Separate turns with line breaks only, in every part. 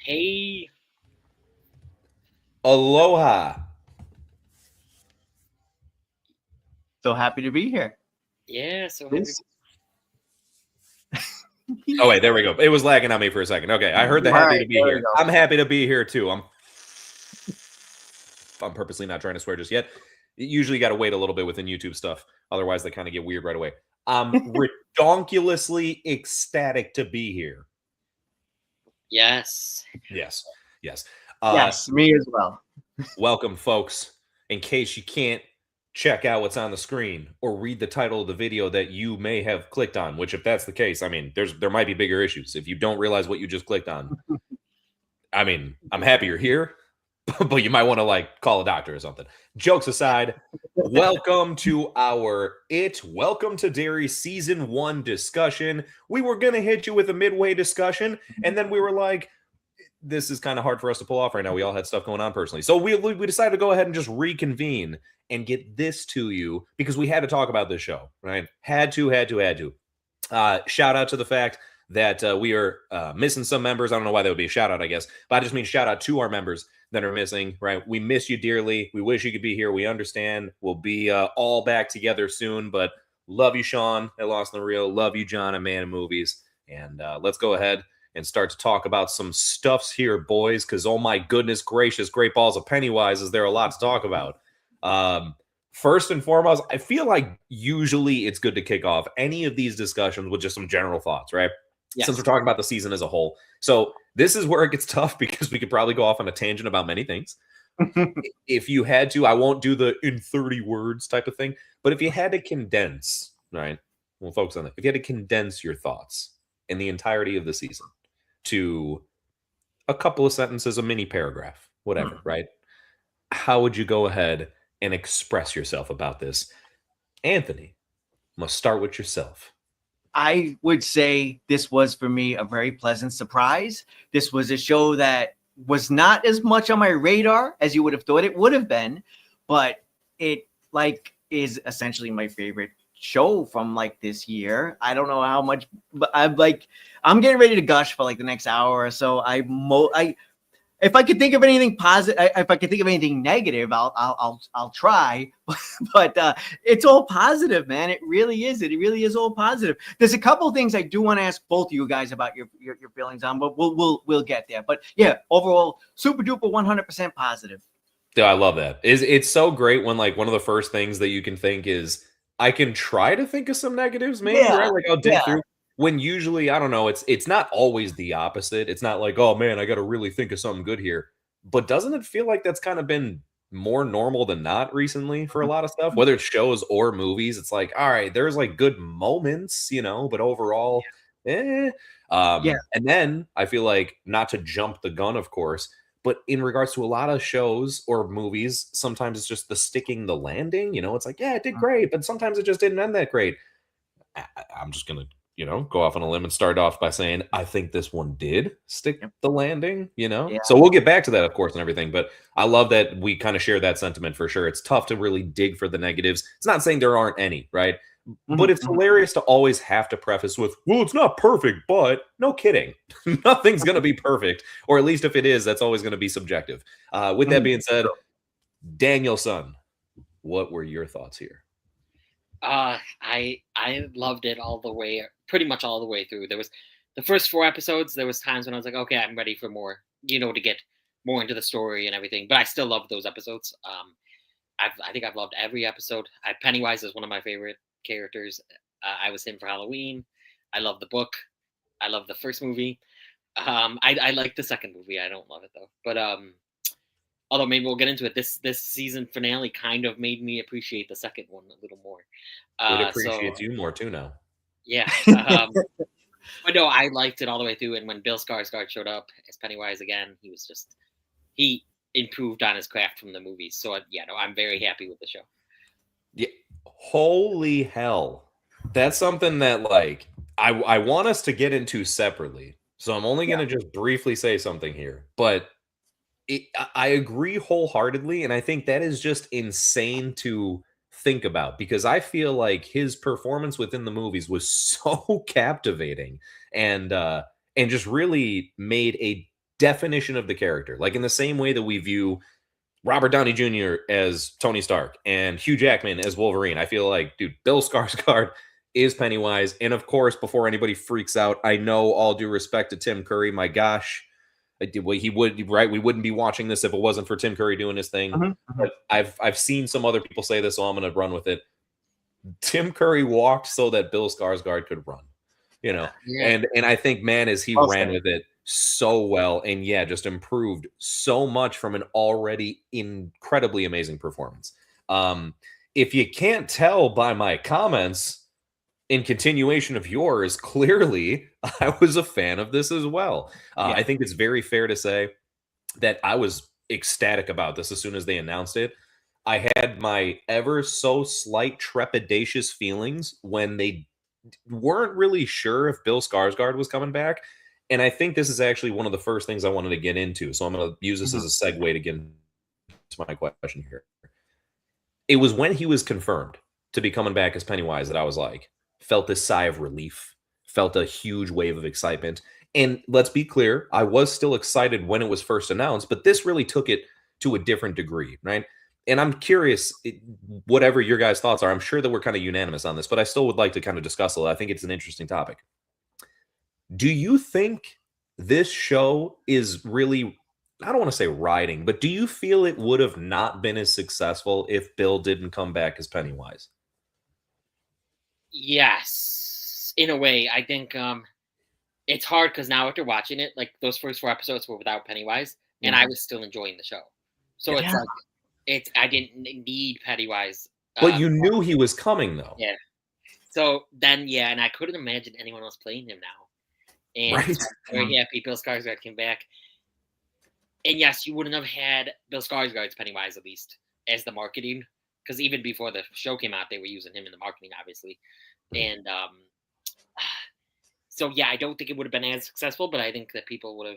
Hey,
Aloha.
So happy to be here.
yeah, so happy.
Oh, wait, there we go. It was lagging on me for a second. Okay, I heard the
All
happy
right,
to be
there we
here.
go.
I'm happy to be here, too. I'm purposely not trying to swear just yet. You usually got to wait a little bit within YouTube stuff. Otherwise, they kind of get weird right away. I'm redonkulously ecstatic to be here.
Yes.
Yes.
Yes, me as well.
Welcome, folks. In case you can't check out what's on the screen or read the title of the video that you may have clicked on, which if that's the case, I mean, there might be bigger issues. If you don't realize what you just clicked on, I mean, I'm happy you're here, but you might want to call a doctor or something. Jokes aside, welcome to Welcome to Derry Season 1 discussion. We were going to hit you with a midway discussion, and then we were like, this is kind of hard for us to pull off right now. We all had stuff going on personally. So we decided to go ahead and just reconvene and get this to you because we had to talk about this show, right? Had to. Shout out to the fact that we are missing some members. I don't know why that would be a shout out, I guess. But I just mean shout out to our members that are missing, right? We miss you dearly. We wish you could be here. We understand. We'll be all back together soon. But love you, Sean at Lost in the Real. Love you, John at Man of Movies. And let's go ahead and start to talk about some stuffs here, boys, because oh my goodness gracious, great balls of Pennywise, is there a lot to talk about. First and foremost, I feel like usually it's good to kick off any of these discussions with just some general thoughts, right?
Yes.
Since we're talking about the season as a whole. So this is where it gets tough because we could probably go off on a tangent about many things. If you had to, I won't do the in 30 words type of thing, but if you had to condense, right? We'll focus on that. If you had to condense your thoughts in the entirety of the season to a couple of sentences, a mini paragraph, whatever, right? How would you go ahead and express yourself about this? Anthony, must start with yourself.
I would say this was for me a very pleasant surprise. This was a show that was not as much on my radar as you would have thought it would have been, but it is essentially my favorite show from this year. I don't know how much, but I'm getting ready to gush for the next hour or so. If I could think of anything positive, if I could think of anything negative, I'll try. But it's all positive, man. It really is. It really is all positive. There's a couple of things I do want to ask both of you guys about your feelings on, but we'll get there. But yeah, overall, super duper 100% positive.
Yeah, I love that. It's so great when one of the first things that you can think is, I can try to think of some negatives, maybe, right? I'll dig through. When usually, I don't know, it's not always the opposite. It's not like, oh man, I got to really think of something good here. But doesn't it feel like that's kind of been more normal than not recently for a lot of stuff, whether it's shows or movies? It's like, all right, there's good moments, but overall, And then I feel like, not to jump the gun, of course, but in regards to a lot of shows or movies, sometimes it's just the sticking the landing. It's like, yeah, it did great, but sometimes it just didn't end that great. I'm just going to go off on a limb and start off by saying, I think this one did stick the landing, So we'll get back to that, of course, and everything. But I love that we kind of share that sentiment for sure. It's tough to really dig for the negatives. It's not saying there aren't any, right? But it's hilarious to always have to preface with, well, it's not perfect, but no kidding. Nothing's going to be perfect. Or at least if it is, that's always going to be subjective. With that being said, Danielson, what were your thoughts here?
I loved it all the way, pretty much all the way through. There was the first 4 episodes. There was times when I was like, okay, I'm ready for more, to get more into the story and everything. But I still loved those episodes. I think I've loved every episode. Pennywise is one of my favorite characters. I was him for Halloween. I love the book. I love the first movie. I like the second movie. I don't love it though. But although maybe we'll get into it, this season finale kind of made me appreciate the second one a little more.
It appreciates you more too now.
Yeah. But no, I liked it all the way through. And when Bill Skarsgård showed up as Pennywise again, he improved on his craft from the movies. So I'm very happy with the show.
Yeah. Holy hell. That's something that I want us to get into separately. So I'm only going to just briefly say something here, but I agree wholeheartedly. And I think that is just insane to think about, because I feel like his performance within the movies was so captivating and just really made a definition of the character. Like in the same way that we view Robert Downey Jr. as Tony Stark and Hugh Jackman as Wolverine. I feel like, dude, Bill Skarsgård is Pennywise. And of course, before anybody freaks out, I know, all due respect to Tim Curry, my gosh, he would, right? We wouldn't be watching this if it wasn't for Tim Curry doing his thing. But I've seen some other people say this, so I'm going to run with it. Tim Curry walked so that Bill Skarsgård could run, you know, and I think, man, as he ran with it so well, and just improved so much from an already incredibly amazing performance. If you can't tell by my comments, in continuation of yours, clearly I was a fan of this as well. I think it's very fair to say that I was ecstatic about this as soon as they announced it. I had my ever so slight trepidatious feelings when they weren't really sure if Bill Skarsgård was coming back. And I think this is actually one of the first things I wanted to get into. So I'm going to use this as a segue to get into my question here. It was when he was confirmed to be coming back as Pennywise that I was like, felt this sigh of relief, felt a huge wave of excitement. And let's be clear, I was still excited when it was first announced, but this really took it to a different degree, right? And I'm curious, whatever your guys' thoughts are, I'm sure that we're kind of unanimous on this, but I still would like to kind of discuss it. I think it's an interesting topic. Do you think this show is really, I don't want to say riding, but do you feel it would have not been as successful if Bill didn't come back as Pennywise?
Yes, in a way. I think it's hard because now after watching it, like those first 4 episodes were without Pennywise, and I was still enjoying the show. So it's like, I didn't need Pennywise.
But you knew he was coming, though.
Yeah. So then, and I couldn't imagine anyone else playing him now. And Bill Skarsgård came back. And yes, you wouldn't have had Bill Skarsgård's Pennywise, at least, as the marketing. Because even before the show came out, they were using him in the marketing, obviously. And so, I don't think it would have been as successful, but I think that people would have.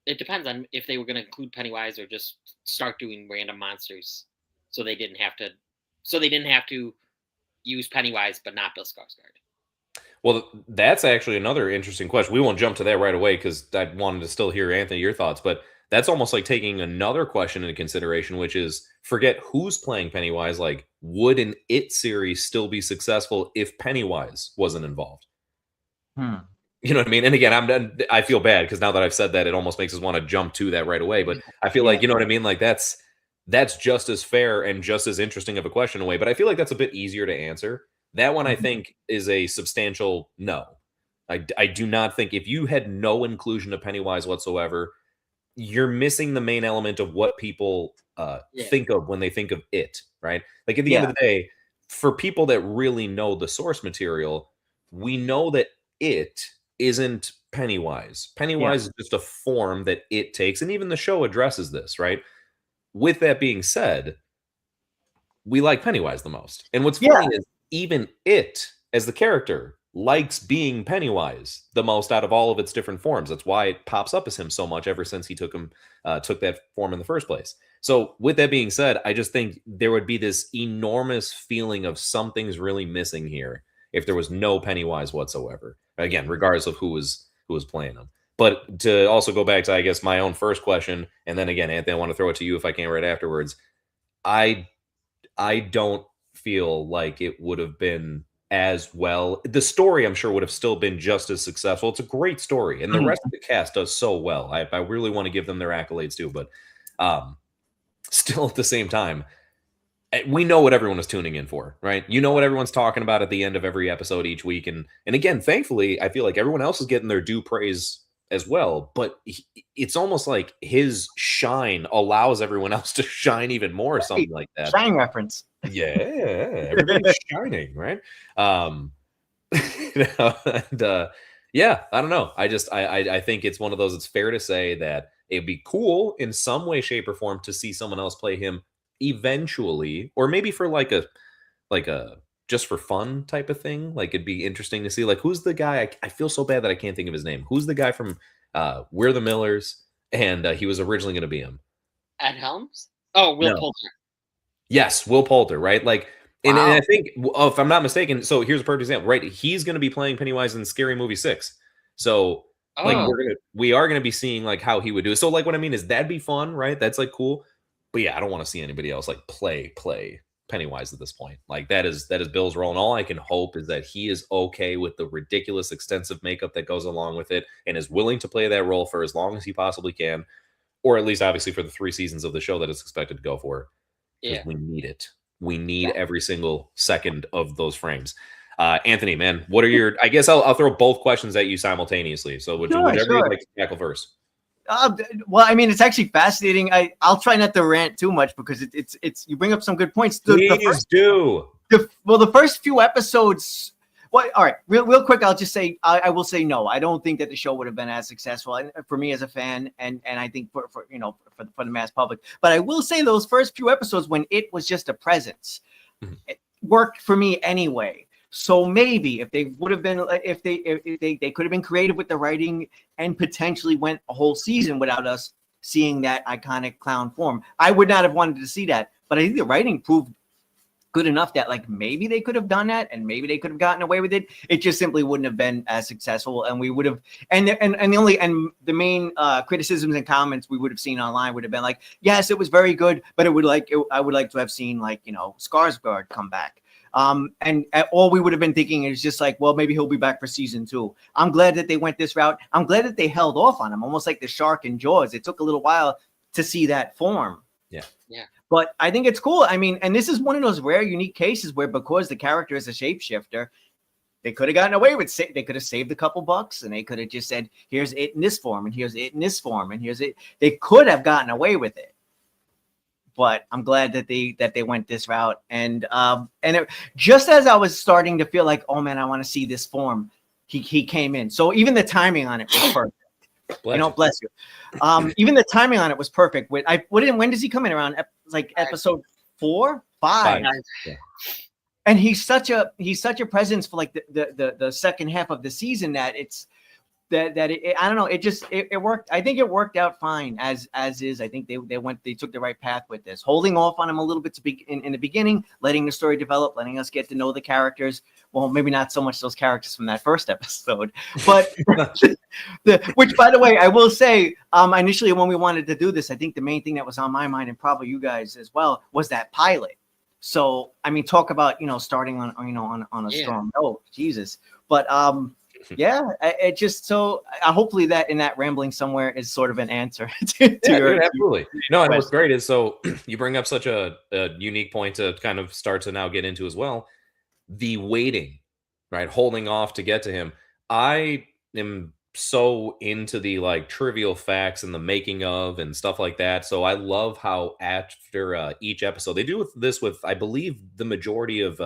It depends on if they were going to include Pennywise or just start doing random monsters, so they didn't have to use Pennywise, but not Bill Skarsgård.
Well, that's actually another interesting question. We won't jump to that right away because I wanted to still hear, Anthony, your thoughts. But that's almost like taking another question into consideration, which is, forget who's playing Pennywise. Like, would an It series still be successful if Pennywise wasn't involved? You know what I mean? And again, I feel bad because now that I've said that, it almost makes us want to jump to that right away. But I feel like, you know what I mean? Like that's just as fair and just as interesting of a question in a way. But I feel like that's a bit easier to answer. That one, I think, is a substantial no. I do not think, if you had no inclusion of Pennywise whatsoever, you're missing the main element of what people think of when they think of It, right? Like at the end of the day, for people that really know the source material, we know that It isn't Pennywise. Pennywise is just a form that It takes, and even the show addresses this, right? With that being said, we like Pennywise the most. And what's funny is even It, as the character, likes being Pennywise the most out of all of its different forms. That's why it pops up as him so much ever since he took that form in the first place. So with that being said, I just think there would be this enormous feeling of something's really missing here if there was no Pennywise whatsoever. Again, regardless of who was playing him. But to also go back to, I guess, my own first question, and then again, Anthony, I want to throw it to you if I can right afterwards. I don't feel like it would have been as well. The story, I'm sure, would have still been just as successful. It's a great story, and the rest of the cast does so well. I really want to give them their accolades too, but still at the same time, we know what everyone is tuning in for, right? You know what everyone's talking about at the end of every episode each week, and again, thankfully, I feel like everyone else is getting their due praise as well, but it's almost like his shine allows everyone else to shine even more, something like that.
Shine reference.
Yeah, everybody's shining, right? I don't know. I think it's one of those, it's fair to say that it'd be cool in some way, shape, or form to see someone else play him eventually, or maybe for like a just for fun type of thing. Like, it'd be interesting to see, like, who's the guy? I feel so bad that I can't think of his name. Who's the guy from We're the Millers? And he was originally going to be him.
Ed Helms? Oh, Will Poulter.
Yes, Will Poulter, right? Like, and I think, if I'm not mistaken, so here's a perfect example, right? He's going to be playing Pennywise in Scary Movie 6. So Like
Oh,
we are gonna be seeing like how he would do it. So like what I mean is that'd be fun, right? That's like cool. But yeah, I don't want to see anybody else like play Pennywise at this point. Like that is Bill's role. And all I can hope is that he is okay with the ridiculous extensive makeup that goes along with it and is willing to play that role for as long as he possibly can, or at least obviously for the 3 seasons of the show that it's expected to go for. Because
yeah.
we need it. We need every single second of those frames. Anthony, man, what are your? I guess I'll throw both questions at you simultaneously. So whichever you'd like to tackle first.
Well, I mean, it's actually fascinating. I'll try not to rant too much because it's you bring up some good points.
Please do.
The first few episodes. Well, all right, real quick. I'll just say I will say no. I don't think that the show would have been as successful for me as a fan, and I think for the mass public. But I will say those first few episodes when it was just a presence, it worked for me anyway. So maybe if they would have been, if they could have been creative with the writing and potentially went a whole season without us seeing that iconic clown form, I would not have wanted to see that. But I think the writing proved good enough that like maybe they could have done that and maybe they could have gotten away with it. It just simply wouldn't have been as successful, and we would have. And the main criticisms and comments we would have seen online would have been like, yes, it was very good, but I would like to have seen Skarsgård come back. And all we would have been thinking is just like, well, maybe he'll be back for season 2. I'm glad that they went this route. I'm glad that they held off on him, almost like the shark in Jaws. It took a little while to see that form.
Yeah.
But I think it's cool. I mean, and this is one of those rare, unique cases where because the character is a shapeshifter, they could have gotten away with they could have saved a couple bucks and they could have just said, here's it in this form and here's it in this form and here's it. They could have gotten away with it. But I'm glad that they went this route, and just as I was starting to feel like, oh man, I want to see this form, he came in. So even the timing on it was perfect. Bless you. Even the timing on it was perfect. When does he come in? Around episode 4, 5.
Yeah.
And he's such a presence for like the second half of the season that it's. I don't know. It worked. I think it worked out fine as is. I think they took the right path with this, holding off on him a little bit in the beginning, letting the story develop, letting us get to know the characters. Well, maybe not so much those characters from that first episode, but which, by the way, I will say, initially when we wanted to do this, I think the main thing that was on my mind and probably you guys as well was that pilot. So I mean, talk about starting on a strong note, Jesus, but yeah, it just hopefully that in that rambling somewhere is sort of an answer to your
absolutely. No, and what's great is you bring up such a unique point to kind of start to now get into as well. The waiting, right? Holding off to get to him. I am so into the like trivial facts and the making of and stuff like that. So I love how after each episode they do this with I believe the majority of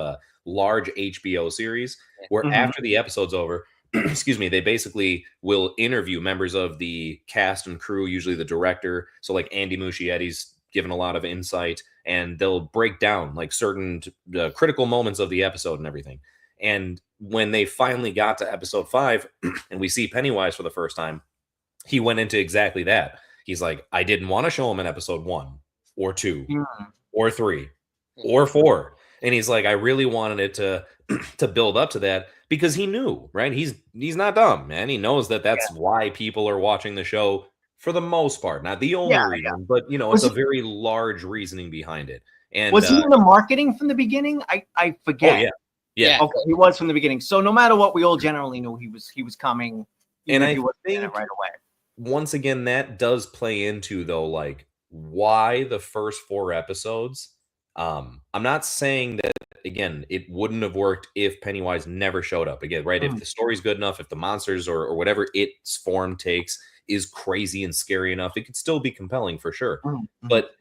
large HBO series where after the episode's over. Excuse me, they basically will interview members of the cast and crew, usually the director. So like Andy Muschietti's given a lot of insight, and they'll break down like certain critical moments of the episode and everything. And when they finally got to episode 5 and we see Pennywise for the first time, he went into exactly that. He's like, I didn't want to show him in episode 1 or 2 or 3 or 4. And he's like, I really wanted it to build up to that because he knew, right? He's not dumb, man. He knows that's why people are watching the show for the most part. Not the only reason, but it's a very large reasoning behind it. And
was he in the marketing from the beginning? I forget.
Oh, yeah.
Okay, he was from the beginning. So no matter what, we all generally knew he was coming.
And
I think right away.
Once again, that does play into though, like why the first 4 episodes. I'm not saying that again, it wouldn't have worked if Pennywise never showed up again, right? If the story's good enough, if the monsters or whatever its form takes is crazy and scary enough, it could still be compelling for sure. But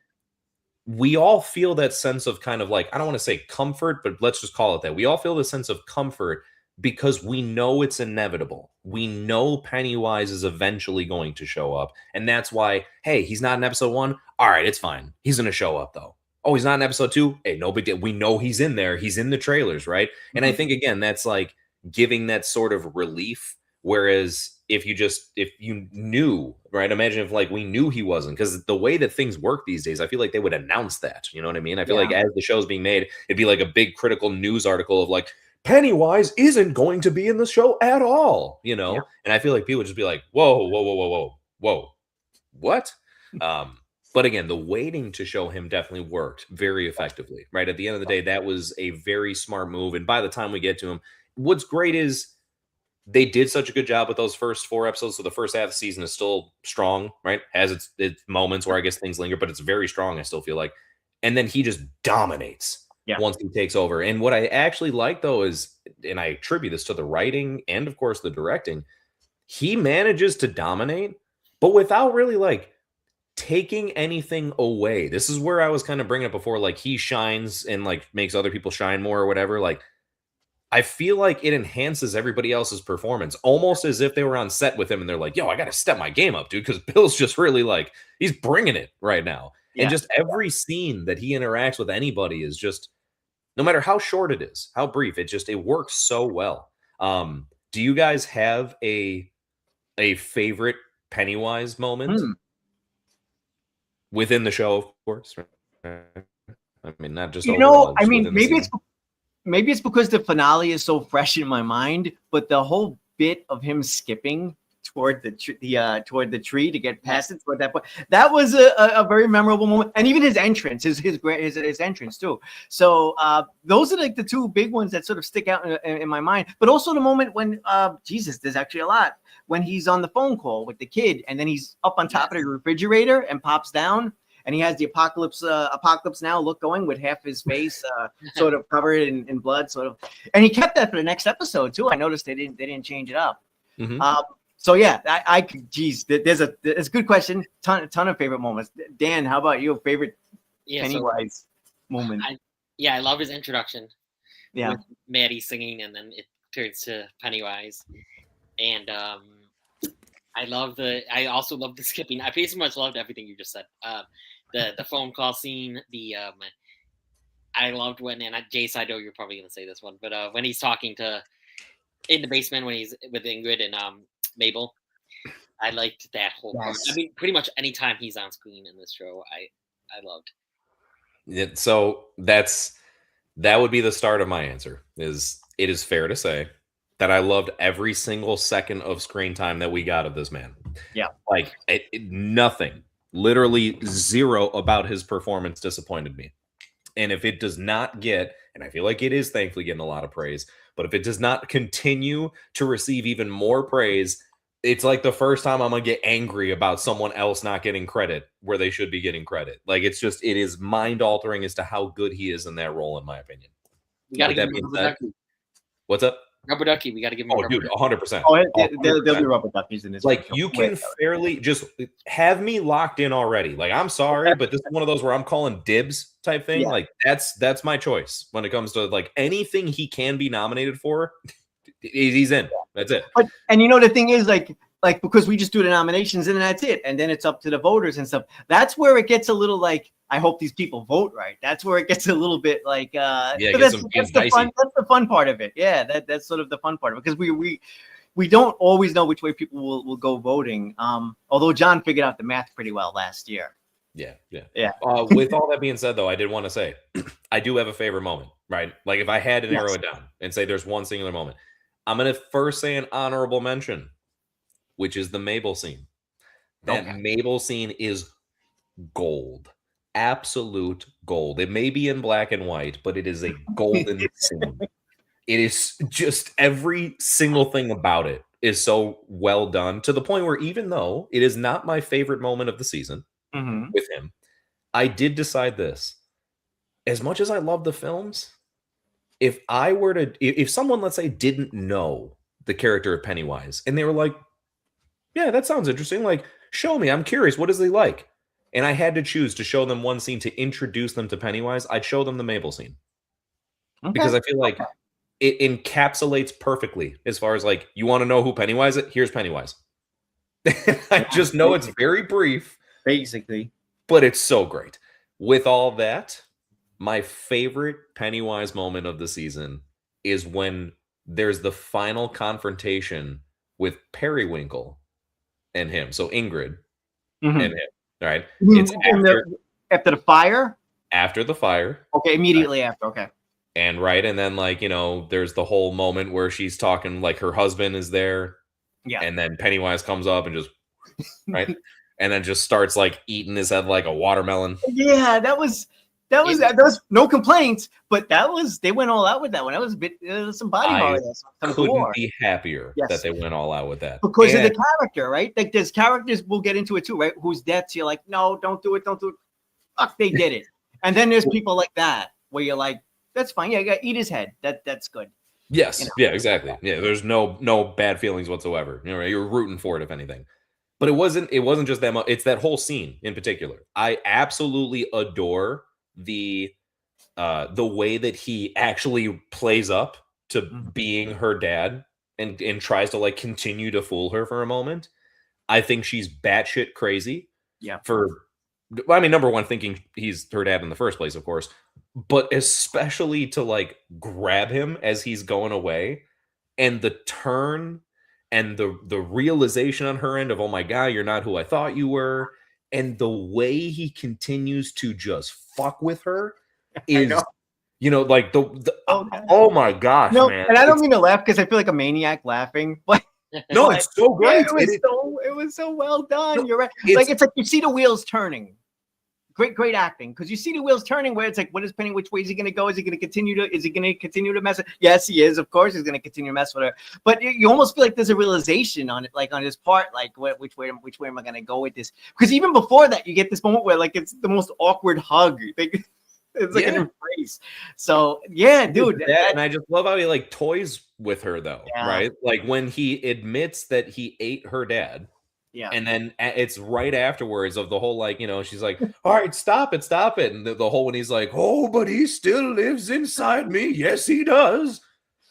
we all feel that sense of kind of like, I don't want to say comfort, but let's just call it that. We all feel the sense of comfort because we know it's inevitable. We know Pennywise is eventually going to show up. And that's why, hey, he's not in episode 1. All right, it's fine. He's going to show up though. Oh, he's not in episode 2. Hey, no big deal. We know he's in there. He's in the trailers, right? And I think again, that's like giving that sort of relief. Whereas if you knew, right? Imagine if like we knew he wasn't, because the way that things work these days, I feel like they would announce that. You know what I mean? I feel like as the show's being made, it'd be like a big critical news article of like Pennywise isn't going to be in the show at all, you know?
Yeah.
And I feel like people would just be like, whoa, what? But again, the waiting to show him definitely worked very effectively, right? At the end of the day, that was a very smart move. And by the time we get to him, what's great is they did such a good job with those first 4 episodes. So the first half of the season is still strong, right? Has its moments where I guess things linger, but it's very strong, I still feel like. And then he just dominates once he takes over. And what I actually like, though, is, and I attribute this to the writing and, of course, the directing, he manages to dominate, but without really, like, taking anything away. This is where I was kind of bringing it before, like, he shines and, like, makes other people shine more or whatever. Like, I feel like it enhances everybody else's performance, almost as if they were on set with him and they're like, yo, I got to step my game up, dude, because Bill's just really, like, he's bringing it right now. Yeah. And just every scene that he interacts with anybody is just, no matter how short it is, how brief, it works so well. Do you guys have a favorite Pennywise moment within the show, of course? I mean, not just overall,
I mean, maybe it's because the finale is so fresh in my mind, but the whole bit of him skipping toward the tree to get past it toward that point, that was a very memorable moment. And even his entrance, his entrance too. So those are like the 2 big ones that sort of stick out in my mind. But also the moment when there's actually a lot, when he's on the phone call with the kid and then he's up on top of the refrigerator and pops down. And he has the apocalypse now look going with half his face sort of covered in blood, sort of. And he kept that for the next episode too. I noticed they didn't change it up. Mm-hmm. So yeah, there's a good question. Ton of favorite moments. Dan, how about you? Favorite Pennywise moment?
I love his introduction.
Yeah,
with Maddie singing, and then it turns to Pennywise, and I also love the skipping. I pretty much loved everything you just said. The phone call scene. I loved when, and Jace, I know you're probably gonna say this one, but when he's talking in the basement when he's with Ingrid and Mabel, I liked that whole part. I mean, pretty much anytime he's on screen in this show, I loved.
So that would be the start of my answer. It is fair to say that I loved every single second of screen time that we got of this man.
Yeah.
Like nothing, literally zero about his performance disappointed me. And if it does not get, and I feel like it is thankfully getting a lot of praise, but if it does not continue to receive even more praise, it's like the first time I'm going to get angry about someone else not getting credit where they should be getting credit. Like, it is mind altering as to how good he is in that role, in my opinion.
We got to give him a
What's up?
Rubber ducky. We got to give him.
Oh, dude, 100%.
Oh, there'll be rubber duckies in this.
Like, you can fairly just have me locked in already. Like, I'm sorry, but this is one of those where I'm calling dibs type thing. Yeah. Like, that's my choice when it comes to like anything he can be nominated for. He's in. That's it.
And you know, the thing is, like because we just do the nominations and that's it, and then it's up to the voters and stuff. That's where it gets a little like, I hope these people vote right. That's where it gets a little bit like that's the fun part of it. Yeah, that's sort of the fun part of it, because we don't always know which way people will go voting. Although John figured out the math pretty well last year.
Yeah. With all that being said, though, I did want to say I do have a favorite moment, right? Like, if I had to narrow it down and say there's one singular moment, I'm going to first say an honorable mention, which is the Mabel scene. That Mabel scene is gold. Absolute gold. It may be in black and white, but it is a golden scene. It is just, every single thing about it is so well done, to the point where even though it is not my favorite moment of the season with him, I did decide this. As much as I love the films, if someone, let's say, didn't know the character of Pennywise and they were like, yeah, that sounds interesting, like, show me, I'm curious, what is he like? And I had to choose to show them one scene to introduce them to Pennywise, I'd show them the Mabel scene. Because I feel like it encapsulates perfectly as far as, like, you want to know who Pennywise is? Here's Pennywise. I just know it's very brief.
Basically.
But it's so great. With all that, my favorite Pennywise moment of the season is when there's the final confrontation with Periwinkle and him. So Ingrid and him. All right. It's
after the fire?
After the fire.
Okay, immediately after. Okay.
And then like, there's the whole moment where she's talking, like her husband is there.
Yeah.
And then Pennywise comes up and just, right. And then just starts like eating his head like a watermelon.
Yeah, that was no complaints, but they went all out with that one. That was a bit some body horror. Some
couldn't
gore.
be happier that they went all out with that.
Because of the character, right? Like there's characters, we'll get into it too, right? Whose deaths you're like, no, don't do it. Fuck, they did it. And then there's people like that where you're like, that's fine. Yeah, you gotta eat his head. That's good.
Yes. Yeah, exactly. Yeah, there's no bad feelings whatsoever. You're rooting for it, if anything. But it wasn't just that much. It's that whole scene in particular. I absolutely adore the way that he actually plays up to being her dad and tries to like continue to fool her for a moment. I think she's batshit crazy.
Yeah.
Number one, thinking he's her dad in the first place, of course, but especially to like grab him as he's going away, and the turn and the realization on her end of, oh my God, you're not who I thought you were. And the way he continues to just fuck with her is, like oh my gosh, man.
And I don't mean to laugh because I feel like a maniac laughing, but
no, it's so great.
It was so well done. You're right. It's like you see the wheels turning. Great acting, because you see the wheels turning where it's like, what is Penny? Which way is he going to go? Is he going to continue to mess with? Yes, he is. Of course, he's going to continue to mess with her. But you almost feel like there's a realization on it, like on his part, like which way am I going to go with this? Because even before that, you get this moment where like it's the most awkward hug. It's like an embrace. So yeah, dude.
And I just love how he like toys with her though, right? Like when he admits that he ate her dad.
Yeah.
And then it's right afterwards of the whole, like, she's like, all right, stop it. And the whole when he's like, oh, but he still lives inside me. Yes, he does.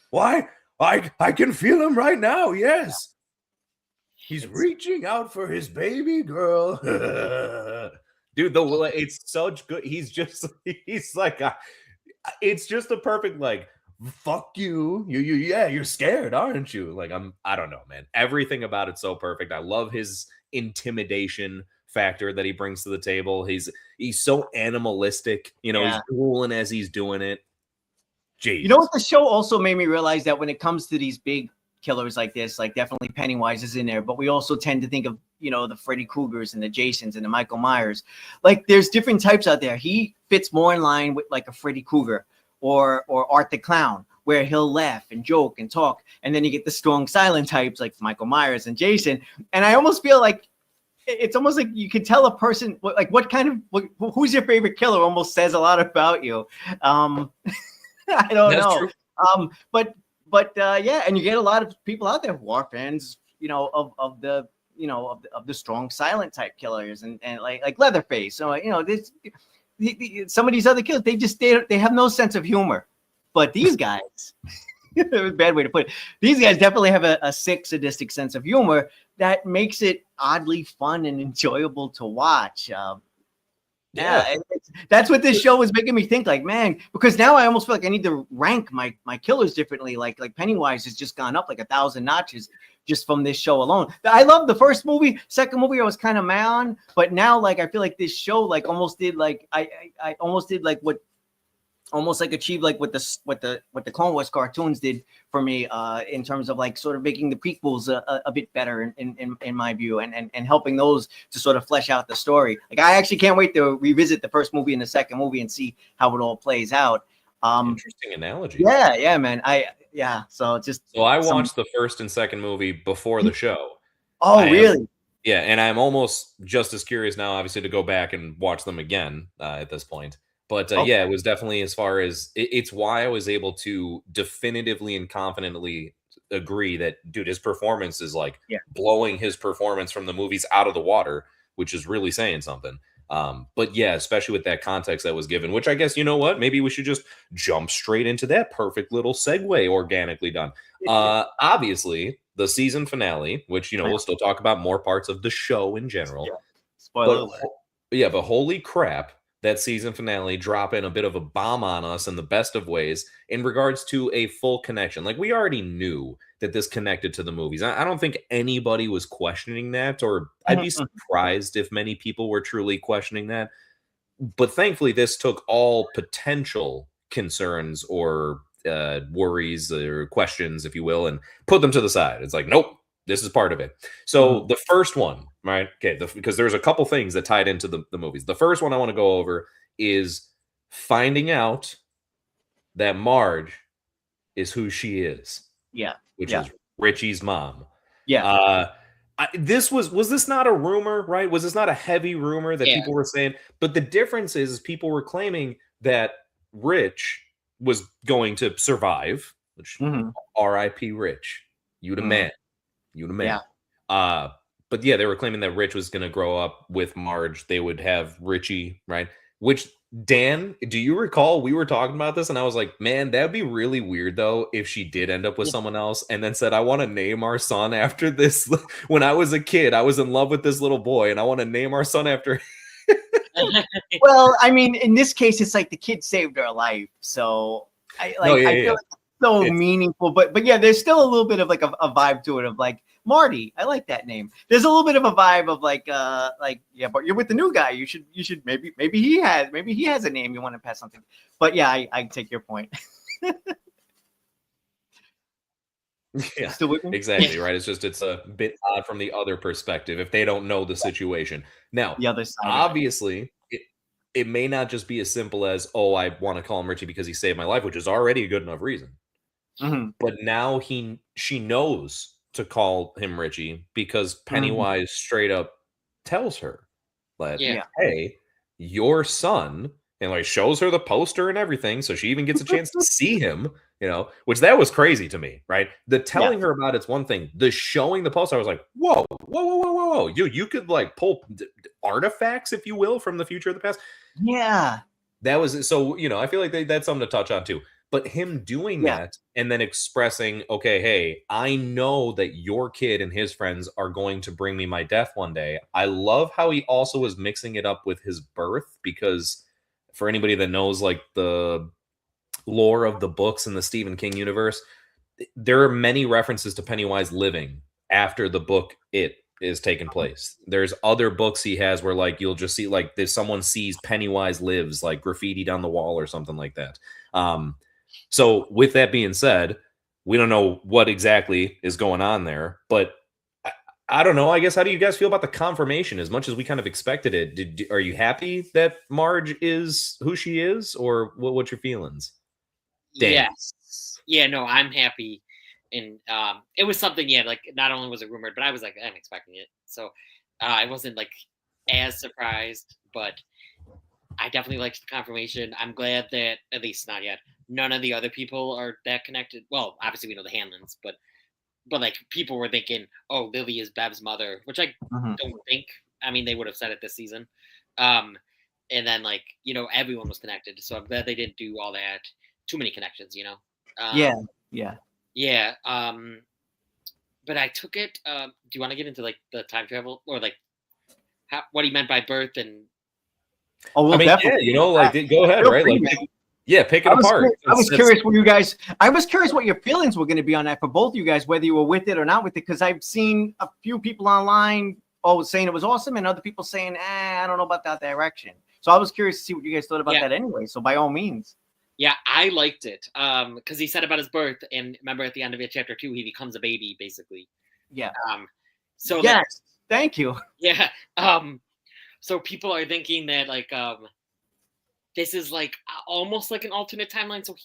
Why? I can feel him right now. Yes. He's reaching out for his baby girl. Dude, it's such good. He's like, it's just a perfect, like, fuck you. You're scared, aren't you? Like, I don't know, man. Everything about it's so perfect. I love his intimidation factor that he brings to the table. He's so animalistic, he's drooling as he's doing it. Jeez.
You know what the show also made me realize, that when it comes to these big killers like this, like definitely Pennywise is in there, but we also tend to think of, the Freddy Kruegers and the Jasons and the Michael Myers. Like there's different types out there. He fits more in line with like a Freddy Krueger or Art the Clown, where he'll laugh and joke and talk. And then you get the strong silent types like Michael Myers and Jason. And I almost feel like it's almost like you could tell a person who's your favorite killer almost says a lot about you. I don't know.
True.
But yeah, and you get a lot of people out there who are fans, of the strong silent type killers and like Leatherface. So, this some of these other killers, they have no sense of humor. But these guys, it was a bad way to put it. These guys definitely have a sick, sadistic sense of humor that makes it oddly fun and enjoyable to watch. That's what this show was making me think, like, man, because now I almost feel like I need to rank my killers differently. Like Pennywise has just gone up like 1,000 notches just from this show alone. I love the first movie. Second movie I was kind of mad on, but now like I feel like this show like almost did like I almost did like what almost like achieved like what the Clone Wars cartoons did for me in terms of like sort of making the prequels a bit better in my view and helping those to sort of flesh out the story. Like I actually can't wait to revisit the first movie and the second movie and see how it all plays out.
Interesting analogy.
Yeah, man. So
I watched the first and second movie before the show.
Oh, really?
Yeah, and I'm almost just as curious now, obviously, to go back and watch them again at this point. But yeah, it was definitely, as far as it's why I was able to definitively and confidently agree that, dude, his performance is like blowing his performance from the movies out of the water, which is really saying something. But yeah, especially with that context that was given, which I guess, you know what, maybe we should just jump straight into that perfect little segue organically done. Obviously, the season finale, which, we'll still talk about more parts of the show in general.
Yeah. Spoiler alert.
Yeah, but holy crap. That season finale dropping a bit of a bomb on us in the best of ways in regards to a full connection. Like, we already knew that this connected to the movies. I don't think anybody was questioning that, or I'd be surprised if many people were truly questioning that. But thankfully, this took all potential concerns or worries or questions, if you will, and put them to the side. It's like, nope, this is part of it. So the first one, right? Okay, because there's a couple things that tied into the movies. The first one I want to go over is finding out that Marge is who she is.
Yeah.
Which is Richie's mom.
Yeah.
This was this not a rumor, right? Was this not a heavy rumor that people were saying? But the difference is people were claiming that Rich was going to survive, which R.I.P. Rich. You the man. You the man.
Yeah.
But yeah, they were claiming that Rich was going to grow up with Marge. They would have Richie, right? Which, Dan, do you recall we were talking about this? And I was like, man, that'd be really weird, though, if she did end up with someone else and then said, I want to name our son after this. When I was a kid, I was in love with this little boy, and I want to name our son after
Well, I mean, in this case, it's like the kid saved her life. So I feel like it's so meaningful. But yeah, there's still a little bit of like a vibe to it of like, Marty, I like that name. There's a little bit of a vibe of like, yeah, but you're with the new guy. You should maybe he has a name you want to pass something. But yeah, I take your point.
Yeah, exactly, right. It's a bit odd from the other perspective if they don't know the situation. Now,
the other side,
obviously, it may not just be as simple as, oh, I want to call him Richie because he saved my life, which is already a good enough reason. But now she knows to call him Richie because Pennywise straight up tells her that, hey, your son, and like shows her the poster and everything, so she even gets a chance to see him, which that was crazy to me, right? The telling her about it's one thing. The showing the poster, I was like, whoa. You could like pull artifacts, if you will, from the future of the past.
Yeah.
That was so, I feel like that's something to touch on too. But him doing that and then expressing, okay, hey, I know that your kid and his friends are going to bring me my death one day. I love how he also is mixing it up with his birth, because for anybody that knows like the lore of the books in the Stephen King universe, there are many references to Pennywise living after the book It is taking place. There's other books he has where like you'll just see like if someone sees Pennywise lives like graffitied on the wall or something like that. So with that being said, we don't know what exactly is going on there, but I don't know. I guess, how do you guys feel about the confirmation as much as we kind of expected it? Are you happy that Marge is who she is, or what's your feelings? Dan.
Yes. Yeah, no, I'm happy. And it was something, like not only was it rumored, but I was like, I'm expecting it. So I wasn't like as surprised, but I definitely liked the confirmation. I'm glad that, at least not yet, none of the other people are that connected. Well, obviously we know the Hanlons, but like people were thinking, oh, Lily is Bev's mother, which I don't think. I mean, they would have said it this season. And then like, everyone was connected. So I'm glad they didn't do all that. Too many connections, Yeah. But I took it. Do you want to get into like the time travel or like what he meant by birth and?
Oh, well, definitely.
Go ahead, right? Like, pick it apart.
I was curious what your feelings were going to be on that for both of you guys, whether you were with it or not with it, because I've seen a few people online saying it was awesome and other people saying, I don't know about that direction. So I was curious to see what you guys thought about that anyway. So by all means.
Yeah, I liked it because he said about his birth, and remember at the end of it, chapter 2, he becomes a baby basically.
Yeah.
So
yes, thank you.
Yeah. So people are thinking that like this is like almost like an alternate timeline. So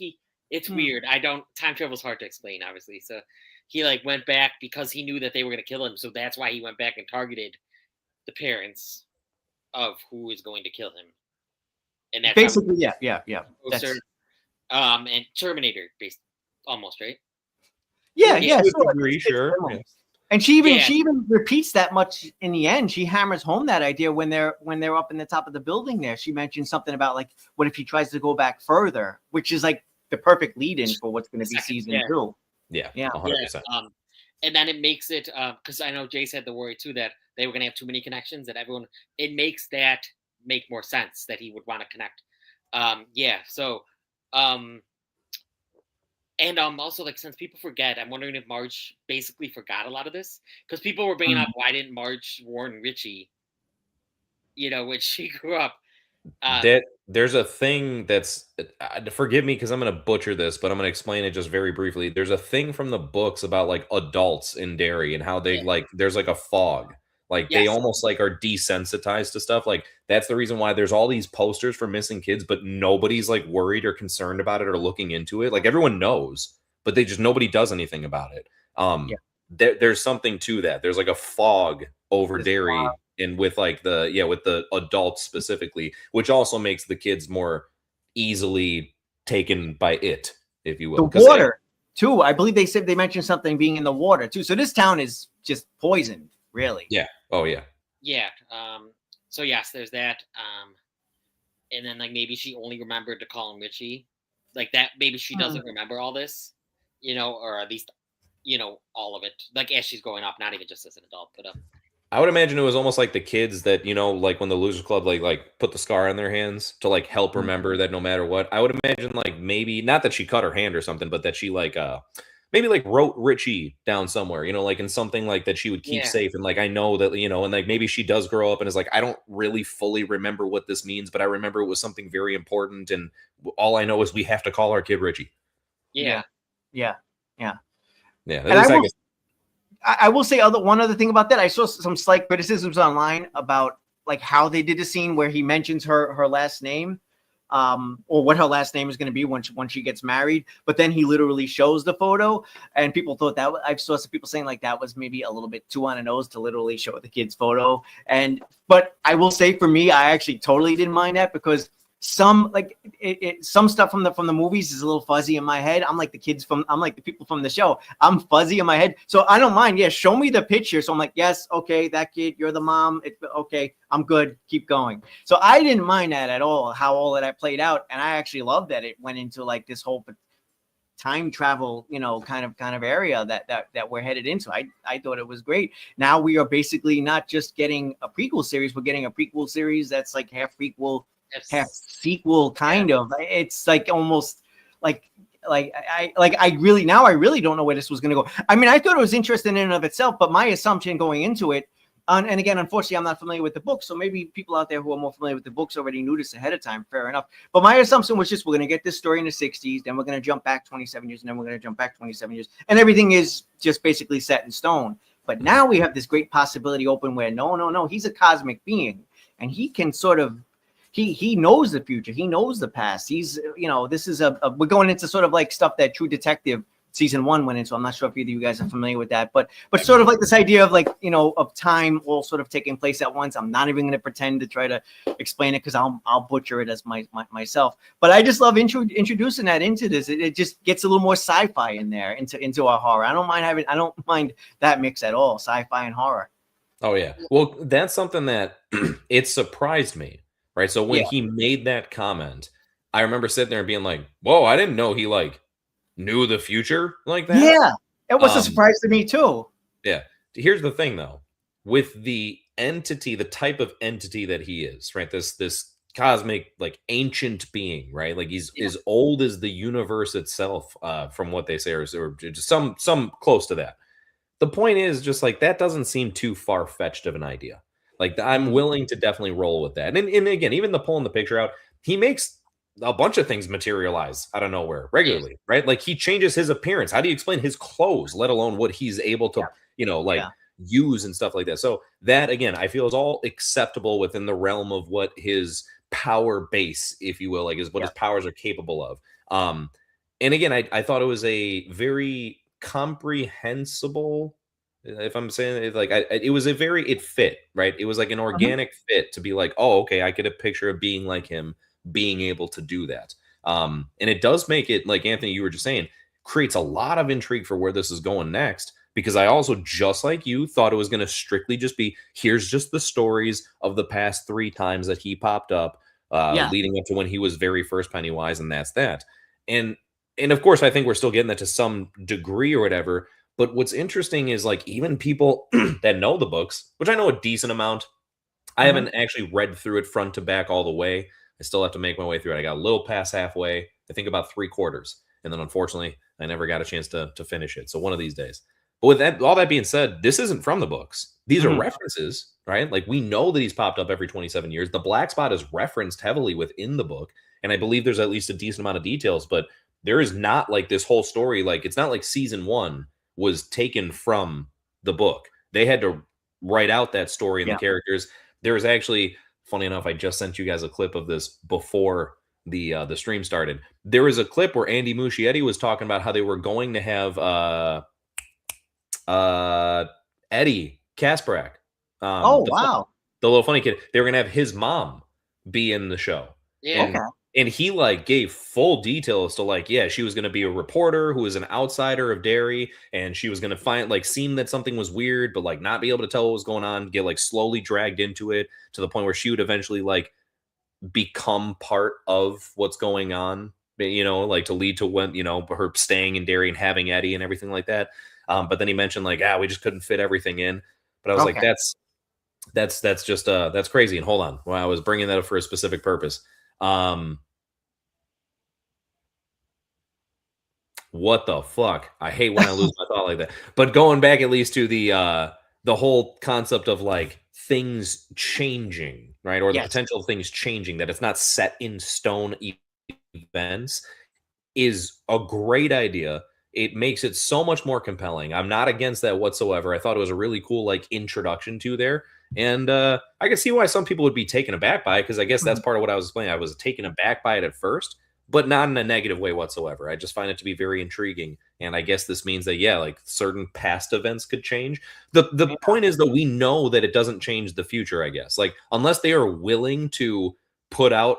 it's weird. Time travel is hard to explain, obviously. So he like went back because he knew that they were gonna kill him. So that's why he went back and targeted the parents of who is going to kill him. And that's
basically, yeah.
And Terminator based almost, right?
Yeah.
Sure.
And she even repeats that much in the end. She hammers home that idea when they're up in the top of the building there. She mentions something about like, what if he tries to go back further, which is like the perfect lead-in for what's going to be season 2.
Yeah, 100%.
And then it makes it because I know Jace had the worry too that they were going to have too many connections, that it makes that make more sense that he would want to connect. And also, like, since people forget, I'm wondering if Marge basically forgot a lot of this, because people were bringing up why didn't Marge warn Richie, when she grew up.
That there's a thing that's forgive me because I'm going to butcher this, but I'm going to explain it just very briefly. There's a thing from the books about like adults in Derry and how they
Yeah.
like there's like a fog. Like they
Yes.
almost like are desensitized to stuff. Like that's the reason why there's all these posters for missing kids, but nobody's like worried or concerned about it or looking into it. Like everyone knows, but they just nobody does anything about it.
Yeah.
There's something to that. There's like a fog over
This
Derry and with like with the adults specifically, which also makes the kids more easily taken by it, if you will.
The water too. I believe they mentioned something being in the water too. So this town is just poisoned, really.
Yeah. Oh yeah.
Yeah. So yes, there's that. And then like maybe she only remembered to call him Richie, like that. Maybe she doesn't remember all this, or at least all of it. Like as she's growing up, not even just as an adult, but
I would imagine it was almost like the kids that, like when the Losers Club like put the scar on their hands to like help remember that no matter what. I would imagine like maybe not that she cut her hand or something, but that she like maybe like wrote Richie down somewhere, like in something like that she would keep safe. And like I know that, and like maybe she does grow up and is like, I don't really fully remember what this means, but I remember it was something very important. And all I know is we have to call our kid Richie.
Yeah.
And
I will say one other thing about that. I saw some slight criticisms online about like how they did the scene where he mentions her last name, or what her last name is going to be when she gets married. But then he literally shows the photo, and people thought that I saw some people saying like that was maybe a little bit too on the nose to literally show the kid's photo. But I will say for me, I actually totally didn't mind that because some some stuff from the movies is a little fuzzy in my head. I'm like the people from the show. I'm fuzzy in my head. So I don't mind. Yeah. Show me the picture. So I'm like, yes. Okay. That kid, you're the mom. Okay. I'm good. Keep going. So I didn't mind that at all, how all of that played out. And I actually loved that it went into like this whole time travel, kind of area that we're headed into. I thought it was great. Now we are basically not just getting a prequel series. We're getting a prequel series that's like half prequel, half sequel kind of. It's like almost like I really don't know where this was going to go. I mean, I thought it was interesting in and of itself, but my assumption going into it, and again, unfortunately, I'm not familiar with the book, so maybe people out there who are more familiar with the books already knew this ahead of time. Fair enough. But my assumption was just we're going to get this story in the 60s, then we're going to jump back 27 years, and then we're going to jump back 27 years, and everything is just basically set in stone. But now we have this great possibility open where no, he's a cosmic being, and he can sort of he knows the future. He knows the past. He's, this is we're going into sort of like stuff that True Detective season 1 went into. I'm not sure if either of you guys are familiar with that, but sort of like this idea of like, of time all sort of taking place at once. I'm not even going to pretend to try to explain it because I'll butcher it as myself. But I just love introducing that into this. It just gets a little more sci-fi in there into our horror. I don't mind that mix at all, sci-fi and horror.
Oh yeah. Well, that's something that it surprised me. Right. So when he made that comment, I remember sitting there and being like, whoa, I didn't know he like knew the future like that.
Yeah. It was a surprise to me too.
Yeah. Here's the thing though, with the entity, the type of entity that he is, right? This cosmic, like ancient being, right? Like he's as old as the universe itself, from what they say, or just some close to that. The point is just like, that doesn't seem too far-fetched of an idea. Like I'm willing to definitely roll with that. And again, even the pulling the picture out, he makes a bunch of things materialize out of nowhere regularly, right? Like he changes his appearance. How do you explain his clothes, let alone what he's able to, use and stuff like that? So that, again, I feel is all acceptable within the realm of what his power base, if you will, like is what his powers are capable of. And again, I thought it was a very comprehensible, if I'm saying it, like it fit, right? It was like an organic fit to be like, oh, okay, I get a picture of being like him, being able to do that. And it does make it, like Anthony, you were just saying, creates a lot of intrigue for where this is going next, because I also, just like you, thought it was going to strictly just be, here's just the stories of the past 3 times that he popped up, leading up to when he was very first Pennywise, and that's that. And of course, I think we're still getting that to some degree or whatever. But what's interesting is like even people that know the books, which I know a decent amount, I haven't actually read through it front to back all the way. I still have to make my way through it. I got a little past halfway, I think about 3/4. And then unfortunately, I never got a chance to finish it. So one of these days. But with that, all that being said, this isn't from the books. These are
Mhm.
references, right? Like we know that he's popped up every 27 years. The black spot is referenced heavily within the book, and I believe there's at least a decent amount of details, but there is not like this whole story. Like it's not like season 1 was taken from the book. They had to write out that story and
Yeah.
the characters. There is actually, funny enough, I just sent you guys a clip of this before the stream started. There was a clip where Andy Muschietti was talking about how they were going to have Eddie Kasparak,
Oh, wow.
the little funny kid. They were gonna have his mom be in the show.
Yeah.
Okay.
And he like gave full details to like, yeah, she was going to be a reporter who was an outsider of Derry, and she was going to find like seem that something was weird, but like not be able to tell what was going on, get like slowly dragged into it to the point where she would eventually like become part of what's going on, you know, like to lead to when, you know, her staying in Derry and having Eddie and everything like that. But then he mentioned like, we just couldn't fit everything in. But I was like,
Okay.
that's just that's crazy. And hold on, well, I was bringing that up for a specific purpose. What the fuck? I hate when I lose my thought like that. But going back at least to the whole concept of like things changing, right? Or the
Yes.
potential of things changing, that it's not set in stone events, is a great idea. It makes it so much more compelling. I'm not against that whatsoever. I thought it was a really cool like introduction to there. And I can see why some people would be taken aback by it, because I guess that's part of what I was explaining. I was taken aback by it at first, but not in a negative way whatsoever. I just find it to be very intriguing. And I guess this means that, yeah, like certain past events could change. The point is that we know that it doesn't change the future, I guess. Like, unless they are willing to put out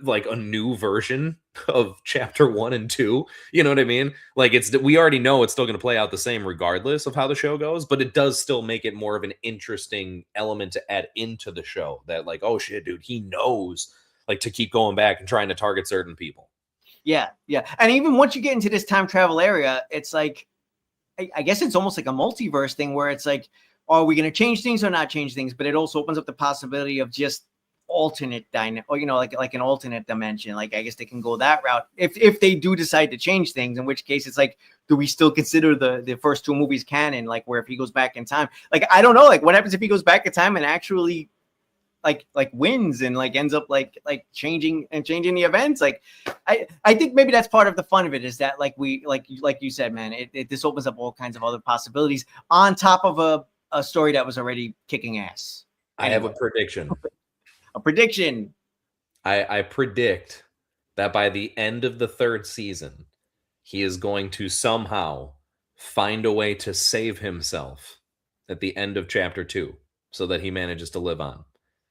like a new version of chapter 1 and 2, you know what I mean? Like, it's we already know it's still going to play out the same regardless of how the show goes, but it does still make it more of an interesting element to add into the show, that like, oh shit, dude, he knows like to keep going back and trying to target certain people.
Yeah. And even once you get into this time travel area, it's like, I guess it's almost like a multiverse thing where it's like, are we going to change things or not change things? But it also opens up the possibility of just alternate or, you know, like an alternate dimension. Like, I guess they can go that route if they do decide to change things, in which case it's like, do we still consider the first 2 movies canon? Like, where if he goes back in time, like, I don't know, like what happens if he goes back in time and actually like wins and like ends up like changing the events. Like, I think maybe that's part of the fun of it, is that like we like you said, man, this opens up all kinds of other possibilities on top of a story that was already kicking ass.
I have a prediction.
A prediction.
I predict that by the end of the 3rd season, he is going to somehow find a way to save himself at the end of chapter 2 so that he manages to live on.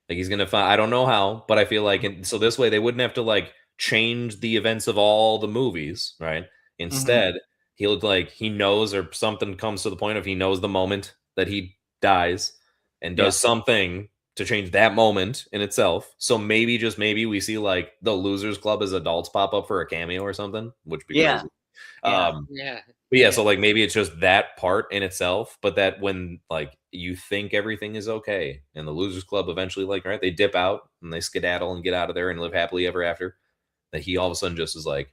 Like, he's going to find, I don't know how, but I feel like, so this way they wouldn't have to like change the events of all the movies, right? Instead, he'll like, he knows, or something comes to the point of he knows the moment that he dies and does something to change that moment in itself. So maybe, just maybe, we see like the Losers Club as adults pop up for a cameo or something, which would be crazy. But yeah, so like maybe it's just that part in itself, but that when like you think everything is okay and the Losers Club eventually, like, right, they dip out and they skedaddle and get out of there and live happily ever after, that he all of a sudden just is like,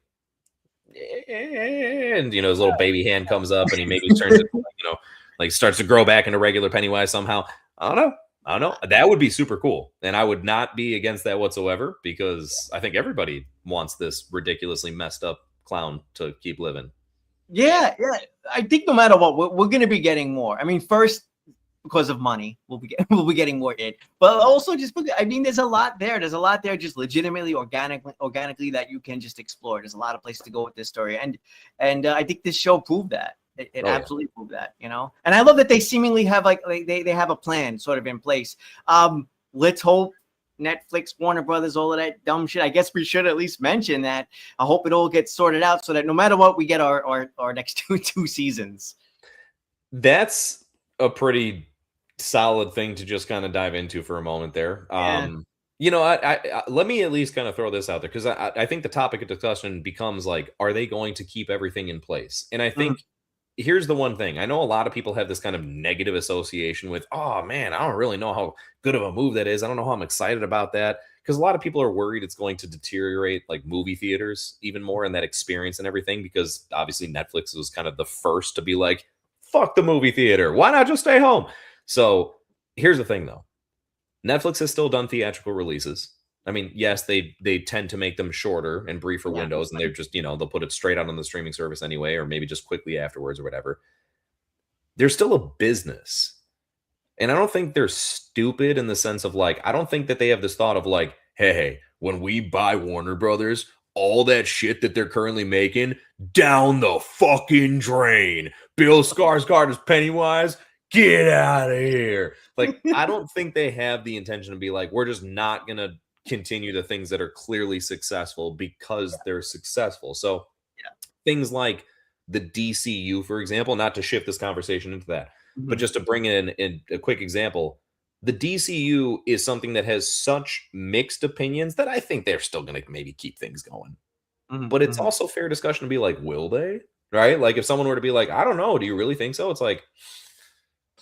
and you know, his little baby hand comes up and he maybe turns it, you know, like starts to grow back into regular Pennywise somehow. I don't know. That would be super cool. And I would not be against that whatsoever, because I think everybody wants this ridiculously messed up clown to keep living.
Yeah. I think no matter what, we're going to be getting more. I mean, first, because of money, we'll be getting more in, but also just because, I mean, there's a lot there. There's a lot there, just legitimately, organically that you can just explore. There's a lot of places to go with this story, and I think this show proved that. It absolutely proved that, you know. And I love that they seemingly have like they have a plan sort of in place. Let's hope Netflix, Warner Brothers, all of that dumb shit. I guess we should at least mention that. I hope it all gets sorted out so that no matter what, we get our next two seasons.
That's a pretty solid thing to just kind of dive into for a moment there. You know, I let me at least kind of throw this out there, because I think the topic of discussion becomes like, are they going to keep everything in place? And I think here's the one thing. I know a lot of people have this kind of negative association with, oh man, I don't really know how good of a move that is. I don't know how I'm excited about that, because a lot of people are worried it's going to deteriorate like movie theaters even more and that experience and everything, because obviously Netflix was kind of the first to be like, fuck the movie theater. Why not just stay home? So here's the thing, though. Netflix has still done theatrical releases. I mean, yes, they tend to make them shorter and briefer windows, and they're just, they'll put it straight out on the streaming service anyway, or maybe just quickly afterwards or whatever. They're still a business. And I don't think they're stupid in the sense of like, I don't think that they have this thought of like, hey, when we buy Warner Brothers, all that shit that they're currently making down the fucking drain. Bill Skarsgård is Pennywise. Get out of here. Like, I don't think they have the intention to be like, we're just not going to continue the things that are clearly successful because they're successful. So things like the DCU, for example, not to shift this conversation into that, but just to bring in a quick example, the DCU is something that has such mixed opinions that I think they're still going to maybe keep things going. But it's also fair discussion to be like, will they? Right? Like if someone were to be like, I don't know, do you really think so? It's like,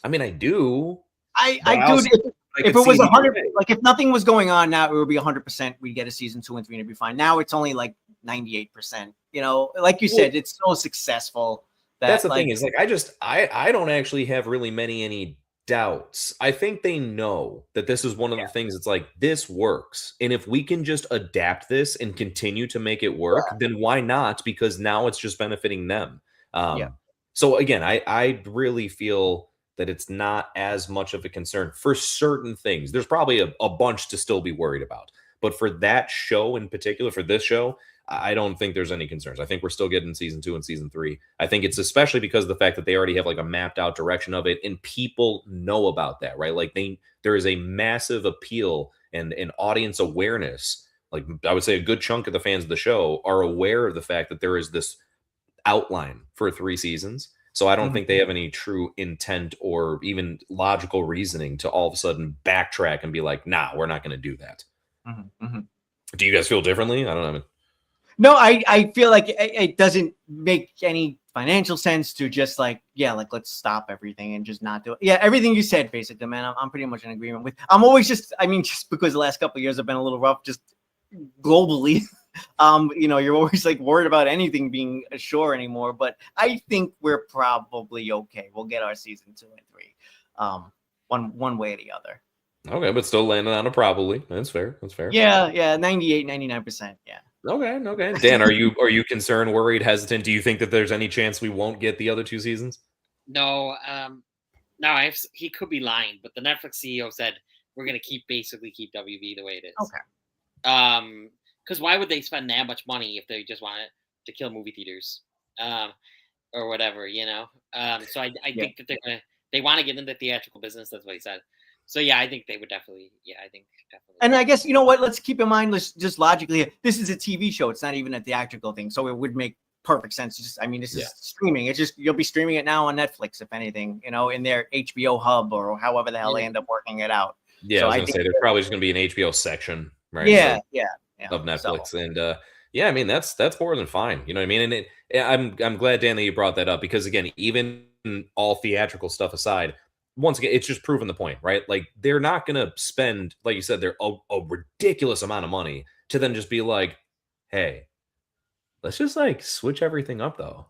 I mean, I do.
I do. If it was 100, like if nothing was going on now, it would be 100%. We'd get a season 2 and 3 and it'd be fine. Now it's only like 98%. Like you said, it's so successful.
That's the thing is like, I don't actually have really any doubts. I think they know that this is one of the things. It's like, this works. And if we can just adapt this and continue to make it work, then why not? Because now it's just benefiting them. So again, I really feel that it's not as much of a concern for certain things. There's probably a bunch to still be worried about. But for that show in particular, for this show, I don't think there's any concerns. I think we're still getting season 2 and season 3. I think it's especially because of the fact that they already have like a mapped out direction of it and people know about that, right? Like there is a massive appeal and audience awareness. Like I would say a good chunk of the fans of the show are aware of the fact that there is this outline for 3 seasons. So I don't think they have any true intent or even logical reasoning to all of a sudden backtrack and be like, nah, we're not going to do that. Do you guys feel differently? I don't know.
No, I feel like it doesn't make any financial sense to just like, let's stop everything and just not do it. Yeah, everything you said, basically, man, I'm pretty much in agreement with. I'm always just because the last couple of years have been a little rough, just globally. You're always like worried about anything being ashore anymore. But I think we're probably okay. We'll get our season 2 and 3, one way or the other.
Okay, but still landing on a probably. That's fair.
Yeah, 98, 99%. Yeah.
Okay. Dan, are you concerned, worried, hesitant? Do you think that there's any chance we won't get the other 2 seasons?
No. No, he could be lying, but the Netflix CEO said we're going to keep WB the way it is.
Okay.
Because why would they spend that much money if they just wanted to kill movie theaters, or whatever, So I think that they want to get into the theatrical business. That's what he said. So yeah, I think they would definitely. Yeah, I think definitely.
And I guess you know what? Let's keep in mind, just logically, this is a TV show. It's not even a theatrical thing, so it would make perfect sense. This is streaming. It's just you'll be streaming it now on Netflix, if anything, in their HBO hub or however the hell they end up working it out.
Yeah, so I was gonna say there's probably just gonna be an HBO section, right?
Yeah,
of Netflix, and that's more than fine. You know what I mean? And I'm glad, Dan, that you brought that up because again, even all theatrical stuff aside. Once again, it's just proven the point, right? Like they're not going to spend, like you said, a ridiculous amount of money to then just be like, hey, let's just like switch everything up though.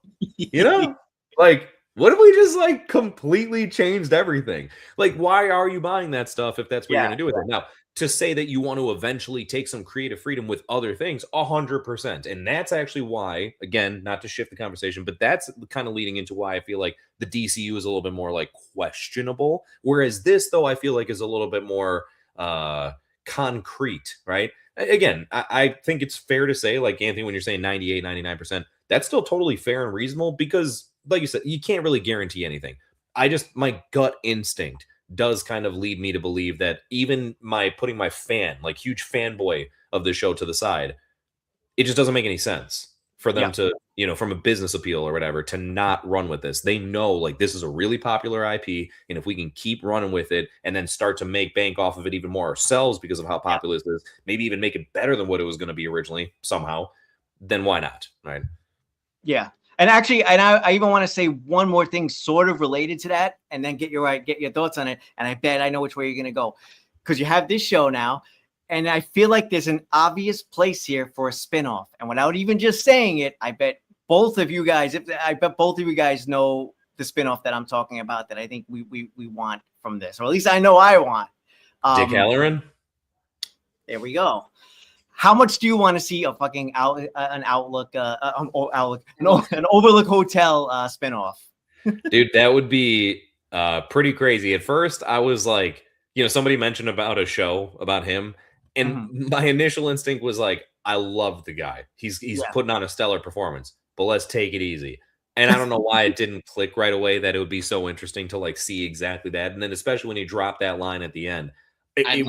Like what if we just like completely changed everything? Like, why are you buying that stuff if that's what you're going to do with it? Now, to say that you want to eventually take some creative freedom with other things, 100%. And that's actually why, again, not to shift the conversation, but that's kind of leading into why I feel like the DCU is a little bit more like questionable. Whereas this, though, I feel like is a little bit more concrete, right? Again, I think it's fair to say, like Anthony, when you're saying 98, 99%, that's still totally fair and reasonable because, like you said, you can't really guarantee anything. My gut instinct does kind of lead me to believe that even putting my huge fanboy of the show to the side, it just doesn't make any sense for them to, from a business appeal or whatever, to not run with this. They know like this is a really popular IP. And if we can keep running with it and then start to make bank off of it even more ourselves because of how popular this is, maybe even make it better than what it was going to be originally somehow, then why not? Right.
Yeah. And actually, I even want to say one more thing sort of related to that and then get your thoughts on it. And I bet I know which way you're going to go because you have this show now. And I feel like there's an obvious place here for a spinoff. And without even just saying it, I bet both of you guys know the spinoff that I'm talking about that I think we want from this, or at least I know I want.
Dick Halloran.
There we go. How much do you want to see a fucking an Overlook Hotel spinoff?
Dude, that would be pretty crazy. At first, I was like, somebody mentioned about a show about him, and my initial instinct was like, I love the guy. He's putting on a stellar performance, but let's take it easy. And I don't know why it didn't click right away that it would be so interesting to like see exactly that. And then especially when he dropped that line at the end, I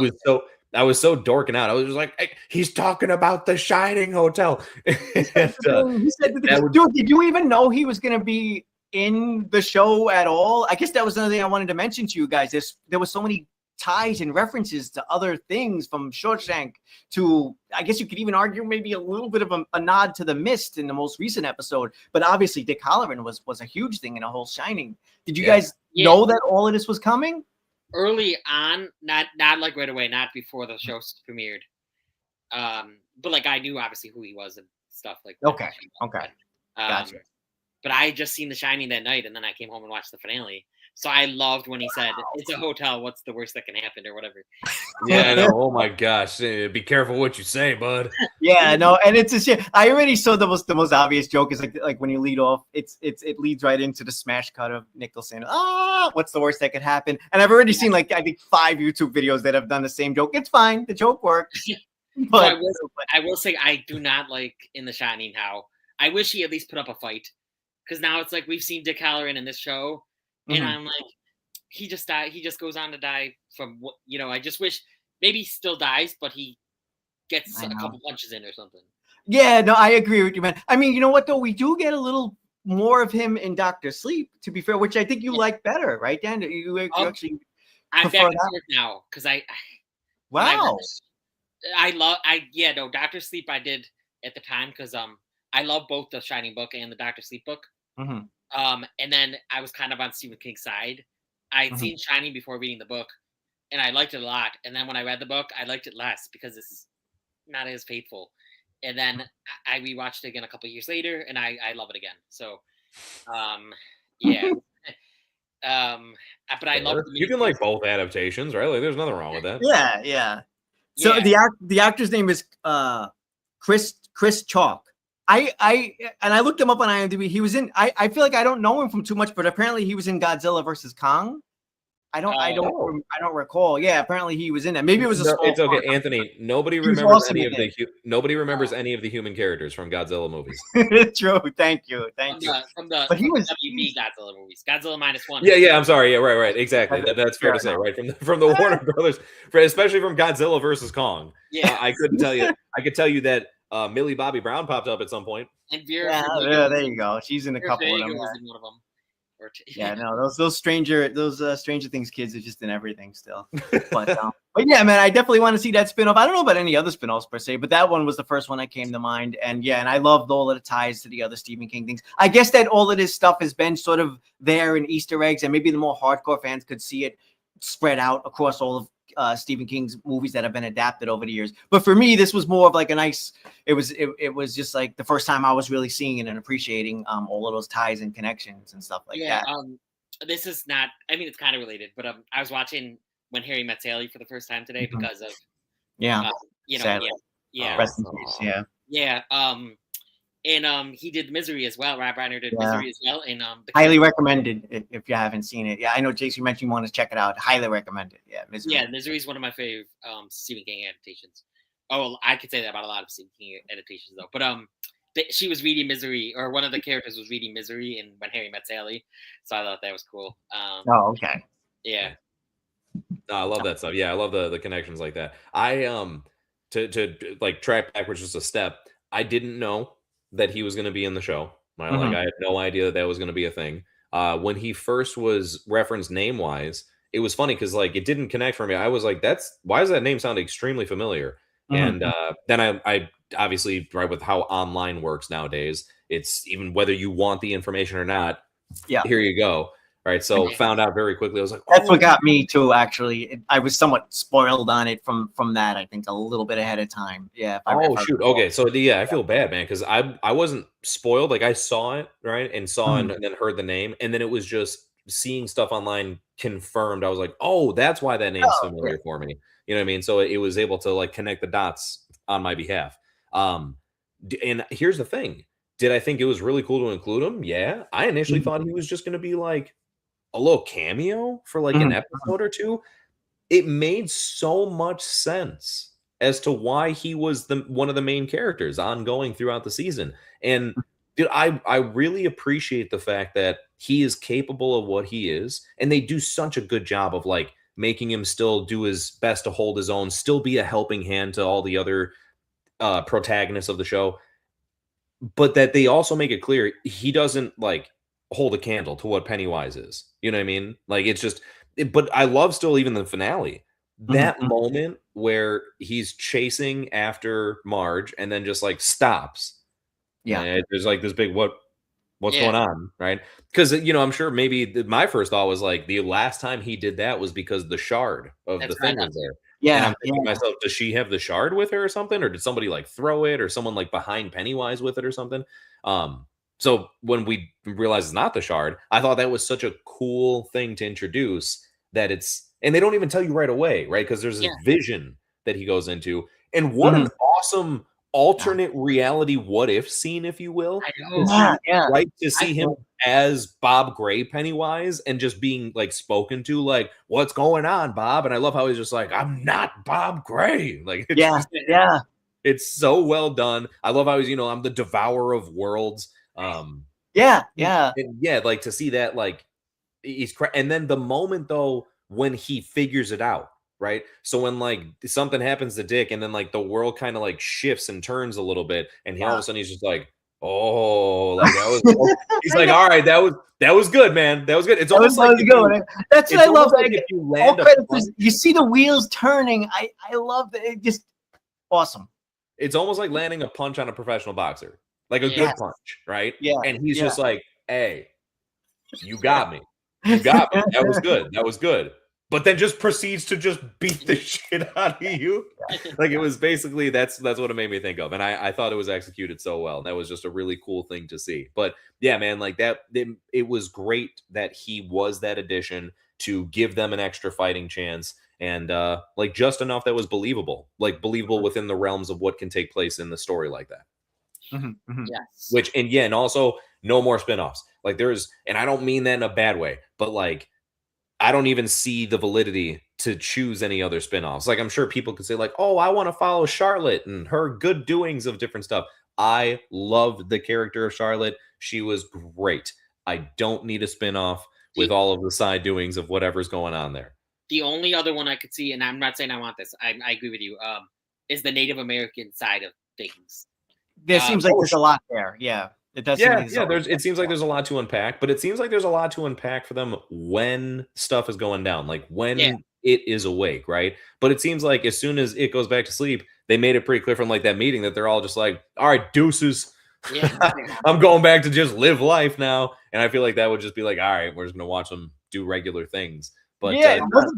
was so dorking out. I was just like, he's talking about the Shining Hotel. And,
he said, dude, did you even know he was going to be in the show at all? I guess that was another thing I wanted to mention to you guys. There was so many ties and references to other things, from Shawshank to, I guess you could even argue maybe a little bit of a nod to The Mist in the most recent episode. But obviously Dick Halloran was a huge thing in a whole Shining. Did you guys know that all of this was coming?
Early on, not like right away, not before the show premiered. But like I knew obviously who he was and stuff like that.
Okay. Gotcha.
But I had just seen The Shining that night, and then I came home and watched the finale. So I loved when he said, "It's a hotel. What's the worst that can happen?" or whatever.
Yeah, I know. Oh my gosh, be careful what you say, bud.
Yeah, no, and it's a shit. I already saw the most obvious joke is like when you lead off, it leads right into the smash cut of Nicholson. What's the worst that could happen? And I've already seen like I think 5 YouTube videos that have done the same joke. It's fine, the joke works. But
I will say I do not like in The Shining how I wish he at least put up a fight, because now it's like we've seen Dick Halloran in this show. And I'm like, he just died. He just goes on to die from what, I just wish maybe he still dies, but he gets a couple punches in or something.
Yeah, no, I agree with you, man. I mean, you know what, though? We do get a little more of him in Dr. Sleep, to be fair, which I think you like better, right, Dan? You actually
I'm back to work now because
Wow.
Dr. Sleep I did at the time because I love both the Shining book and the Dr. Sleep book. And then I was kind of on Stephen King's side. I'd seen Shining before reading the book, and I liked it a lot. And then when I read the book, I liked it less because it's not as faithful. And then I rewatched it again a couple of years later, and I love it again. So, yeah. But I love.
You can like both adaptations, right? Like, there's nothing wrong with that.
Yeah. So the actor's name is Chris Chalk. I looked him up on IMDb. He was in. I feel like I don't know him from too much, but apparently he was in Godzilla versus Kong. I don't recall. Yeah, apparently he was in it. Maybe it was a small
It's okay, Anthony. Nobody remembers any of the human characters from Godzilla movies.
True. Thank you.
From the WB Godzilla movies. Godzilla -1.
Yeah. I'm sorry. Yeah, right. Exactly. That's fair to say, right? From the Warner Brothers, especially from Godzilla versus Kong.
Yeah,
I couldn't tell you. I could tell you that Millie Bobby Brown popped up at some point.
And
there you go. She's in a couple of them.
Was in one of them.
Yeah, no, those Stranger Things kids are just in everything still. But yeah, man, I definitely want to see that spinoff. I don't know about any other spinoffs per se, but that one was the first one that came to mind. And yeah, and I loved all of the ties to the other Stephen King things. I guess that all of this stuff has been sort of there in Easter eggs, and maybe the more hardcore fans could see it spread out across all of Stephen King's movies that have been adapted over the years. But for me, this was more of like a nice. It was just like the first time I was really seeing it and appreciating all of those ties and connections and stuff like that.
This is not. I mean, it's kind of related, but I was watching When Harry Met Sally for the first time today because of
Rest in peace.
Yeah. And he did Misery as well. Rob Reiner did Misery as well. And
highly recommended if you haven't seen it. Yeah, I know, Jason, you mentioned you want to check it out. Highly recommended. Yeah, Misery.
Yeah, Misery is one of my favorite Stephen King adaptations. Oh, I could say that about a lot of Stephen King adaptations, though. But she was reading Misery, or one of the characters was reading Misery in When Harry Met Sally. So I thought that was cool.
Okay.
Yeah.
No, I love that stuff. Yeah, I love the connections like that. I to like track backwards just a step. I didn't know that he was going to be in the show. Like I had no idea that was going to be a thing. When he first was referenced name wise, it was funny because like it didn't connect for me. I was like, why does that name sound extremely familiar? And then I obviously, right, with how online works nowadays, it's even whether you want the information or not.
Yeah,
here you go. right? So found out very quickly. I was like,
That's what got me too. Actually, I was somewhat spoiled on it from that. I think a little bit ahead of time. Yeah.
Shoot. Okay. So I feel bad, man, because I wasn't spoiled. Like I saw it, right, and and then heard the name, and then it was just seeing stuff online confirmed. I was like, oh, that's why that name's familiar for me. You know what I mean? So it was able to like connect the dots on my behalf. And here's the thing: did I think it was really cool to include him? Yeah. I initially thought he was just going to be like a little cameo for like an episode or two. It made so much sense as to why he was one of the main characters ongoing throughout the season. And dude, I really appreciate the fact that he is capable of what he is, and they do such a good job of like making him still do his best to hold his own, still be a helping hand to all the other protagonists of the show, but that they also make it clear he doesn't like hold a candle to what Pennywise is. You know what I mean? Like it's just, but I love still even the finale, that moment where he's chasing after Marge and then just like stops. Yeah. And there's like this big, what's going on? Right. Cause I'm sure maybe my first thought was like the last time he did that was because the shard of the thing was there. Yeah. And I'm thinking to myself, does she have the shard with her or something? Or did somebody like throw it or someone like behind Pennywise with it or something? So when we realized it's not the shard, I thought that was such a cool thing to introduce that and they don't even tell you right away, right? Because there's a vision that he goes into. And what an awesome alternate reality what if scene, if you will. Right? To see him as Bob Gray Pennywise and just being like spoken to, like, what's going on, Bob? And I love how he's just like, I'm not Bob Gray. Like, it's so well done. I love how he's, I'm the devourer of worlds. And like to see that, like, and then the moment though when he figures it out, right? So when like something happens to Dick and then like the world kind of like shifts and turns a little bit, and all of a sudden he's just like, oh, like that was he's like, all right, that was good, man. That was good. It's almost like
that's what I love. Like if you land you see the wheels turning. I love that. It just awesome.
It's almost like landing a punch on a professional boxer, like a good punch, right? Yeah. And he's just like, hey, you got me. You got me. That was good. That was good. But then just proceeds to just beat the shit out of you. Like it was basically that's what it made me think of. And I thought it was executed so well. That was just a really cool thing to see. But yeah, man, like that it was great that he was that addition to give them an extra fighting chance. And like just enough that was believable. Like believable within the realms of what can take place in the story like that.
Yes.
Which and also no more spinoffs. Like and I don't mean that in a bad way, but like I don't even see the validity to choose any other spinoffs. Like I'm sure people could say like, oh, I want to follow Charlotte and her good doings of different stuff. I loved the character of Charlotte. She was great. I don't need a spinoff with all of the side doings of whatever's going on there.
The only other one I could see, and I'm not saying I want this, I agree with you, is the Native American side of things.
There seems like there's a lot there. Yeah. It does.
It seems like there's a lot to unpack, but it seems like there's a lot to unpack for them when stuff is going down, like when it is awake, right? But it seems like as soon as it goes back to sleep, they made it pretty clear from like that meeting that they're all just like, all right, deuces. Yeah. I'm going back to just live life now. And I feel like that would just be like, all right, we're just gonna watch them do regular things. But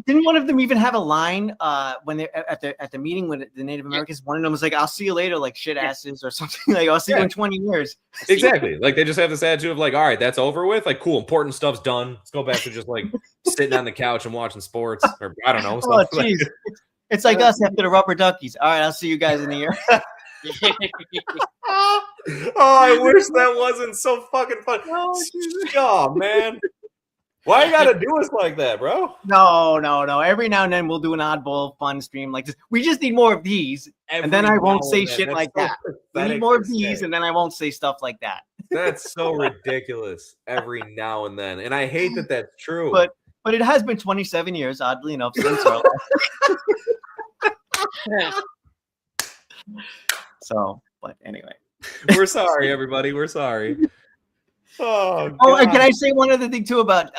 didn't one of them even have a line when they're at the meeting with the Native Americans? One of them was like, "I'll see you later," like shit asses or something. Like, "I'll see you in 20 years."
Exactly. Like they just have this attitude of like, "All right, that's over with. Like, cool, important stuff's done. Let's go back to just like sitting on the couch and watching sports, or I don't know."
Oh, jeez. It's like us after the rubber duckies. All right, I'll see you guys in a year.
Oh, I wish that wasn't so fucking fun. Oh man. Why you gotta do us like that, bro?
No. Every now and then we'll do an oddball fun stream like this. We just need more of these, and then I won't say shit like that. We need more of these, and then I won't say stuff like that.
That's so ridiculous. Every now and then, and I hate that that's true.
But it has been 27 years, oddly enough, since our last. So, but anyway,
we're sorry, everybody. We're sorry. Oh,
and can I say one other thing too about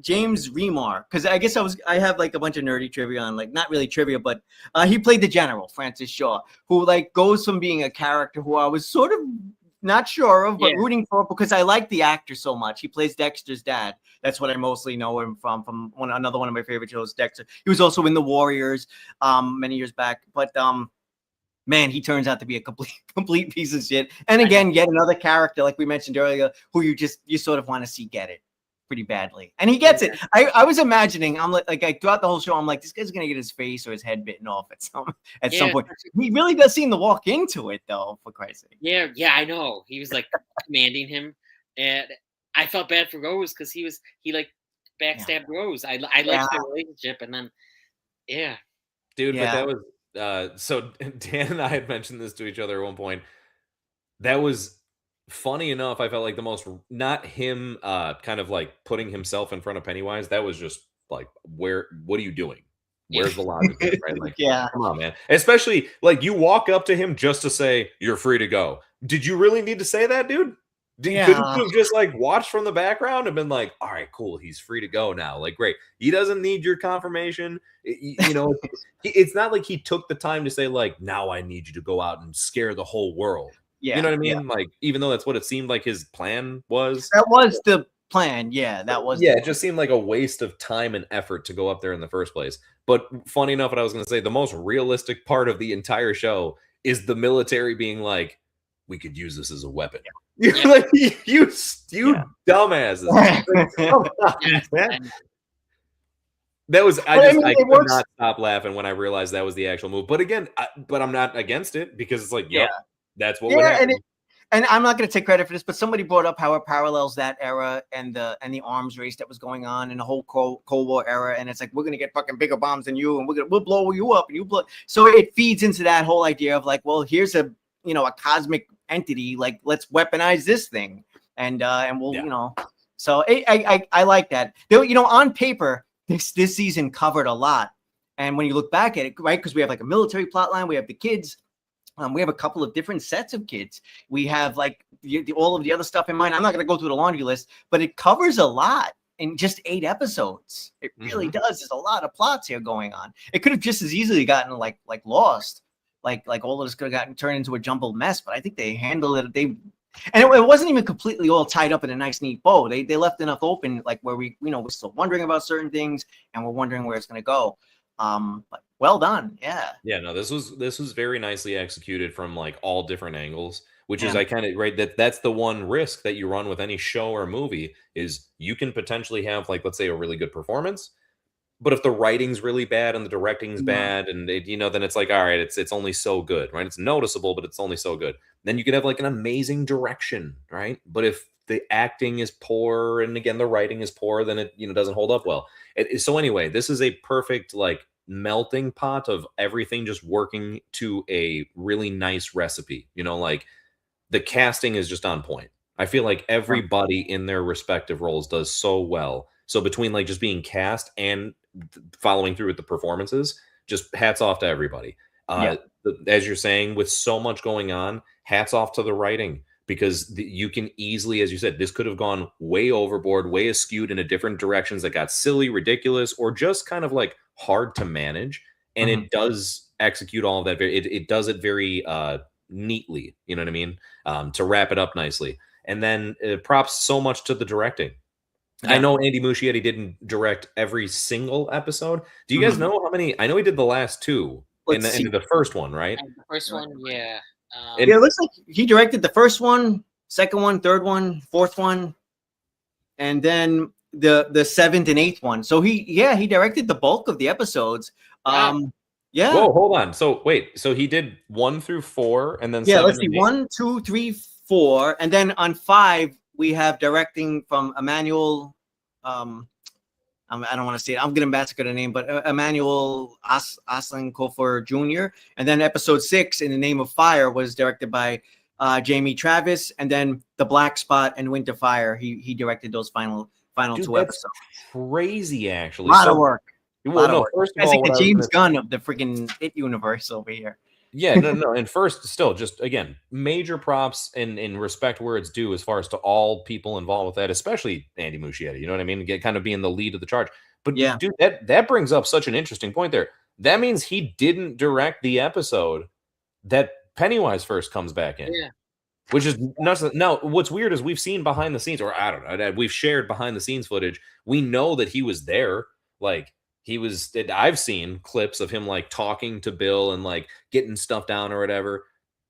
James Remar? Because I guess I have like a bunch of nerdy trivia on, like not really trivia, but he played the general, Francis Shaw, who like goes from being a character who I was sort of not sure of, but
Yeah.
rooting for, because I like the actor so much. He plays Dexter's dad. That's what I mostly know him from another one of my favorite shows, Dexter. He was also in The Warriors many years back. But man, he turns out to be a complete piece of shit. And again, yet another character, like we mentioned earlier, who you sort of want to see get it pretty badly. And he gets it. I was imagining, I'm like throughout the whole show, I'm like, this guy's gonna get his face or his head bitten off at some point. He really does seem to walk into it though, for Christ's sake.
Yeah, I know. He was like commanding him, and I felt bad for Rose because he like backstabbed Rose. I liked their relationship, and then
dude, but that was so Dan and I had mentioned this to each other at one point. That was funny enough. I felt like the most, not him kind of like putting himself in front of Pennywise. That was just like, what are you doing? Where's the logic there, right? Like, come on, man. Especially like you walk up to him just to say you're free to go. Did you really need to say that, dude? Couldn't you have just like watched from the background and been like, all right, cool, he's free to go now? Like, great. He doesn't need your confirmation. You know, it's not like he took the time to say like, now I need you to go out and scare the whole world. You know what I mean? Like, even though that's what it seemed like his plan was.
That was the plan. Yeah, that was.
Yeah, it just seemed like a waste of time and effort to go up there in the first place. But funny enough, what I was going to say, the most realistic part of the entire show is the military being like, we could use this as a weapon. You're like, you dumbasses. Come on, man. That was, I could not stop laughing when I realized that was the actual move. But again, I'm not against it because it's like, that's what would happen.
And I'm not going to take credit for this, but somebody brought up how it parallels that era and the arms race that was going on in the whole Cold War era. And it's like, we're going to get fucking bigger bombs than you, and we'll blow you up, and you blow. So it feeds into that whole idea of like, well, here's a cosmic entity, like let's weaponize this thing, and we'll So I like that. On paper, this season covered a lot, and when you look back at it, right, because we have like a military plot line, we have the kids. We have a couple of different sets of kids. We have like all of the other stuff in mind. I'm not going to go through the laundry list, but it covers a lot in just 8 episodes. It really does. There's a lot of plots here going on. It could have just as easily gotten like Lost, like all of this could have gotten turned into a jumbled mess. But I think they handled it. And it wasn't even completely all tied up in a nice, neat bow. They left enough open, like where we're still wondering about certain things, and we're wondering where it's going to go. But well done. No,
this was very nicely executed from like all different angles, which is that's the one risk that you run with any show or movie is you can potentially have like, let's say, a really good performance, but if the writing's really bad and the directing's bad, and then it's like, all right, it's only so good, right? It's noticeable, but it's only so good. Then you could have like an amazing direction, right? But if the acting is poor and again the writing is poor, then it doesn't hold up well. So anyway, this is a perfect like melting pot of everything just working to a really nice recipe. Like the casting is just on point. I feel like everybody in their respective roles does so well. So between like just being cast and following through with the performances, just hats off to everybody. As you're saying, with so much going on, hats off to the writing. Because you can easily, as you said, this could have gone way overboard, way askewed into different directions that got silly, ridiculous, or just kind of like hard to manage. And it does execute all of that. It does it very neatly, you know what I mean? To wrap it up nicely. And then props so much to the directing. I know Andy Muschietti didn't direct every single episode. Do you guys know how many? I know he did the last 2 in the first one, right?
And the first one,
it looks like he directed the first one, second one, third one, fourth one, and then the 7th and 8th one. So he directed the bulk of the episodes. Whoa,
hold on. So wait, so he did 1 through 4, and then 7
let's see, 1, 2, 3, 4, and then on 5 we have directing from Emmanuel. I don't want to say it. I'm going to massacre the name, but Emmanuel Aslan-Kofor Jr. And then episode 6, In the Name of Fire, was directed by Jamie Travis. And then The Black Spot and Winter Fire, he directed those final 2 episodes.
Crazy, actually.
A lot of work.
First of all,
like the James Gunn of the freaking It universe over here.
Yeah, no. And first, still, just again, major props and respect where it's due as far as to all people involved with that, especially Andy Muschietti. You know what I mean? Kind of being the lead of the charge. But dude, that brings up such an interesting point there. That means he didn't direct the episode that Pennywise first comes back in.
Yeah.
Which is nuts. Now, what's weird is we've seen behind the scenes, or I don't know, we've shared behind the scenes footage. We know that he was there. Like he was. I've seen clips of him like talking to Bill and like getting stuff down or whatever.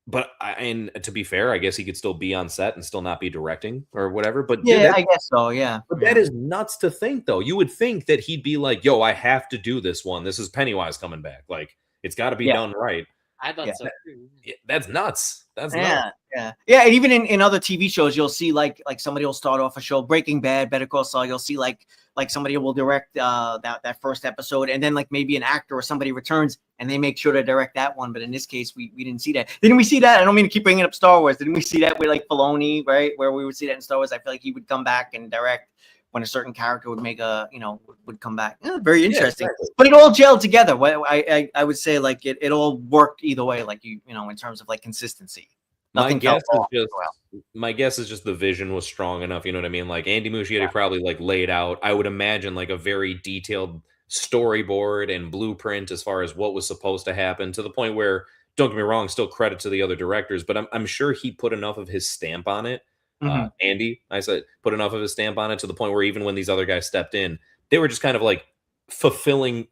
But and to be fair, I guess he could still be on set and still not be directing or whatever. But
Yeah,
dude,
I guess so. Yeah.
but that is nuts to think, though. You would think that he'd be like, "Yo, I have to do this one. This is Pennywise coming back. Like, it's got to be done right."
I thought
Yeah.
so too.
That's nuts. That's nuts.
Yeah. And even in other TV shows, you'll see like somebody will start off a show, Breaking Bad, Better Call Saul. You'll see like somebody will direct that first episode, and then like maybe an actor or somebody returns and they make sure to direct that one. But in this case, we didn't see that. Didn't we see that? I don't mean to keep bringing up Star Wars. Didn't we see that with like Filoni, right? Where we would see that in Star Wars. I feel like he would come back and direct when a certain character would make would come back. Yeah, very interesting.
Exactly.
But it all gelled together. I would say like it all worked either way, like in terms of like consistency.
My guess is just the vision was strong enough. You know what I mean? Like Andy Muschietti probably like laid out, I would imagine, like a very detailed storyboard and blueprint as far as what was supposed to happen, to the point where, don't get me wrong, still credit to the other directors, but I'm sure he put enough of his stamp on it. Andy, I said, put enough of his stamp on it to the point where even when these other guys stepped in, they were just kind of like fulfilling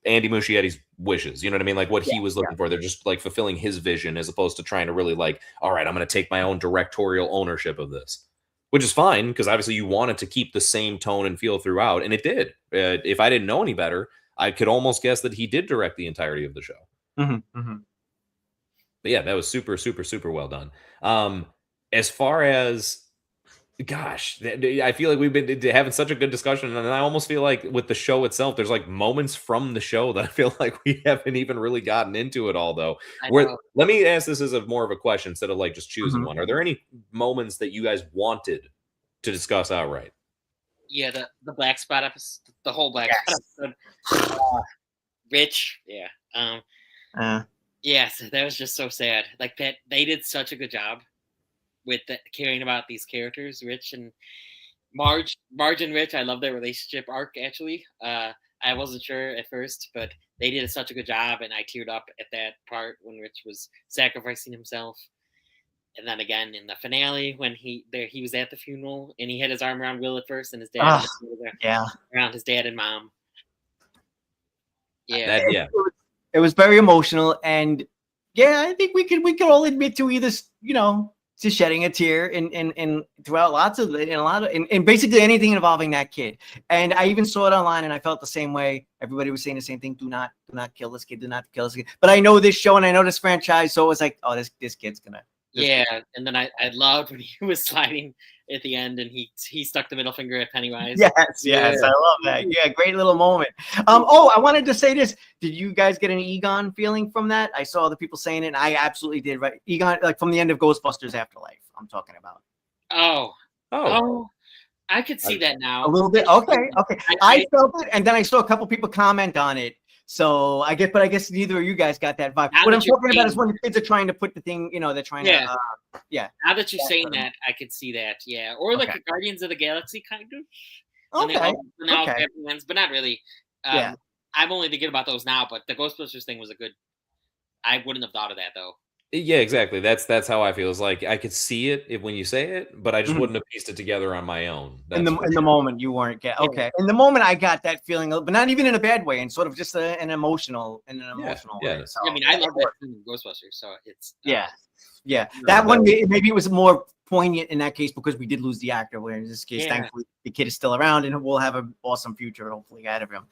Andy Muschietti's wishes. You know what I mean? Like what he was looking for. They're just like fulfilling his vision as opposed to trying to really like, all right, I'm going to take my own directorial ownership of this, which is fine because obviously you wanted to keep the same tone and feel throughout. And it did. If I didn't know any better, I could almost guess that he did direct the entirety of the show. But yeah, that was super, super, super well done. As far as, gosh, I feel like we've been having such a good discussion, and I almost feel like with the show itself, there's like moments from the show that I feel like we haven't even really gotten into it all, though. Let me ask this as more of a question instead of like just choosing one. Are there any moments that you guys wanted to discuss outright?
Yeah, the black spot episode, the whole black spot episode. Rich, yes, that was just so sad. Like they did such a good job with caring about these characters, Rich and Marge and Rich. I love their relationship arc, actually. I wasn't sure at first, but they did such a good job, and I teared up at that part when Rich was sacrificing himself. And then again in the finale when he was at the funeral and he had his arm around Will at first, and his dad around his dad and mom. Yeah,
it was very emotional, and I think we could all admit to either to shedding a tear and throughout and basically anything involving that kid. And I even saw it online and I felt the same way. Everybody was saying the same thing. Do not kill this kid. Do not kill this kid. But I know this show and I know this franchise. So it was like, oh, this kid's gonna.
And then I loved when he was sliding at the end and he stuck the middle finger at Pennywise.
Yes, I love that. Yeah, great little moment. I wanted to say this. Did you guys get an Egon feeling from that? I saw the people saying it, and I absolutely did. Right, Egon, like from the end of Ghostbusters Afterlife, I'm talking about.
Oh, I could see that now.
A little bit. Okay. I felt it, and then I saw a couple people comment on it. So I guess neither of you guys got that vibe. What I'm talking about is when the kids are trying to put the thing, they're trying to.
Now that you're saying that, I could see that. Yeah, or like a Guardians of the Galaxy kind of.
Okay.
But not really. I'm only thinking about those now. But the Ghostbusters thing was a good. I wouldn't have thought of that though.
Yeah, exactly. That's how I feel. It's like I could see it when you say it, but I just wouldn't have pieced it together on my own.
In the moment, you weren't getting In the moment, I got that feeling, but not even in a bad way, and sort of just an emotional way. So,
I mean, I love that in Ghostbusters, so it's
That one maybe it was more poignant in that case because we did lose the actor. Where in this case, thankfully, the kid is still around, and we'll have an awesome future hopefully out of him.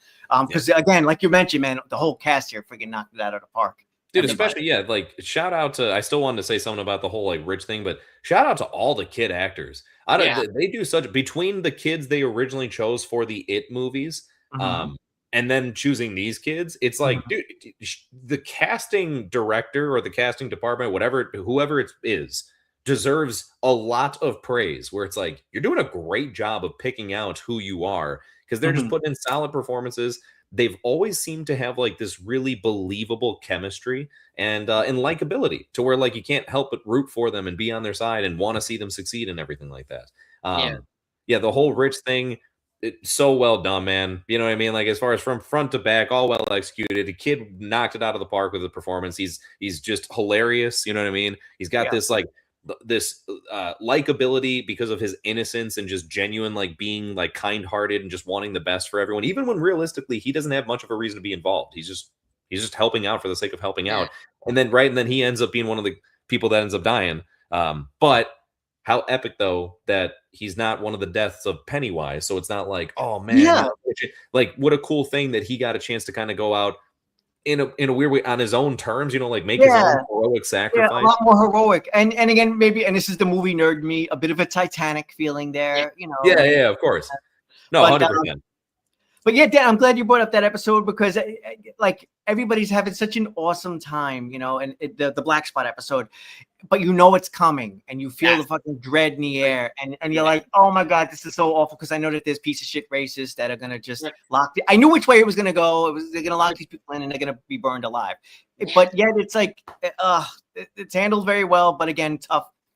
Because again, like you mentioned, man, the whole cast here freaking knocked it out of the park.
Dude, especially, like, shout out to, I still wanted to say something about the whole, like, Rich thing, but shout out to all the kid actors. They do such, between the kids they originally chose for the It movies, and then choosing these kids, it's like, dude, the casting director or the casting department, whoever it is, deserves a lot of praise, where it's like, you're doing a great job of picking out who you are, because they're just putting in solid performances. They've always seemed to have like this really believable chemistry and likability to where like you can't help but root for them and be on their side and want to see them succeed and everything like that. The whole Rich thing, it's so well done, man. You know what I mean? Like as far as from front to back, all well executed. The kid knocked it out of the park with the performance. He's just hilarious. You know what I mean? He's got this like this likability because of his innocence and just genuine, like being like kind-hearted and just wanting the best for everyone, even when realistically he doesn't have much of a reason to be involved. He's just helping out for the sake of helping out. And then he ends up being one of the people that ends up dying. But how epic though that he's not one of the deaths of Pennywise. So it's not like, oh man, like what a cool thing that he got a chance to kind of go out in a weird way on his own terms, like make his own heroic sacrifice.
A lot more heroic. And again, maybe, and this is the movie nerd me, a bit of a Titanic feeling there,
Yeah, of course. No, 100%.
But yeah, Dan, I'm glad you brought up that episode because like everybody's having such an awesome time, and the Black Spot episode, but it's coming and you feel the fucking dread in the air and you're like, oh my God, this is so awful because I know that there's piece of shit racists that are going to just lock. I knew which way it was going to go. They're going to lock these people in and they're going to be burned alive. But yet it's like, it's handled very well. But again,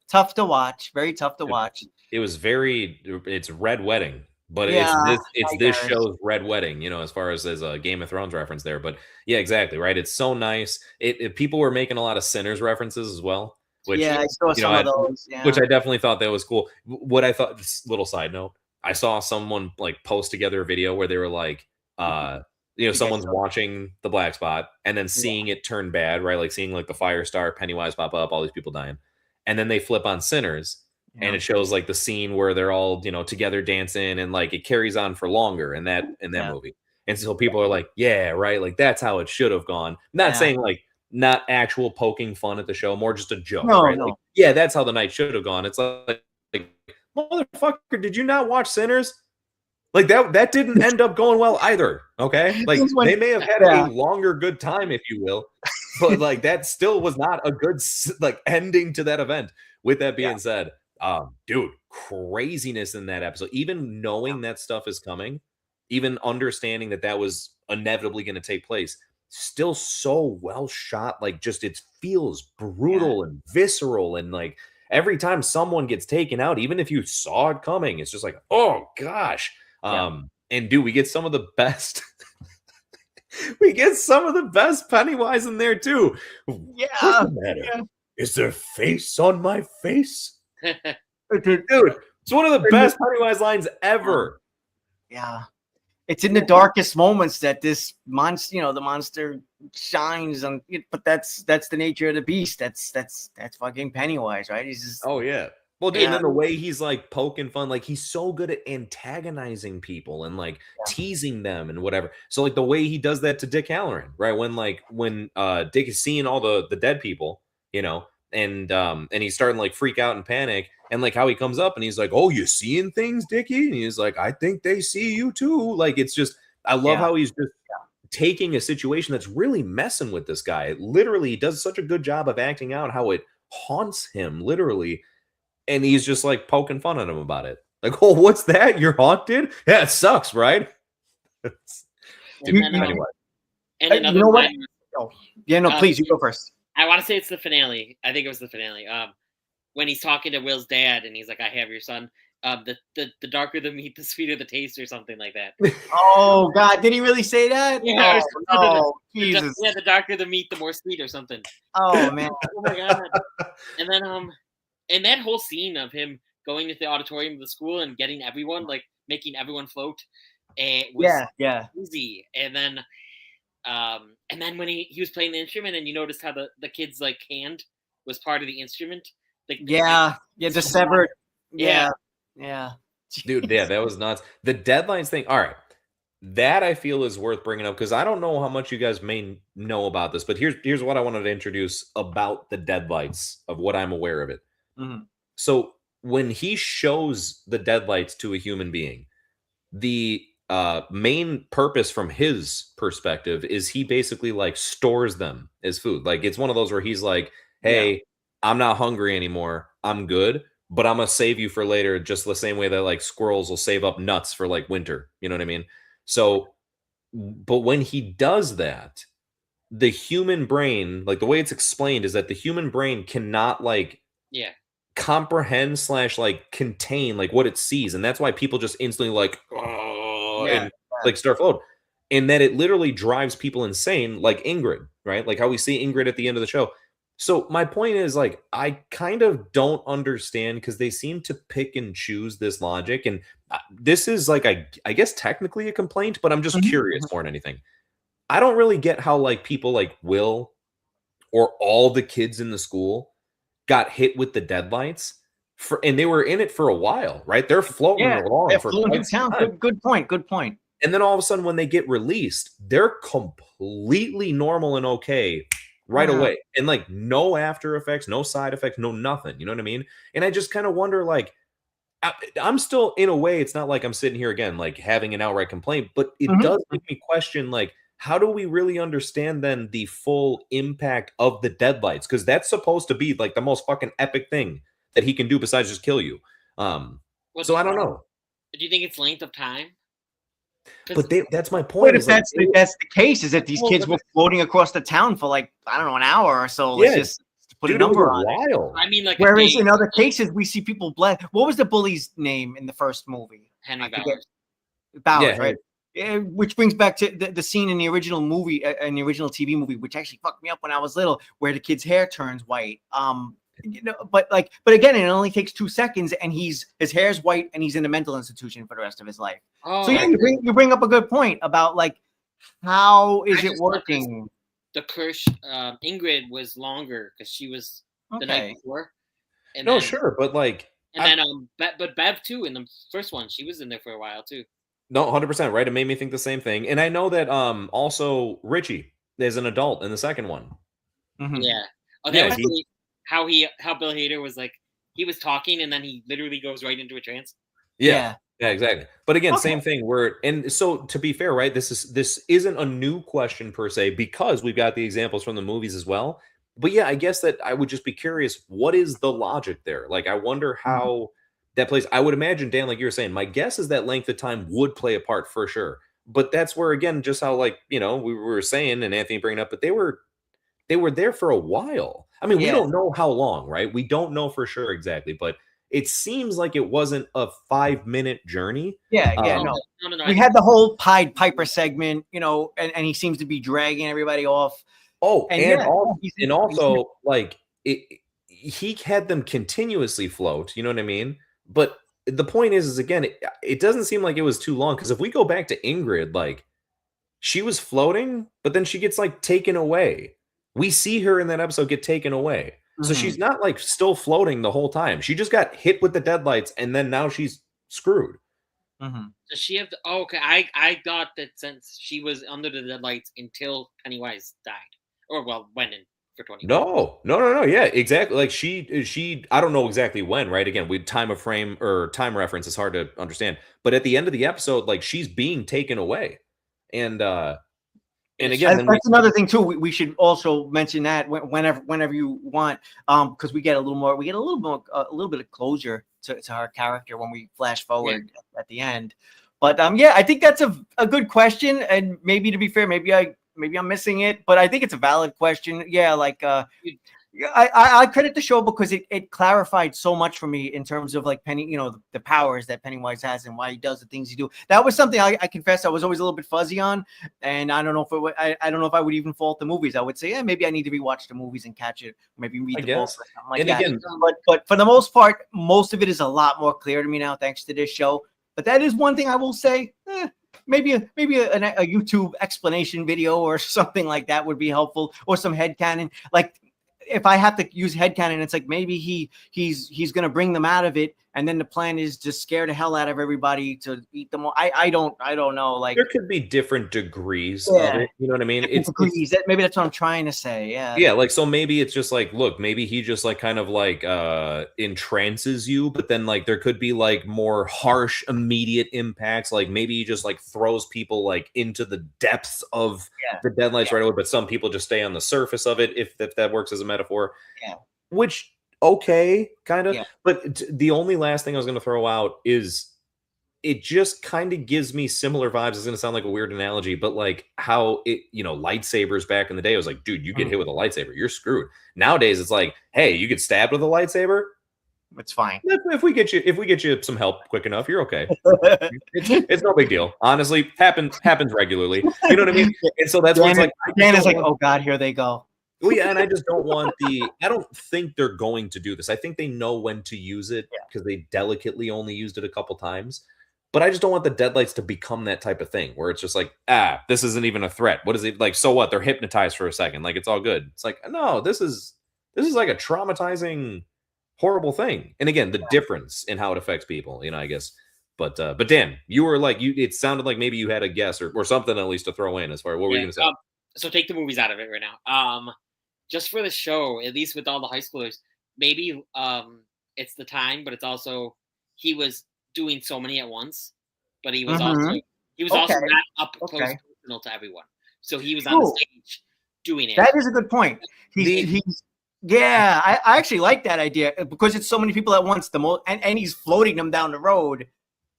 tough to watch, very tough to watch.
It was it's Red Wedding. But it's this show's Red Wedding, as far as a Game of Thrones reference there. But yeah, exactly, right? It's so nice. People were making a lot of Sinners references as well. Which,
I saw some of those. Yeah.
Which I definitely thought that was cool. What I thought, just little side note, I saw someone like post together a video where they were like, someone's watching the Black Spot and then seeing it turn bad, right? Like seeing like the Firestar, Pennywise pop up, all these people dying. And then they flip on Sinners. And it shows like the scene where they're all, together dancing and like it carries on for longer in that movie. And so people are like, yeah, right. Like that's how it should have gone. Not saying like not actual poking fun at the show, more just a joke. Right? Like, yeah, that's how the night should have gone. It's like motherfucker, did you not watch Sinners? Like that didn't end up going well either. Okay. Like they may have had a longer good time, if you will, but like that still was not a good like ending to that event. With that being said, dude, craziness in that episode. Even knowing that stuff is coming, even understanding that was inevitably going to take place, still so well shot. Like just it feels brutal and visceral, and like every time someone gets taken out, even if you saw it coming, it's just like, oh gosh. And dude, we get some of the best. We get some of the best Pennywise in there too. What's the matter? Is there face on my face? Dude, it's one of the best Pennywise lines ever.
Yeah, it's in the darkest moments that this monster, the monster shines on. But that's the nature of the beast. That's fucking Pennywise, right? He's just
Well, dude, and then the way he's like poking fun, like he's so good at antagonizing people and like teasing them and whatever. So like the way he does that to Dick Halloran, right? When Dick is seeing all the dead people, and he's starting to like freak out and panic, and like how he comes up and he's like, oh, you seeing things, Dickie? And he's like, I think they see you too. Like it's just, I love how he's just taking a situation that's really messing with this guy. Literally, he does such a good job of acting out how it haunts him, literally. And he's just like poking fun at him about it. Like, oh, what's that? You're haunted? Yeah, it sucks, right?
Anyway. And another line.
Please, you go first.
I want to say it's the finale. I think it was the finale. When he's talking to Will's dad and he's like, I have your son. The darker the meat, the sweeter the taste, or something like that.
Oh God, did he really say that?
Yeah.
Oh, Jesus.
The darker the meat, the more sweet, or something.
Oh man.
Oh my God. And then and that whole scene of him going to the auditorium of the school and getting everyone, like making everyone float, was easy. And then when he was playing the instrument, and you noticed how the kid's like hand was part of the instrument. Like
the severed. Yeah.
Dude, that was nuts. The deadlines thing. All right. That I feel is worth bringing up because I don't know how much you guys may know about this, but here's what I wanted to introduce about the deadlights of what I'm aware of it.
Mm-hmm.
So when he shows the deadlights to a human being, the main purpose from his perspective is he basically like stores them as food. Like it's one of those where he's like, hey, I'm not hungry anymore. I'm good, but I'm going to save you for later. Just the same way that like squirrels will save up nuts for like winter. You know what I mean? So, but when he does that, the human brain, like the way it's explained is that the human brain cannot like comprehend / like contain like what it sees, and that's why people just instantly like like start floating, and that it literally drives people insane, like Ingrid, right? Like how we see Ingrid at the end of the show. So my point is, like, I kind of don't understand because they seem to pick and choose this logic, and this is like, I guess technically a complaint, but I'm just
Mhm,
curious
mhm.
more than anything. I don't really get how like people like Will or all the kids in the school got hit with the deadlights for, and they were in it for a while, right? They're floating
Yeah,
along
they're
for
flew
quite
into
some
town.
time.
Good point. Good point.
And then all of a sudden, when they get released, they're completely normal and okay right
Mhm.
away. And like no after effects, no side effects, no nothing. You know what I mean? And I just kind of wonder, like, I'm still in a way, it's not like I'm sitting here again, like having an outright complaint, but it
Mhm.
does make me question, like, how do we really understand then the full impact of the deadlights? Because that's supposed to be like the most fucking epic thing that he can do besides just kill you. Um,
Well,
so I don't know.
do you think it's length of time? Because
But that's my
But
point.
if
Is like,
that's the case, is that these
well,
kids were floating across the town for like, I don't know, an hour or so. Let's
yeah,
just put a
dude, it was
number
a
on it.
while.
I mean, like a
Whereas
day.
in other cases, we see people bled. What was the bully's name in the first movie?
Henry
I forget.
Bowers.
Bowers,
Yeah,
right? Which brings back to the scene in the original movie, in the original TV movie, which actually fucked me up when I was little, where the kid's hair turns white. But again, it only takes 2 seconds, and his hair's white, and he's in a mental institution for the rest of his life.
Oh,
So yeah, you bring up a good point about like how is it
just thought
working?
the Kirsch Ingrid was longer because she was the night
Okay.
before, and
no,
then
sure, but like,
but Bev too in the first one, she was in there for a while too.
no, 100% right. It made me think the same thing. And I know that also Richie is an adult in the second one.
Mhm.
Yeah. Oh, that
Yeah,
was
he-
funny. How Bill Hader was like, he was talking and then he literally goes right into a trance.
Yeah, exactly. But again,
Okay.
same thing where, and so to be fair, right? This isn't a new question per se because we've got the examples from the movies as well. But yeah, I guess that I would just be curious, what is the logic there? Like, I wonder how that plays. I would imagine, Dan, like you were saying, my guess is that length of time would play a part for sure. But that's where again, just how, like, we were saying, and Anthony bringing up, but they were there for a while. I mean, we
Yeah.
don't know how long, right? We don't know for sure exactly, but it seems like it wasn't a 5-minute journey.
Yeah,
No.
We had the whole Pied Piper segment, and he seems to be dragging everybody off.
Oh, and
he's-
also like he had them continuously float. You know what I mean? But the point is again, it doesn't seem like it was too long because if we go back to Ingrid, like she was floating, but then she gets like taken away. We see her in that episode get taken away. So
Mhm.
she's not like still floating the whole time. She just got hit with the deadlights and then now she's screwed.
Mhm.
Does she have? Oh, okay, I thought that since she was under the deadlights until Pennywise died, or well, went in for 20.
No. Yeah, exactly. Like she. I don't know exactly when. Right. Again, we time of frame or time reference is hard to understand. But at the end of the episode, like she's being taken away, and again,
That's another thing too. We should also mention that whenever you want, because we get a little bit of closure to our character when we flash forward at the end. But yeah, I think that's a good question, and maybe to be fair, maybe I'm missing it, but I think it's a valid question. Yeah, like I credit the show because it clarified so much for me in terms of like Penny, the powers that Pennywise has and why he does the things he do. That was something I confess I was always a little bit fuzzy on, and I don't know if I don't know if I would even fault the movies. I would say, yeah, maybe I need to rewatch the movies and catch it, maybe read the book or something like that.
Again,
but for the most part, most of it is a lot more clear to me now thanks to this show. But that is one thing I will say. Maybe a YouTube explanation video or something like that would be helpful, or some headcanon. Like if I have to use headcanon, it's like maybe he's gonna bring them out of it, and then the plan is to scare the hell out of everybody to eat them all. I don't know. Like
there could be different degrees of it. You know what I mean?
Maybe that's what I'm trying to say.
Yeah, like so maybe it's just like, look, maybe he just like kind of like entrances you, but then like there could be like more harsh immediate impacts. Like maybe he just like throws people like into the depths of the deadlights right away, but some people just stay on the surface of it if that works as a metaphor.
Yeah.
Which okay, kind of.
Yeah.
But the only last thing I was going to throw out is it just kind of gives me similar vibes. It's going to sound like a weird analogy, but like how it, lightsabers back in the day, it was like, dude, you get hit with a lightsaber, you're screwed. Nowadays, it's like, hey, you get stabbed with a lightsaber,
it's fine.
If we get you some help quick enough, you're okay. It's no big deal. Honestly, happens regularly. You know what I mean? And so that's what's like.
Dan is like, oh God, here they go.
Well, yeah, and I just don't want I don't think they're going to do this. I think they know when to use it because they delicately only used it a couple times. But I just don't want the deadlights to become that type of thing where it's just like, this isn't even a threat. What is it like? So what? They're hypnotized for a second. Like it's all good. It's like, no, this is like a traumatizing, horrible thing. And again, the difference in how it affects people, I guess. But Dan, you were like, it sounded like maybe you had a guess or something at least to throw in as far as what were you going to say?
So take the movies out of it right now. Just for the show, at least with all the high schoolers, maybe it's the time, but it's also he was doing so many at once, but he was also not up close personal to everyone. So he was on the stage doing it.
That is a good point. I actually like that idea because it's so many people at once. And he's floating them down the road.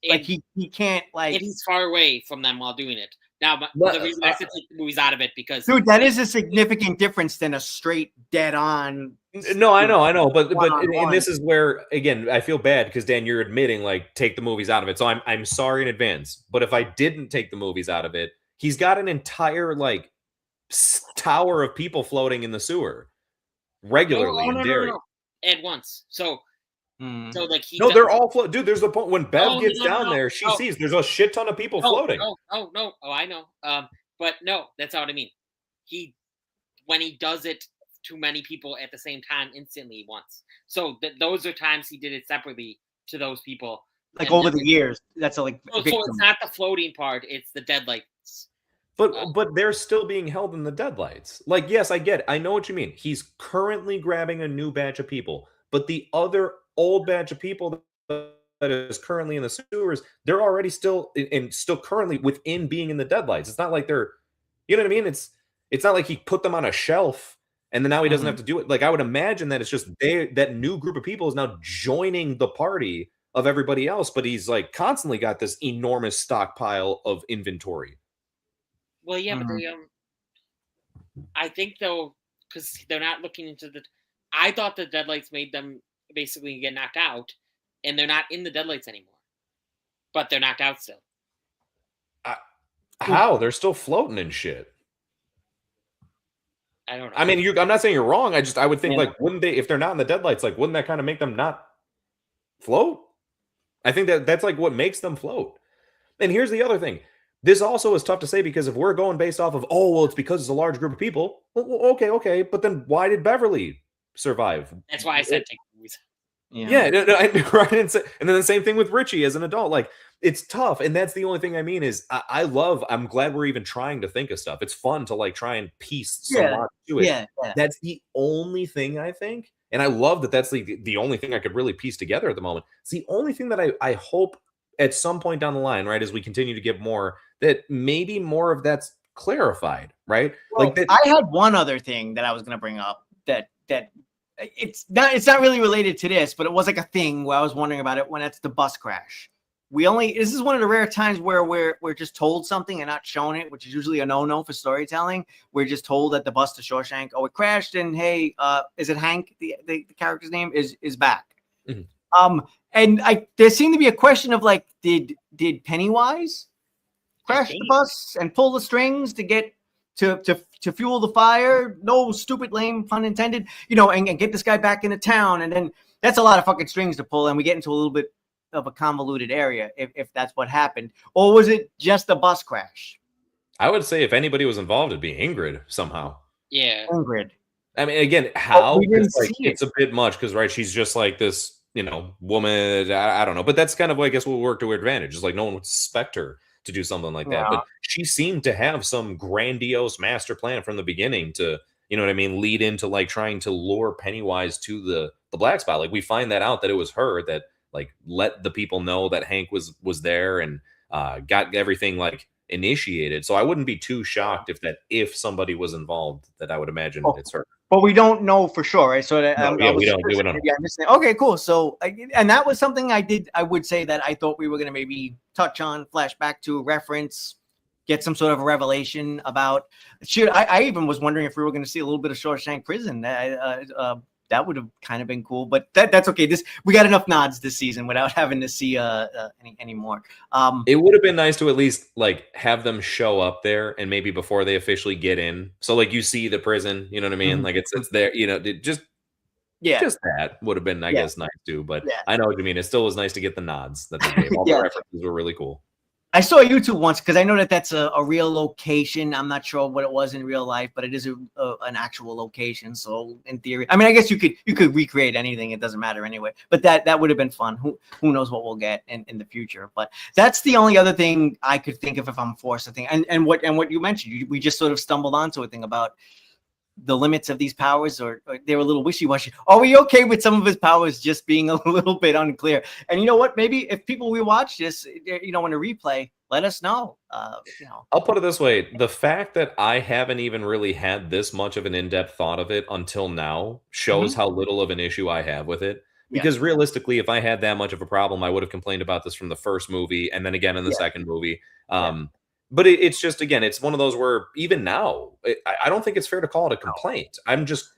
Like he can't like.
And he's far away from them while doing it. Now, the reason I said take the movies out of it because
dude, that is a significant difference than a straight dead on.
No, I know, but and this is where again I feel bad because Dan, you're admitting like take the movies out of it. So I'm sorry in advance. But if I didn't take the movies out of it, he's got an entire like tower of people floating in the sewer regularly in Derry
at once. So like
they're all floating. Dude, there's the point when Bev gets down there, she sees there's a shit ton of people floating.
Oh, I know. But no, that's not what I mean. When he does it to many people at the same time instantly once. So those are times he did it separately to those people.
Like over the years. That's so
it's not the floating part, it's the deadlights.
But they're still being held in the deadlights. Like, yes, I get it. I know what you mean. He's currently grabbing a new batch of people, but the other old batch of people that is currently in the sewers, they're already still currently within being in the deadlights. It's not like they're, you know what I mean? It's not like he put them on a shelf and then now he doesn't have to do it. Like I would imagine that it's just that new group of people is now joining the party of everybody else, but he's like constantly got this enormous stockpile of inventory.
Well, yeah, but I think though, because they're not looking into I thought the deadlights made them basically get knocked out, and they're not in the deadlights anymore. But they're knocked out still.
How? They're still floating and shit.
I don't know.
I mean, I'm not saying you're wrong. I would think like, wouldn't they, if they're not in the deadlights, like, wouldn't that kind of make them not float? I think that's like what makes them float. And here's the other thing. This also is tough to say because if we're going based off of, it's because it's a large group of people. Well, okay. But then why did Beverly survive?
That's why I said take the movies.
Right. And then the same thing with Richie as an adult. Like, it's tough. And that's the only thing I mean is I'm glad we're even trying to think of stuff. It's fun to like try and piece some logic to it. Yeah. That's the only thing I think. And I love that that's the only thing I could really piece together at the moment. It's the only thing that I hope at some point down the line, right, as we continue to get more, that maybe more of that's clarified, right?
Well, I had one other thing that I was going to bring up that it's not really related to this, but it was like a thing where I was wondering about it when it's the bus crash. This is one of the rare times where we're just told something and not shown it, which is usually a no-no for storytelling. We're just told that the bus to Shawshank, it crashed, and hey, is it Hank? The character's name is back. Mm-hmm. And there seemed to be a question of like, did Pennywise crash the bus and pull the strings to get to fuel the fire? No, stupid, lame, pun intended. And get this guy back into town, and then that's a lot of fucking strings to pull, and we get into a little bit of a convoluted area if that's what happened. Or was it just a bus crash?
I would say if anybody was involved, it'd be Ingrid somehow.
Yeah.
Ingrid.
I mean, again, how? It's a bit much because, right, she's just like this, woman. I don't know. But that's kind of, I guess, what worked to her advantage. It's like no one would suspect her to do something like that. But she seemed to have some grandiose master plan from the beginning to, lead into like trying to lure Pennywise to the black spot. Like we find that out that it was her that like let the people know that Hank was there and got everything like initiated. So I wouldn't be too shocked if somebody was involved, that I would imagine it's her.
But we don't know for sure, right? So
we don't know.
Yeah, okay, cool. So and that was something I would say that I thought we were going to maybe touch on, flashback to, reference, get some sort of a revelation about. I even was wondering if we were going to see a little bit of Shawshank Prison. that would have kind of been cool. But that's okay. We got enough nods this season without having to see any more.
It would have been nice to at least like have them show up there, and maybe before they officially get in. So like you see the prison, you know what I mean? Like it's there, you know, just that would have been, I guess, nice too. But I know what you mean. It still was nice to get the nods that they gave. All the references were really cool.
I saw YouTube once because I know that's a real location. I'm not sure what it was in real life, but it is an actual location. So in theory, I mean, I guess you could recreate anything. It doesn't matter anyway. But that would have been fun. Who knows what we'll get in the future? But that's the only other thing I could think of if I'm forced to think. And what you mentioned, we just sort of stumbled onto a thing about the limits of these powers, or they were a little wishy-washy. Are we okay with some of his powers just being a little bit unclear? And you know what? Maybe if people rewatch this, you know, in a replay, let us know. You know,
I'll put it this way: the fact that I haven't even really had this much of an in-depth thought of it until now shows how little of an issue I have with it. Because realistically, if I had that much of a problem, I would have complained about this from the first movie and then again in the second movie. But it's just, again, it's one of those where even now, I don't think it's fair to call it a complaint. I'm just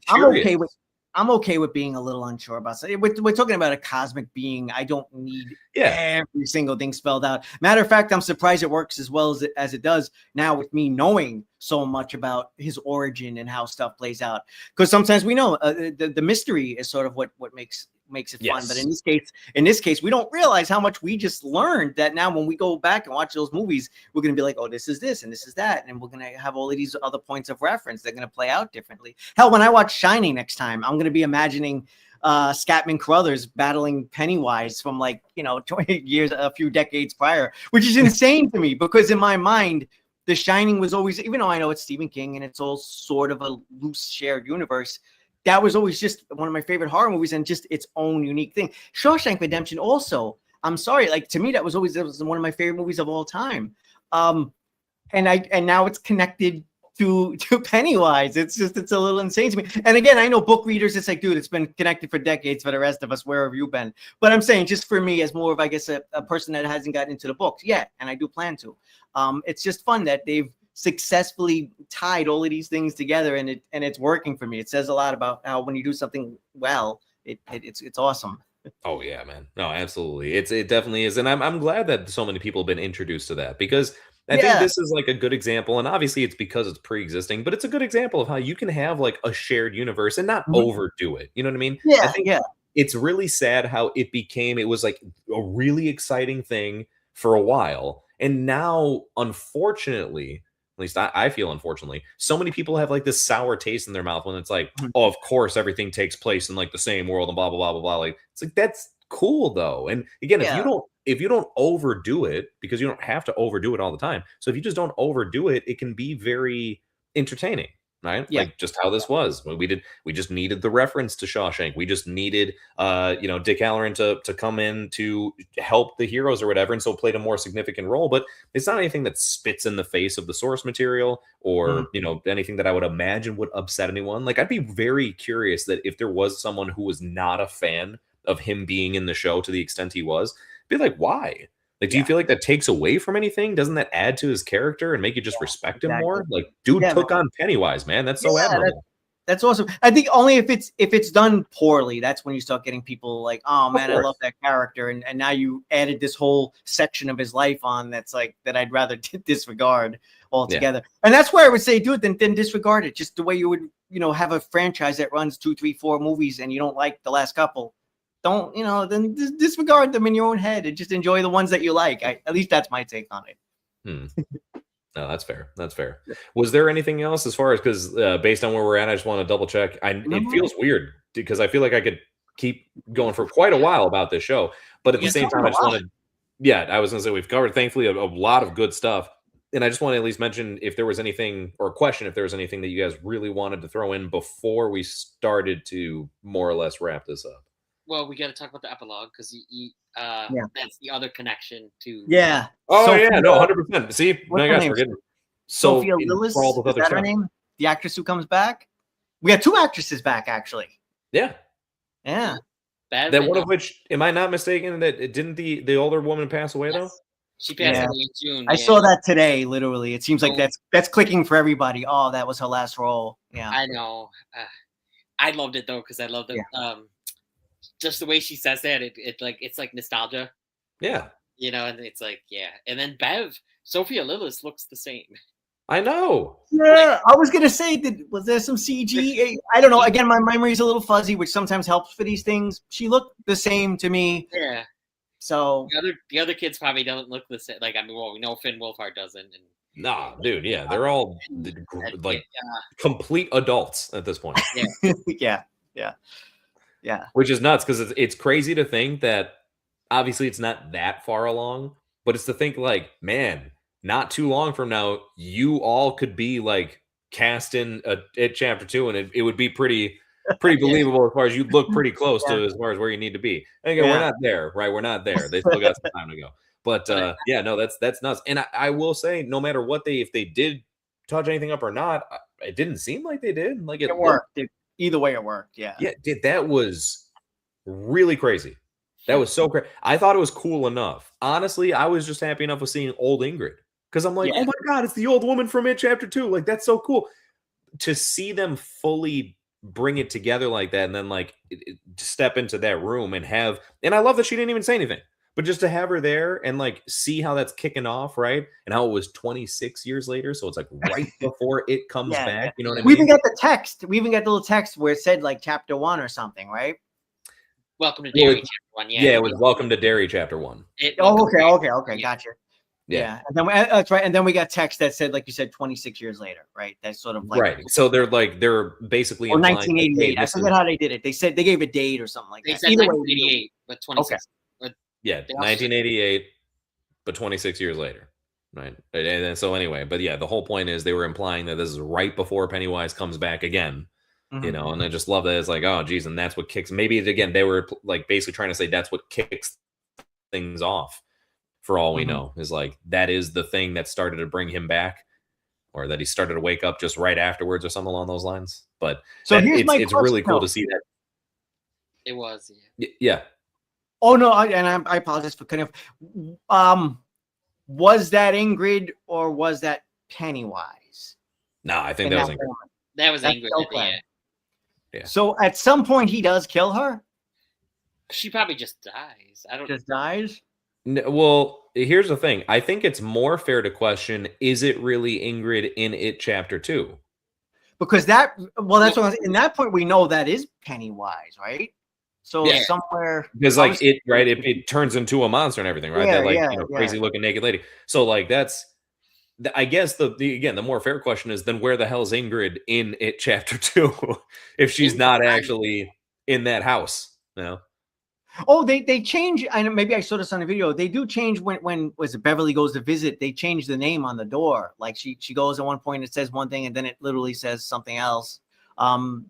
curious.
I'm okay with being a little unsure about something. We're talking about a cosmic being. I don't need every single thing spelled out. Matter of fact, I'm surprised it works as well as it does now with me knowing so much about his origin and how stuff plays out. Because sometimes we know the mystery is sort of what makes it fun. But in this case, we don't realize how much we just learned, that now when we go back and watch those movies, we're going to be like, oh, this is this and this is that. And we're going to have all of these other points of reference. They're going to play out differently. Hell, when I watch Shining next time, I'm going to be imagining Scatman Crothers battling Pennywise from 20 years, a few decades prior, which is insane to me, because in my mind, The Shining was always, even though I know it's Stephen King and it's all sort of a loose shared universe, that was always just one of my favorite horror movies and just its own unique thing. Shawshank Redemption also, I'm sorry, to me, that was one of my favorite movies of all time. And now it's connected to Pennywise. It's a little insane to me. And again, I know book readers, it's like, dude, it's been connected for decades. For the rest of us, where have you been? But I'm saying, just for me, as more of, I guess, a person that hasn't gotten into the books yet, and I do plan to, it's just fun that they've successfully tied all of these things together, and it's working for me. It says a lot about how when you do something well, it's awesome.
Oh yeah, man. No, absolutely. It definitely is. And I'm glad that so many people have been introduced to that, because I think this is like a good example. And obviously it's because it's pre-existing, but it's a good example of how you can have like a shared universe and not overdo it. You know what I mean?
Yeah.
I think it's really sad how it was like a really exciting thing for a while. And now, unfortunately, at least I feel, unfortunately, so many people have like this sour taste in their mouth when it's like, oh, of course everything takes place in like the same world and blah blah blah blah blah. Like, it's like, that's cool though. And again, if you don't overdo it, because you don't have to overdo it all the time. So if you just don't overdo it, it can be very entertaining, right?
Yeah.
Like just how this was. We just needed the reference to Shawshank. We just needed Dick Halloran to come in to help the heroes or whatever, and so played a more significant role. But it's not anything that spits in the face of the source material, or anything that I would imagine would upset anyone. Like, I'd be very curious that if there was someone who was not a fan of him being in the show to the extent he was, be like, why? Like, do you feel like that takes away from anything? Doesn't that add to his character and make you just respect him more? Like, dude took on Pennywise, man. That's so admirable.
That's awesome. I think only if it's done poorly, that's when you start getting people like, oh man, I love that character, and now you added this whole section of his life on that's like that I'd rather disregard altogether. And that's where I would say do it, then disregard it. Just the way you would have a franchise that runs 2, 3, 4 movies and you don't like the last couple. Don't, then disregard them in your own head and just enjoy the ones that you like. At least that's my take on it.
No, that's fair. That's fair. Was there anything else as far as, because based on where we're at, I just want to double check. It feels weird because I feel like I could keep going for quite a while about this show, but at the same time, I just wanted, I was going to say we've covered, thankfully, a lot of good stuff. And I just want to at least mention if there was anything, or question if there was anything that you guys really wanted to throw in before we started to more or less wrap this up.
Well, we got to talk about the epilogue, because that's the other connection to.
Yeah.
Oh, Sophia, no, 100%. See, my gosh, we're getting
Sophia Lillis. Is that her name? The actress who comes back. We got 2 actresses back, actually.
Yeah.
Yeah.
That one of which, am I not mistaken, that didn't the older woman pass away though?
She passed away in June.
I saw that today. Literally, it seems like that's clicking for everybody. Oh, that was her last role. Yeah.
I know. I loved it though because I loved it.
Yeah.
Just the way she says that, it's like nostalgia,
Yeah,
and it's like and then Sophia Lillis looks the same.
I know.
Yeah, I was gonna say that. Was there some CG? I don't know. Again, my memory's a little fuzzy, which sometimes helps for these things. She looked the same to me.
Yeah.
So
The other kids probably don't look the same. Like we know Finn Wolfhard doesn't. And
Nah, dude. Yeah, they're all like complete adults at this point.
yeah.
Which is nuts because it's crazy to think that obviously it's not that far along, but it's to think like, man, not too long from now, you all could be like cast in at chapter 2, and it would be pretty believable as far as you look pretty close to as far as where you need to be. And again, we're not there, right? We're not there. They still got some time to go. But no, that's nuts. And I will say, no matter what if they did touch anything up or not, it didn't seem like they did. Like
it worked. Either way, it worked. Yeah.
Yeah, that was really crazy. That was so crazy. I thought it was cool enough. Honestly, I was just happy enough with seeing old Ingrid because I'm like, oh my God, it's the old woman from It Chapter 2. Like, that's so cool to see them fully bring it together like that, and then like step into that room and I love that she didn't even say anything. But just to have her there and like see how that's kicking off, right? And how it was 26 years later. So it's like right before it comes back. You know what I mean?
We even got the text. We even got the little text where it said like chapter 1 or something, right?
Welcome to Derry chapter 1. Yeah,
it was Welcome to Derry chapter 1.
Okay. Gotcha.
Yeah.
And then that's right. And then we got text that said, like you said, 26 years later, right? That's sort of like
right. So they're basically
or 1988. I forget how they did it. They said they gave a date or something like that.
They said 1988, but 26.
Okay.
Yeah, 1988, but 26 years later, right? And then so anyway, but yeah, the whole point is they were implying that this is right before Pennywise comes back again, and I just love that it's like, oh, geez, and that's what kicks. Maybe again they were like basically trying to say that's what kicks things off. For all we know, is like that is the thing that started to bring him back, or that he started to wake up just right afterwards, or something along those lines. But
so
it's really cool to see that.
It was,
yeah.
Oh no, I apologize for cutting off. Was that Ingrid or was that Pennywise?
No, I think that was Ingrid.
That was Ingrid. Okay.
Yeah.
So at some point he does kill her.
She probably just dies.
Just dies.
Well, here's the thing. I think it's more fair to question: is it really Ingrid in It Chapter 2?
Because that's what in that point we know that is Pennywise, right? So somewhere
because like it turns into a monster and everything, right? That crazy looking naked lady. So like that's I guess the more fair question is then where the hell is Ingrid in It Chapter 2 if she's not actually in that house, you know?
Oh, they change. I know maybe I saw this on a video. They do change when was it Beverly goes to visit. They change the name on the door. Like she goes at one point, it says one thing, and then it literally says something else. So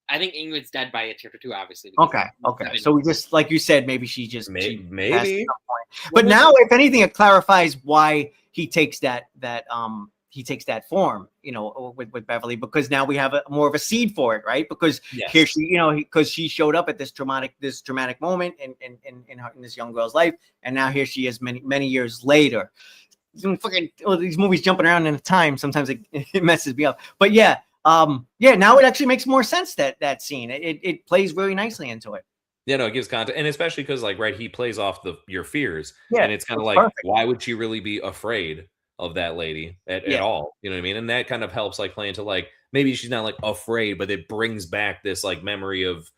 I think Ingrid's dead by It Chapter 2, obviously.
Okay. So we just like you said, maybe she just
maybe.
But now, if anything, it clarifies why he takes that form, with Beverly, because now we have more of a seed for it, right? Because here she, because she showed up at this dramatic moment in this young girl's life, and now here she is many years later. These movies jumping around in time, sometimes it messes me up. But now it actually makes more sense that scene. It plays really nicely into it.
Yeah, no, it gives context, and especially because he plays off your fears,
and
it's kind of like, perfect. Why would she really be afraid of that lady at all? You know what I mean? And that kind of helps play into maybe she's not afraid, but it brings back this memory of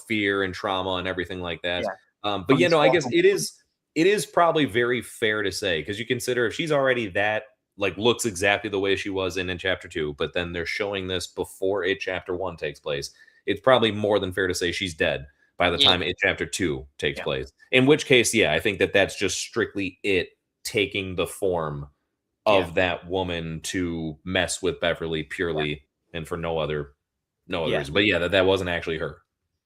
fear and trauma and everything like that. But I guess it is probably very fair to say, because you consider if she's already that looks exactly the way she was in Chapter 2, but then they're showing this before It Chapter 1 takes place, it's probably more than fair to say she's dead by the time It Chapter 2 takes place. In which case, I think that's just strictly it taking the form of that woman to mess with Beverly purely and for no other reason. But that wasn't actually her.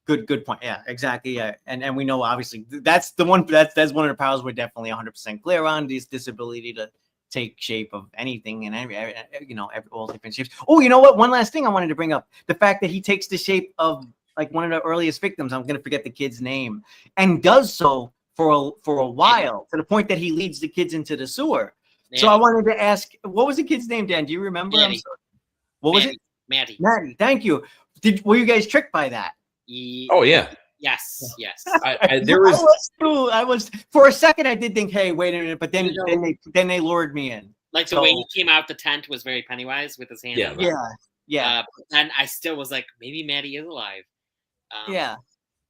Good point. Yeah, exactly. Yeah. And we know obviously that's the one that's one of the powers we're definitely 100% clear on, this ability to take shape of anything and all different shapes. Oh, you know what? One last thing I wanted to bring up, the fact that he takes the shape of one of the earliest victims. I'm going to forget the kid's name, and does so for a while, to the point that he leads the kids into the sewer. So I wanted to ask, what was the kid's name, Dan? Do you remember?
Manny.
What was it?
Maddie.
Maddie, thank you. Were you guys tricked by that?
Oh yeah.
Yes.
I
was for a second I did think, hey, wait a minute, but then
You know-
then they lured me in.
Like the way he came out the tent was very Pennywise with his hand.
Yeah,
on the-
Yeah.
But then I still was like, maybe Maddie is alive.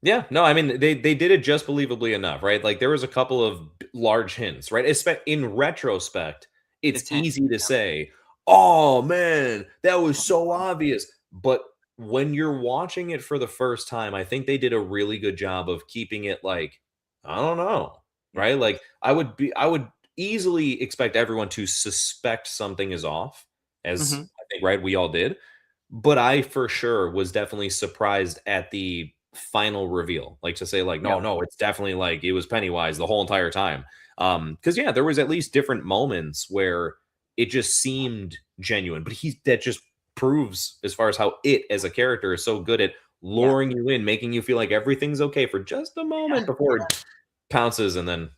Yeah, no, I mean they did it just believably enough, right? Like there was a couple of large hints, right? In retrospect, it's easy to say, "Oh man, that was so obvious." But when you're watching it for the first time, I think they did a really good job of keeping it like, I don't know, right? Like I would easily expect everyone to suspect something is off, as I think, right, we all did. But I for sure was definitely surprised at the final reveal, like to say like no, it's definitely like it was Pennywise the whole entire time. Because yeah, there was at least different moments where it just seemed genuine, but that just proves as far as how it as a character is so good at luring you in, making you feel like everything's okay for just a moment before it pounces, and then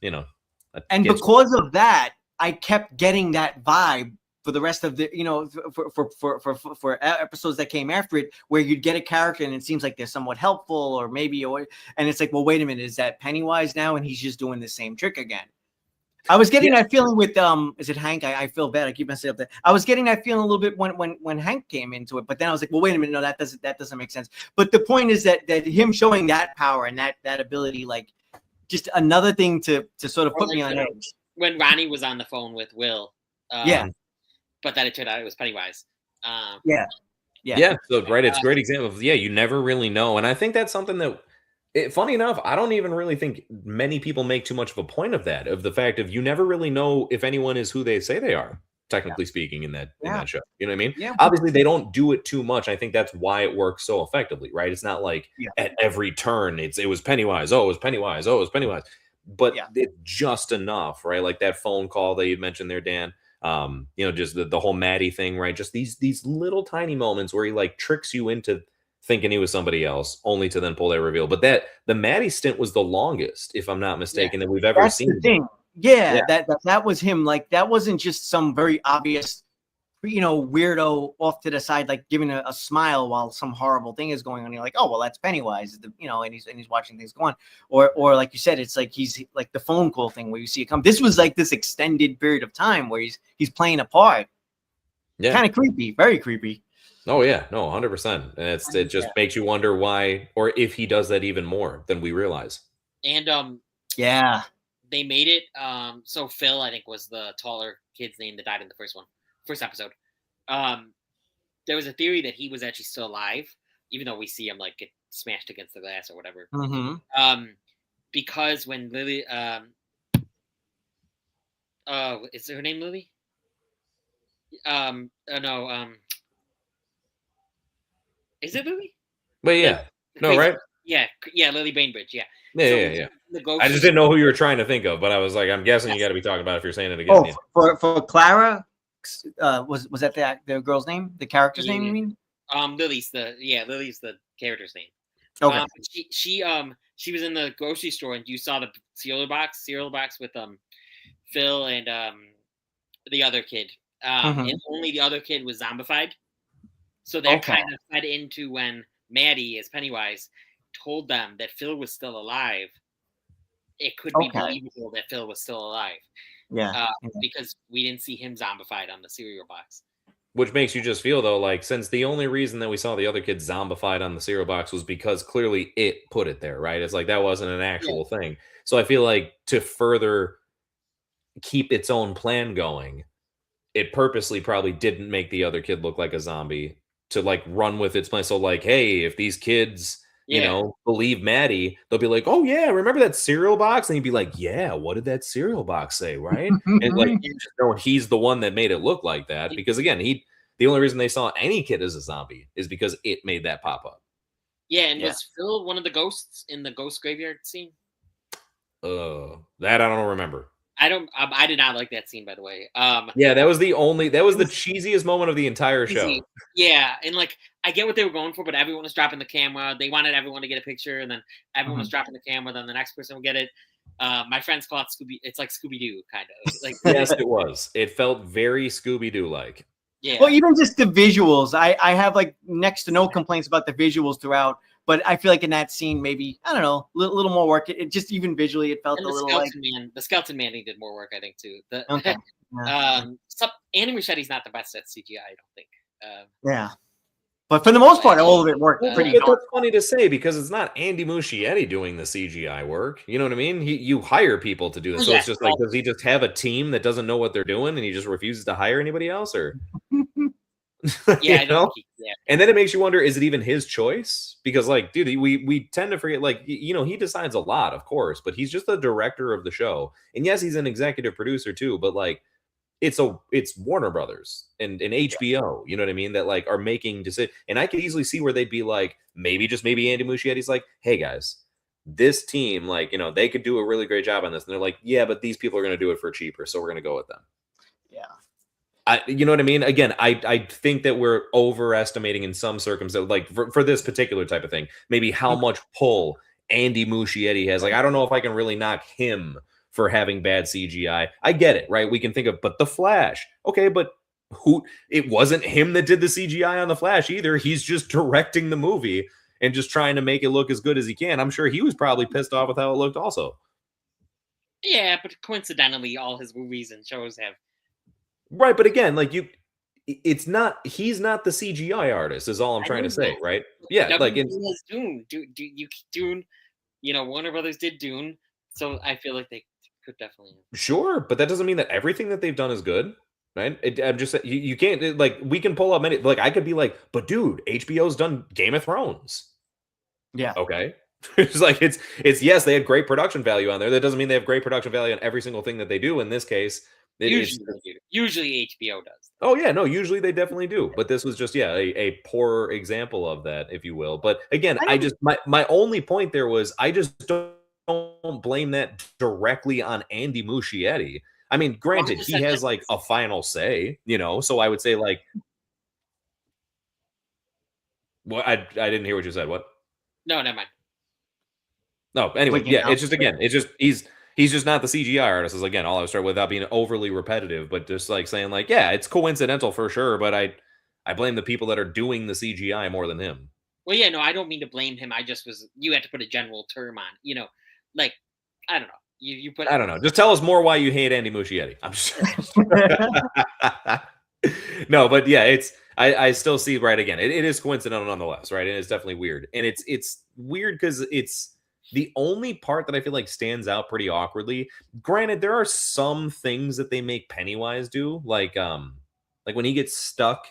and because of that I kept getting that vibe for the rest of the, for episodes that came after it, where you'd get a character and it seems like they're somewhat helpful, or maybe, and it's like, well, wait a minute, is that Pennywise now? And he's just doing the same trick again. I was getting that feeling with, is it Hank? I feel bad. I keep messing up there. I was getting that feeling a little bit when Hank came into it, but then I was like, well, wait a minute, no, that doesn't make sense. But the point is that him showing that power and that ability, like, just another thing to sort of put me on edge.
When Ronnie was on the phone with Will. But then it turned out it was Pennywise.
So right, it's a great example of you never really know, and I think that's something that, funny enough, I don't even really think many people make too much of a point of that, of the fact of you never really know if anyone is who they say they are, technically speaking, in that show. You know what I mean?
Yeah.
Obviously, they don't do it too much. I think that's why it works so effectively, right? It's not like at every turn it was Pennywise. Oh, it was Pennywise. Oh, it was Pennywise. But it's just enough, right? Like that phone call that you mentioned there, Dan. Just the whole Maddie thing, right? Just these little tiny moments where he like tricks you into thinking he was somebody else, only to then pull that reveal. But the Maddie stint was the longest, if I'm not mistaken, that we've ever seen.
The thing. Yeah, that was him. Like, that wasn't just some very obvious, weirdo off to the side, like giving a smile while some horrible thing is going on. You're like, oh, well, that's Pennywise, and he's watching things go on. Or like you said, it's like he's like the phone call thing where you see it come. This was like this extended period of time where he's playing a part. Yeah, kind of creepy, very creepy.
Oh yeah, no, 100%. And it just makes you wonder why, or if he does that even more than we realize.
And they made it. So Phil, I think, was the taller kid's name that died in the first episode. There was a theory that he was actually still alive, even though we see him like get smashed against the glass or whatever. Because when Lily, is her name Lily? Is it Lily?
But yeah, right?
Yeah, Lily Bainbridge. Yeah.
Yeah. I just didn't know who you were trying to think of, but I was like, I'm guessing you got to be talking about it if you're saying it again.
For Clara, was that the girl's name, the character's name? You mean?
Lily's the character's name.
Okay.
She was in the grocery store and you saw the cereal box with Phil and the other kid. And only the other kid was zombified. So that kind of fed into when Maddie, as Pennywise, told them that Phil was still alive. It could be believable that Phil was still alive. Because we didn't see him zombified on the cereal box.
Which makes you just feel, though, like, since the only reason that we saw the other kid zombified on the cereal box was because clearly it put it there, right? It's like that wasn't an actual thing. So I feel like to further keep its own plan going, it purposely probably didn't make the other kid look like a zombie to like run with its plan. So like, hey, if these kids, believe Maddie, they'll be like, oh yeah, remember that cereal box? And he'd be like, yeah, what did that cereal box say, right? And like, you just know he's the one that made it look like that, because again, the only reason they saw any kid as a zombie is because it made that pop up.
Yeah, and was Phil one of the ghosts in the ghost graveyard scene?
That I don't remember.
I did not like that scene, by the way.
That was the cheesiest moment of the entire show.
Yeah, and like I get what they were going for, but everyone was dropping the camera. They wanted everyone to get a picture, and then everyone was dropping the camera. Then the next person would get it. My friends call it Scooby. It's like Scooby Doo, kind of. Like
yes, it was. It felt very Scooby Doo like.
Yeah.
Well, even just the visuals, I have like next to no complaints about the visuals throughout. But I feel like in that scene, maybe I don't know, a little more work. It just even visually, it felt
And
a little like
the skeleton man needed more work, I think, too.
okay, yeah.
Andy Muschietti's not the best at CGI, I don't think.
Yeah. But for the most part, all of it worked pretty
But
darn.
that's funny to say because it's not Andy Muschietti doing the CGI work. You know what I mean? You hire people to do this. So
Yes,
it's just like, does he just have a team that doesn't know what they're doing and he just refuses to hire anybody else? Or
yeah,
you know?
Yeah.
And then it makes you wonder, is it even his choice? Because like, dude, we tend to forget, like, you know, he decides a lot, of course, but he's just the director of the show. And yes, he's an executive producer too, but like it's Warner Brothers and HBO, you know what I mean, that like are making decisions. And I could easily see where they'd be like, maybe Andy Muschietti's like, hey guys, this team, like, you know, they could do a really great job on this. And they're like, yeah, but these people are going to do it for cheaper, so we're going to go with them.
Yeah.
You know what I mean? Again, I think that we're overestimating in some circumstances, like for this particular type of thing, maybe how much pull Andy Muschietti has. Like, I don't know if I can really knock him for having bad CGI. I get it, right? We can think of, but the Flash. Okay, but it wasn't him that did the CGI on the Flash either. He's just directing the movie and just trying to make it look as good as he can. I'm sure he was probably pissed off with how it looked also.
Yeah, but coincidentally, all his movies and shows have.
Right, but again, like he's not the CGI artist is all I'm trying to say, right? Yeah, like
Dune, Dune, you know, Warner Brothers did Dune, so I feel like they could definitely.
Sure, but that doesn't mean that everything that they've done is good, right? I'm just you can't like we can pull up many like I could be like, but dude, HBO's done Game of Thrones.
Yeah.
Okay. It's like it's yes, they have great production value on there. That doesn't mean they have great production value on every single thing that they do. In this case,
usually HBO does.
Oh yeah, no, usually they definitely do. But this was just a poor example of that, if you will. But again, I just my only point there was I just don't blame that directly on Andy Muschietti. I mean, granted, he has like a final say, you know. So I would say like, well, I didn't hear what you said. What?
No, never mind.
No, anyway, yeah, it's just again, it's just he's just not the CGI artist. Is again all I was trying without being overly repetitive, but just like saying like, yeah, it's coincidental for sure, but I blame the people that are doing the CGI more than him.
Well, yeah, no, I don't mean to blame him. You had to put a general term on, you know, like I don't know. You put.
I don't know. Just tell us more why you hate Andy Muschietti. I'm just no, but yeah, I still see right again. It is coincidental nonetheless, right? And it's definitely weird, and it's weird because it's the only part that I feel like stands out pretty awkwardly. Granted, there are some things that they make Pennywise do, like when he gets stuck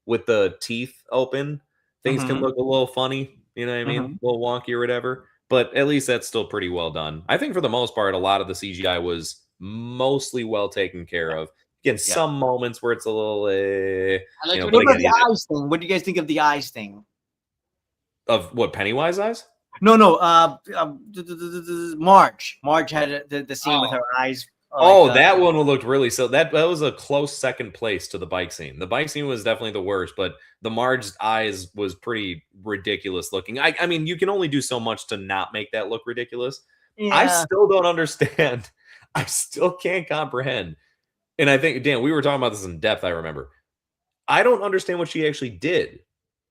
with the teeth open, things can look a little funny. You know what I mean? A little wonky or whatever. But at least that's still pretty well done. I think for the most part, a lot of the CGI was mostly well taken care of. Again, some moments where it's a little.
What about the eyes thing? What do you guys think of the eyes thing?
Of what, Pennywise eyes?
No. Marge had the scene with her eyes.
That one looked really so. That was a close second place to the bike scene. The bike scene was definitely the worst, but the Marge's eyes was pretty ridiculous looking. I mean, you can only do so much to not make that look ridiculous. Yeah. I still don't understand. I still can't comprehend. And I think, Dan, we were talking about this in depth, I remember. I don't understand what she actually did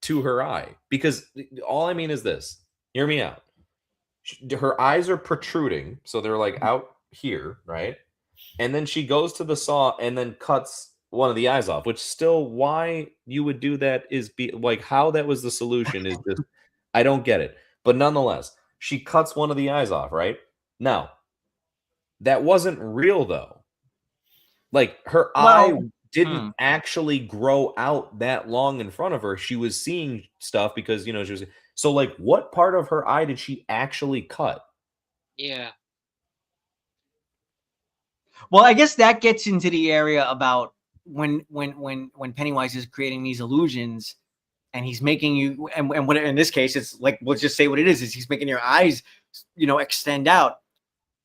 to her eye, because all I mean is this. Hear me out. Her eyes are protruding, so they're like out here, right? And then she goes to the saw and then cuts one of the eyes off, which still, why you would do that is like how that was the solution is just, I don't get it. But nonetheless, she cuts one of the eyes off, right? Now, that wasn't real though. Like her eye didn't actually grow out that long in front of her. She was seeing stuff because, you know, she was. So, like, what part of her eye did she actually cut?
Yeah.
Well, I guess that gets into the area about when Pennywise is creating these illusions, and he's making you, and what in this case, it's like, let's just say what it is he's making your eyes, you know, extend out.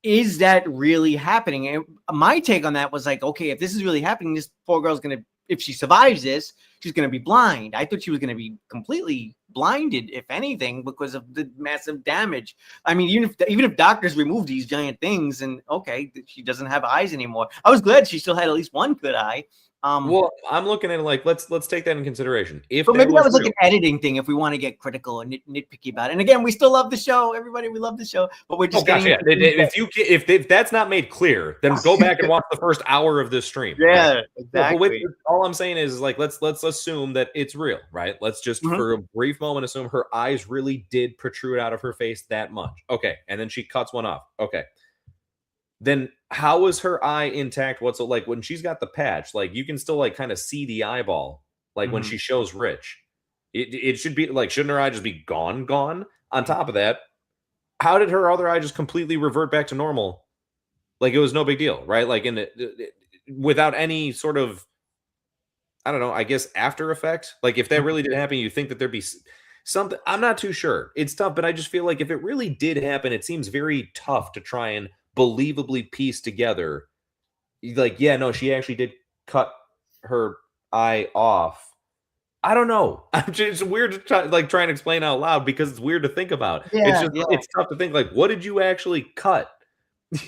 Is that really happening? And my take on that was like, okay, if this is really happening, this poor girl's gonna, if she survives this, she's gonna be blind. I thought she was gonna be completely blinded, if anything, because of the massive damage. I mean, even if doctors remove these giant things, and okay, she doesn't have eyes anymore. I was glad she still had at least one good eye,
Well, I'm looking at it like let's take that in consideration. If
but maybe that was
real,
like an editing thing. If we want to get critical and nitpicky about it, and again, we still love the show. Everybody, we love the show, but we're just getting.
Yeah. If that's not made clear, then go back and watch the first hour of this stream.
Yeah,
right?
exactly.
But all I'm saying is like let's assume that it's real, right? Let's just for a brief moment assume her eyes really did protrude out of her face that much. Okay, and then she cuts one off. Okay. Then how is her eye intact? What's it like when she's got the patch? Like you can still like kind of see the eyeball, like when she shows Rich. It should be like, shouldn't her eye just be gone? On top of that, how did her other eye just completely revert back to normal? Like it was no big deal, right? Like without any sort of, I don't know, I guess after effect. Like if that really did happen, you think that there'd be something. I'm not too sure. It's tough, but I just feel like if it really did happen, it seems very tough to try and believably piece together. Like, yeah, no, she actually did cut her eye off. I don't know. It's weird to try and explain out loud because it's weird to think about.
Yeah,
it's tough to think like, what did you actually cut?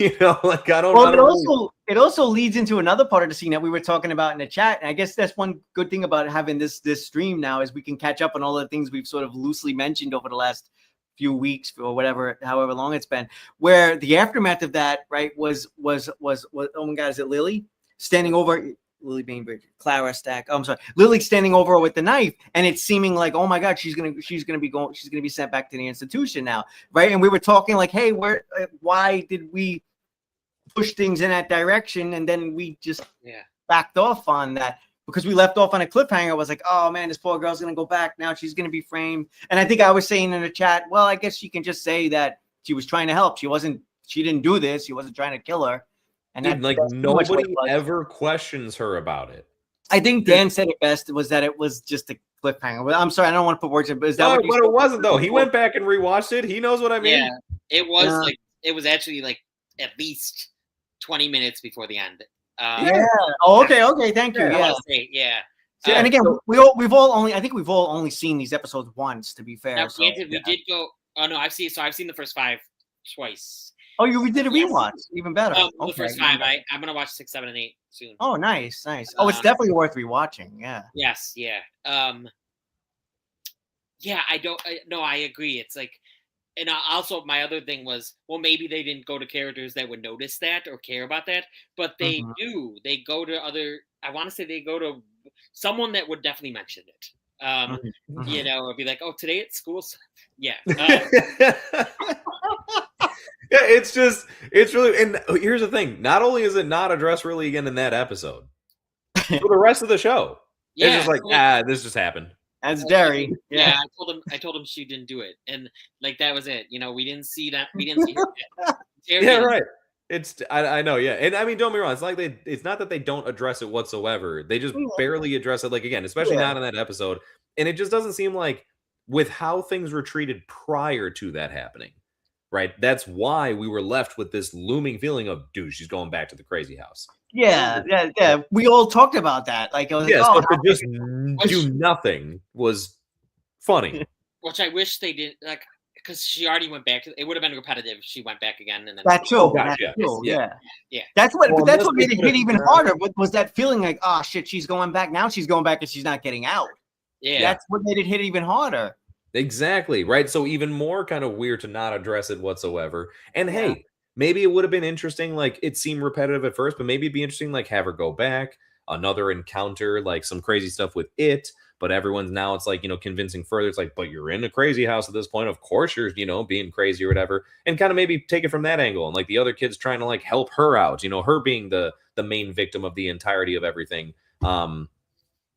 Like I don't.
Well, it also leads into another part of the scene that we were talking about in the chat, and I guess that's one good thing about having this stream now is we can catch up on all the things we've sort of loosely mentioned over the last few weeks or whatever, however long it's been. Where the aftermath of that, right, was oh my God, is it Lily standing over? Lily Bainbridge, Clara Stack. Oh, I'm sorry, Lily standing over with the knife, and it's seeming like, oh my God, she's gonna be sent back to the institution now, right? And we were talking like, hey, why did we push things in that direction, and then we just backed off on that because we left off on a cliffhanger. I was like, oh man, this poor girl's gonna go back now. She's gonna be framed. And I think I was saying in the chat, well, I guess you can just say that she was trying to help. She didn't do this. She wasn't trying to kill her. And
dude, like nobody ever questions her about it.
I think Dan said it best was that it was just a cliffhanger. I'm sorry, I don't want to put words in, but is that what
it wasn't though? He went back and rewatched it. He knows what I mean.
Yeah, it was like it was actually like at least 20 minutes before the end.
Oh, okay. Thank you.
Yeah.
So, and again, we've all only seen these episodes once. To be fair,
now, granted, we did go. Oh no, I've seen the first 5 twice.
Oh, we did a rewatch. Even better.
The first 5. I'm gonna watch 6, 7, and 8 soon.
Oh, nice. Oh, it's definitely worth rewatching. Yeah.
Yes. Yeah. Yeah. I agree. It's like, and also my other thing was, well, maybe they didn't go to characters that would notice that or care about that, but they do. They go to other. I want to say they go to someone that would definitely mention it. You know, it'd be like, oh, today at school. Yeah.
Yeah, it's really, and here's the thing. Not only is it not addressed really again in that episode, for the rest of the show, it's just like, this just happened.
That's Derry.
Yeah, I told him she didn't do it, and like that was it. You know, we didn't see that. We didn't see her.
Yeah, right. I know, yeah, and I mean, don't be wrong. It's not that they don't address it whatsoever. They just barely address it. Like again, especially not in that episode, and it just doesn't seem like with how things were treated prior to that happening. Right. That's why we were left with this looming feeling of, dude, she's going back to the crazy house.
Yeah. We all talked about that. Like,
so to just do nothing was funny.
Which I wish they did, like, because she already went back. It would have been repetitive if she went back again. And then
that's true. Yeah. That's what made it hit even harder. Was that feeling like, oh shit, she's going back now? She's going back and she's not getting out.
Yeah.
That's what made it hit even harder.
Exactly, right? So even more kind of weird to not address it whatsoever. And hey, maybe it would have been interesting, like it seemed repetitive at first, but maybe it'd be interesting, like have her go back, another encounter, like some crazy stuff with it, but everyone's now it's like, you know, convincing further. It's like, but you're in a crazy house at this point. Of course you're, you know, being crazy or whatever. And kind of maybe take it from that angle. And like the other kids trying to like help her out, you know, her being the main victim of the entirety of everything.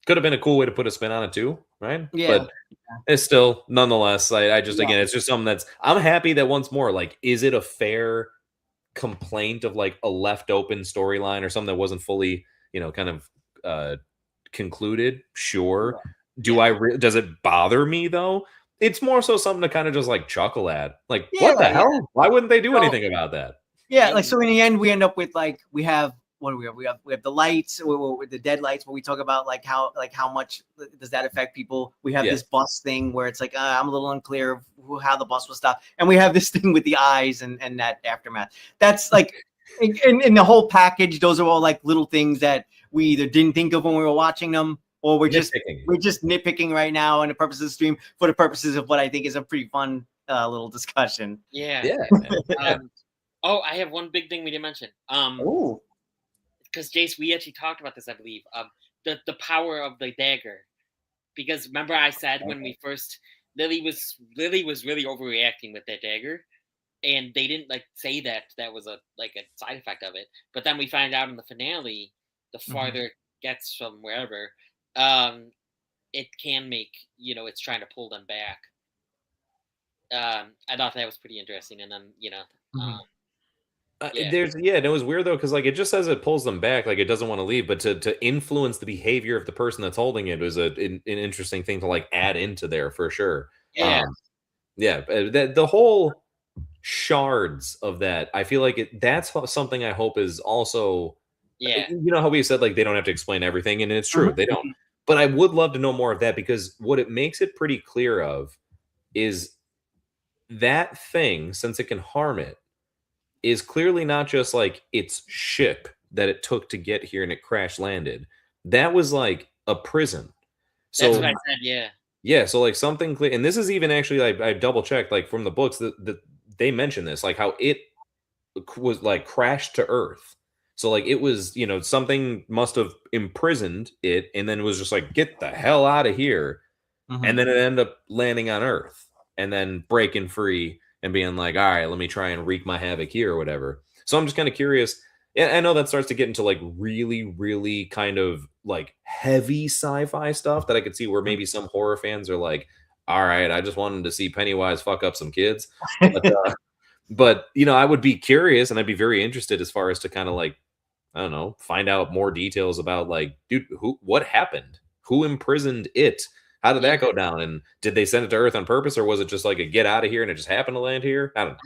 Could have been a cool way to put a spin on it too, right?
Yeah.
But it's still, nonetheless, I just, again, it's just something that's, I'm happy that once more, like, is it a fair complaint of like a left open storyline or something that wasn't fully, you know, kind of concluded? Sure. Does it bother me though? It's more so something to kind of just like chuckle at. Like, what the hell? Why wouldn't they do anything about that?
Yeah. Like, so in the end, we end up with like, we have the lights with the dead lights where we talk about like how much does that affect people. We have this bus thing where it's like I'm a little unclear of how the bus was stopped, and we have this thing with the eyes and that aftermath. That's like in the whole package. Those are all like little things that we either didn't think of when we were watching them, or we're just
Nitpicking.
nitpicking right now on the purposes of the stream for the purposes of what I think is a pretty fun little discussion.
Yeah.
Yeah.
Oh, I have one big thing we didn't mention.
Oh,
Because Jace, we actually talked about this, I believe. The power of the dagger. Because remember, I said when we first Lily was really overreacting with that dagger, and they didn't like say that was a side effect of it. But then we find out in the finale, the farther it gets from wherever, it can make it's trying to pull them back. I thought that was pretty interesting, and then
and it was weird though, because like it just says it pulls them back, like it doesn't want to leave, but to influence the behavior of the person that's holding it was an interesting thing to like add into there for sure.
Yeah.
The whole shards of that, I feel like that's something I hope is also, how we said like they don't have to explain everything, and it's true, they don't. But I would love to know more of that, because what it makes it pretty clear of is that thing, since it can harm it, is clearly not just like its ship that it took to get here and it crash landed. That was like a prison. So
that's what I said. Yeah.
Yeah. So like something clear, and this is even actually I double checked like from the books that they mention this, like how it was like crashed to Earth. So like it was something must have imprisoned it, and then it was just like, get the hell out of here, and then it ended up landing on Earth and then breaking free and being like, all right, let me try and wreak my havoc here or whatever. So I'm just kind of curious. And I know that starts to get into like really, really kind of like heavy sci-fi stuff that I could see where maybe some horror fans are like, all right, I just wanted to see Pennywise fuck up some kids. But I would be curious, and I'd be very interested as far as to kind of like, I don't know, find out more details about like, dude, what happened? Who imprisoned it? How did that go down? And did they send it to Earth on purpose, or was it just like a get out of here and it just happened to land here? I don't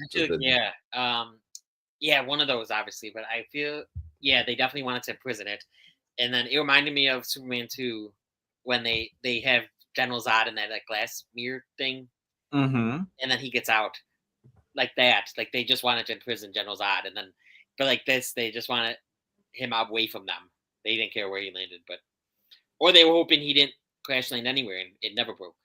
know.
Yeah, one of those, obviously. But I feel, they definitely wanted to imprison it. And then it reminded me of Superman 2 when they have General Zod in that like glass mirror thing. And then he gets out like that. Like they just wanted to imprison General Zod. And then, but like this, they just wanted him away from them. They didn't care where he landed, or they were hoping he didn't crash land anywhere and it never broke.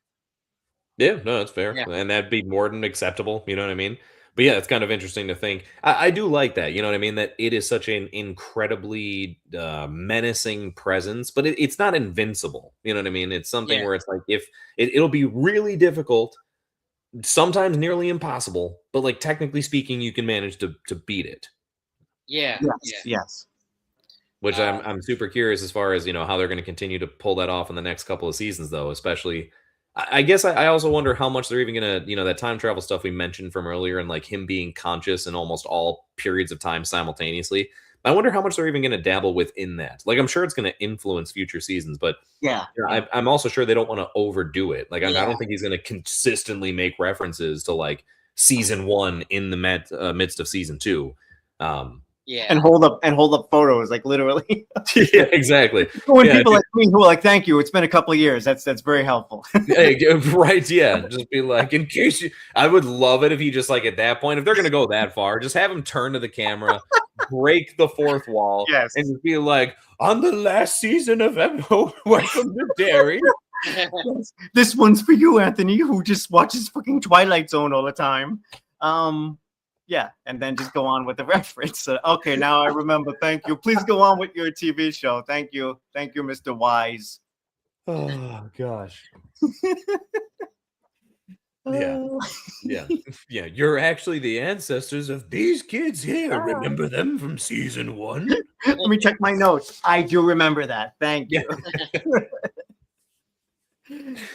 Yeah, no, that's fair.
Yeah.
And that'd be more than acceptable. You know what I mean? But yeah, it's kind of interesting to think. I do like that. You know what I mean? That it is such an incredibly menacing presence, but it's not invincible. You know what I mean? It's something where it's like, if it'll be really difficult, sometimes nearly impossible, but like technically speaking, you can manage to beat it.
Yes.
Which I'm super curious as far as how they're going to continue to pull that off in the next couple of seasons, though. Especially, I guess I also wonder how much they're even going to that time travel stuff we mentioned from earlier, and like him being conscious in almost all periods of time simultaneously. I wonder how much they're even going to dabble within that. Like, I'm sure it's going to influence future seasons, but I'm also sure they don't want to overdo it. Like, I don't think he's going to consistently make references to like season 1 in the midst of season 2.
And hold up photos, like literally.
Yeah, exactly.
When people like me who are like, thank you, it's been a couple of years. That's very helpful.
Right, yeah. Just be like, in case I would love it if he just like at that point, if they're gonna go that far, just have him turn to the camera, break the fourth wall, and just be like, on the last season of Welcome to Derry.
This one's for you, Anthony, who just watches fucking Twilight Zone all the time. And then just go on with the reference. Okay, now I remember. Thank you. Please go on with your TV show. Thank you, Mr. Wise.
Oh gosh. Yeah. You're actually the ancestors of these kids here. Remember them from season 1?
Let me check my notes. I do remember that. Thank you.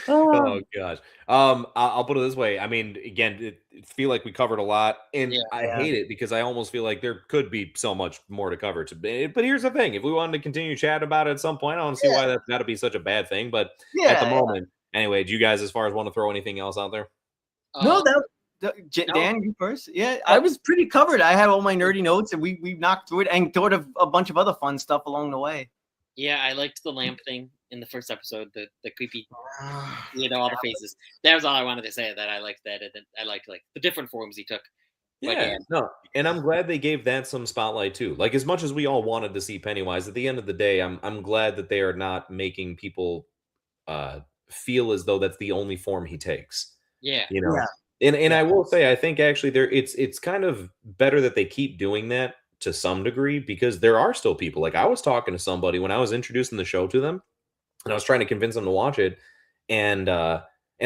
Oh gosh. I'll put it this way. I mean, again, it feel like we covered a lot, and I hate it because I almost feel like there could be so much more to cover today. But here's the thing: if we wanted to continue chat about it at some point, I don't see why that's got to be such a bad thing. But at the moment, anyway, do you guys, as far as want to throw anything else out there?
No, Dan, you first. Yeah, I was pretty covered. I had all my nerdy notes, and we knocked through it and thought of a bunch of other fun stuff along the way.
Yeah, I liked the lamp thing in the first episode, the creepy, all the faces. That was all I wanted to say. That I liked that, and I liked like the different forms he took. But
Yeah, no, and I'm glad they gave that some spotlight too. Like as much as we all wanted to see Pennywise, at the end of the day, I'm glad that they are not making people uh feel as though that's the only form he takes.
yeah,
You know.
Yeah.
And
Yeah.
I will say I think actually it's kind of better that they keep doing that to some degree because there are still people. Like I was talking to somebody when I was introducing the show to them and I was trying to convince them to watch it and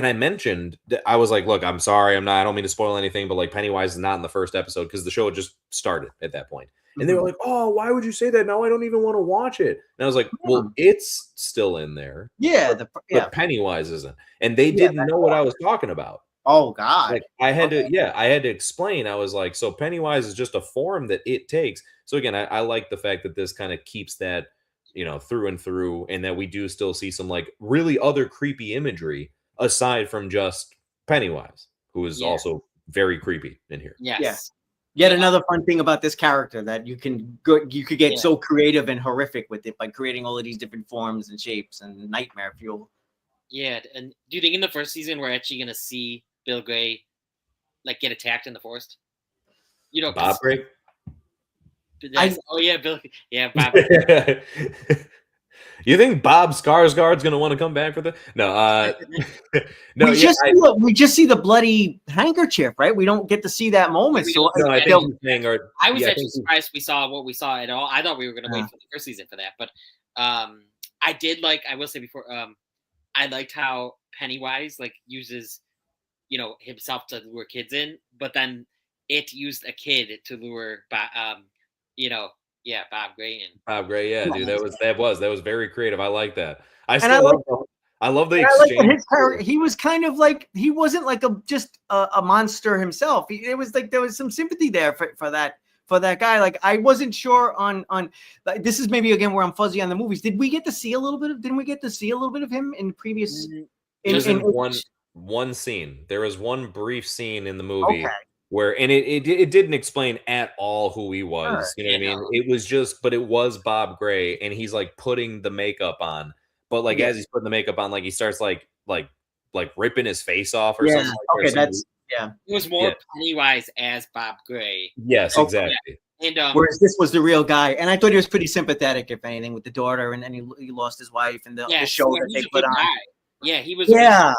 I mentioned that I was like, look, I'm sorry, I don't mean to spoil anything, but like Pennywise is not in the first episode because the show had just started at that point. And they were like, "Oh, why would you say that? Now I don't even want to watch it." And I was like, "Well, it's still in there,
Yeah.
but Pennywise isn't." And they
Yeah,
didn't know what I was talking about.
Oh God.
Like I had to explain. I was like, so Pennywise is just a form that it takes. So again, I like the fact that this kind of keeps that, through and through, and that we do still see some like really other creepy imagery aside from just Pennywise, who is also very creepy in here.
yes,
Yet another fun thing about this character that you could get so creative and horrific with it by creating all of these different forms and shapes and nightmare fuel.
yeah. And do you think in the first season we're actually gonna see Bill Gray like get attacked in the forest?
Bob Gray.
Bill. Yeah, Bob.
You think Bob Skarsgård's going to want to come back for the? No, no.
We just see the bloody handkerchief, right? We don't get to see that moment.
I was actually surprised we saw what we saw at all. I thought we were going to wait for the first season for that, but I did like. I will say before, I liked how Pennywise like uses, himself to lure kids in, but then it used a kid to lure, Bob Gray in.
Bob Gray, yeah, dude, that was very creative. I like that. I love the exchange.
I like his character. He was kind of like he wasn't like just a monster himself. It was like there was some sympathy there for that guy. Like I wasn't sure on like, this is maybe again where I'm fuzzy on the movies. Didn't we get to see a little bit of him in previous?
In one scene. There was one brief scene in the movie.
Okay.
Where it didn't explain at all who he was. You know what I mean? It was just, but it was Bob Gray, and he's like putting the makeup on. But like as he's putting the makeup on, like he starts like ripping his face off or something.
Okay,
It was more Pennywise as Bob Gray.
Yes, exactly.
And
whereas this was the real guy, and I thought he was pretty sympathetic, if anything, with the daughter, and then he lost his wife, and the show that they put on.
Yeah, he was.
Yeah.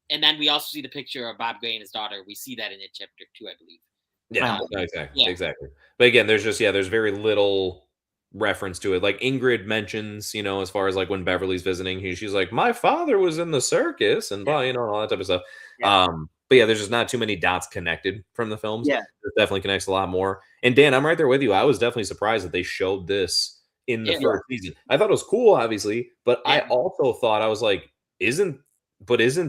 And then we also see the picture of Bob Gray and his daughter. We see that in it chapter 2, I believe.
Yeah, exactly. But again, there's very little reference to it. Like Ingrid mentions, as far as like when Beverly's visiting, she's like, my father was in the circus and blah, all that type of stuff.
Yeah.
But yeah, there's just not too many dots connected from the films.
Yeah.
It definitely connects a lot more. And Dan, I'm right there with you. I was definitely surprised that they showed this in the first season. I thought it was cool, obviously, but I also thought, I was like, isn't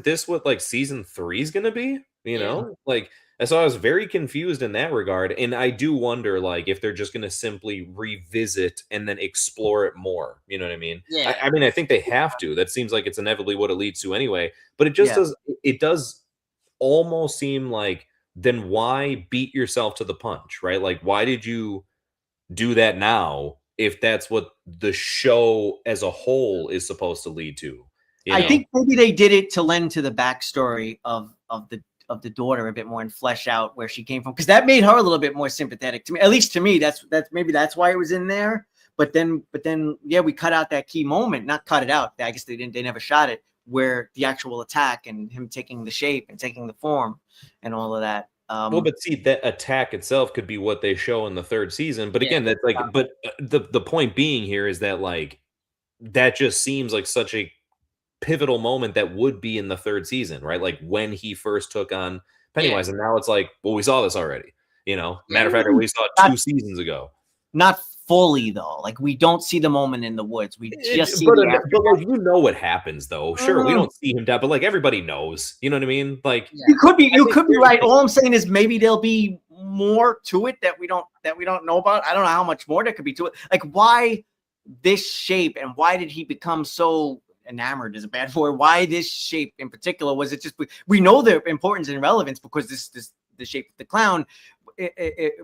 this what like season 3 is gonna be? Like, and so I was very confused in that regard. And I do wonder like if they're just gonna simply revisit and then explore it more. You know what I mean?
Yeah.
I mean, I think they have to. That seems like it's inevitably what it leads to anyway. But it just does almost seem like, then why beat yourself to the punch, right? Like, why did you do that now if that's what the show as a whole is supposed to lead to?
I think maybe they did it to lend to the backstory of the daughter a bit more and flesh out where she came from, because that made her a little bit more sympathetic to me. At least to me, that's why it was in there. But then, we cut out that key moment. Not cut it out. I guess they never shot it, where the actual attack and him taking the shape and taking the form and all of that.
But see, that attack itself could be what they show in the 3rd season. But again, that's like, but the point being here is that like that just seems like such a pivotal moment that would be in the 3rd season, right? Like when he first took on Pennywise, and now it's like, well, we saw this already. Matter of fact, we saw it 2 seasons ago.
Not fully though. Like we don't see the moment in the woods. We just see
but like, what happens though. Sure, we don't see him down, but like everybody knows. You know what I mean? Like
you could be right. All I'm saying is maybe there'll be more to it that we don't know about. I don't know how much more there could be to it. Like why this shape, and why did he become so enamored is a bad word. Why this shape in particular? Was it just we know the importance and relevance because the shape of the clown,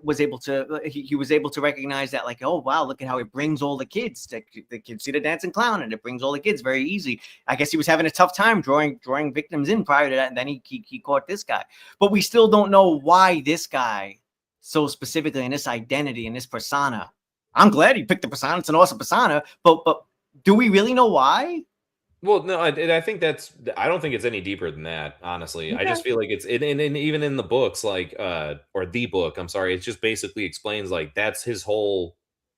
was able to he was able to recognize that, like, oh wow, look at how it brings all the kids. The kids see the dancing clown, and it brings all the kids very easy. I guess he was having a tough time drawing victims in prior to that, and then he caught this guy. But we still don't know why this guy, so specifically in this identity and this persona. I'm glad he picked the persona. It's an awesome persona, but do we really know why?
Well, no, I think I don't think it's any deeper than that, honestly. Okay. I just feel like it's and even in the books, like or the book, I'm sorry, it just basically explains like that's his whole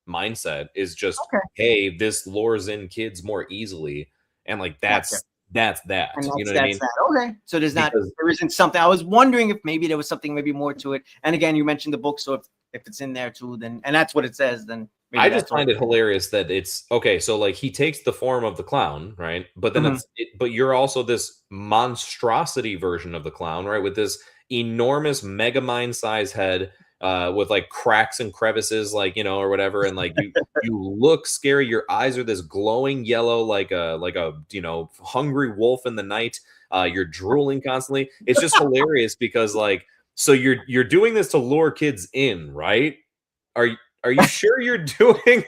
mindset is just, hey, this lures in kids more easily, and like that's that. And you know what I mean?
Okay, so there isn't something. I was wondering if maybe there was something maybe more to it. And again, you mentioned the book, so if it's in there too, then and that's what it says, then.
I just find it hilarious that it's okay. So like he takes the form of the clown, right? But then but you're also this monstrosity version of the clown, right? With this enormous mega mind size head, with like cracks and crevices, like, you know, or whatever. And like you look scary. Your eyes are this glowing yellow, like a, you know, hungry wolf in the night. You're drooling constantly. It's just hilarious because like, so you're doing this to lure kids in, right? Are you sure you're doing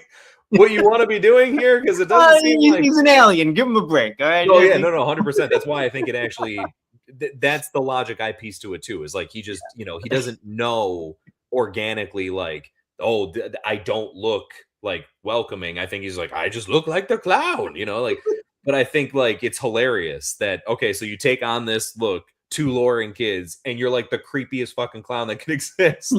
what you want to be doing here? Because it doesn't seem like
he's an alien. Give him a break. All right.
Oh yeah, no, 100%. That's why I think it actually. That's the logic I piece to it too. Is like he just, you know, he doesn't know organically like, oh, I don't look like welcoming. I think he's like, I just look like the clown, you know, like. But I think like it's hilarious that okay, so you take on this look to luring kids, and you're like the creepiest fucking clown that could exist.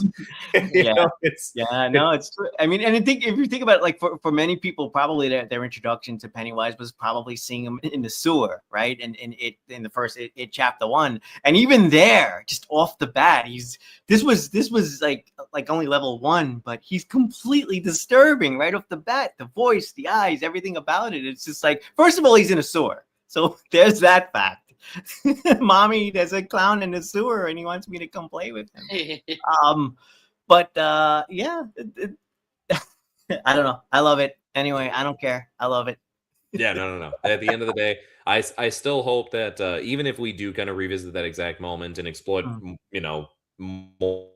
It's true. I mean, and I think if you think about it, like for many people, probably their introduction to Pennywise was probably seeing him in the sewer, right? And in the first chapter 1, and even there, just off the bat, this was like only level 1, but he's completely disturbing right off the bat. The voice, the eyes, everything about it. It's just like, first of all, he's in a sewer, so there's that fact. Mommy, there's a clown in the sewer and he wants me to come play with him. I don't know. I love it. Anyway, I don't care. I love it.
Yeah, no. At the end of the day, I still hope that even if we do kind of revisit that exact moment and explore, you know, more,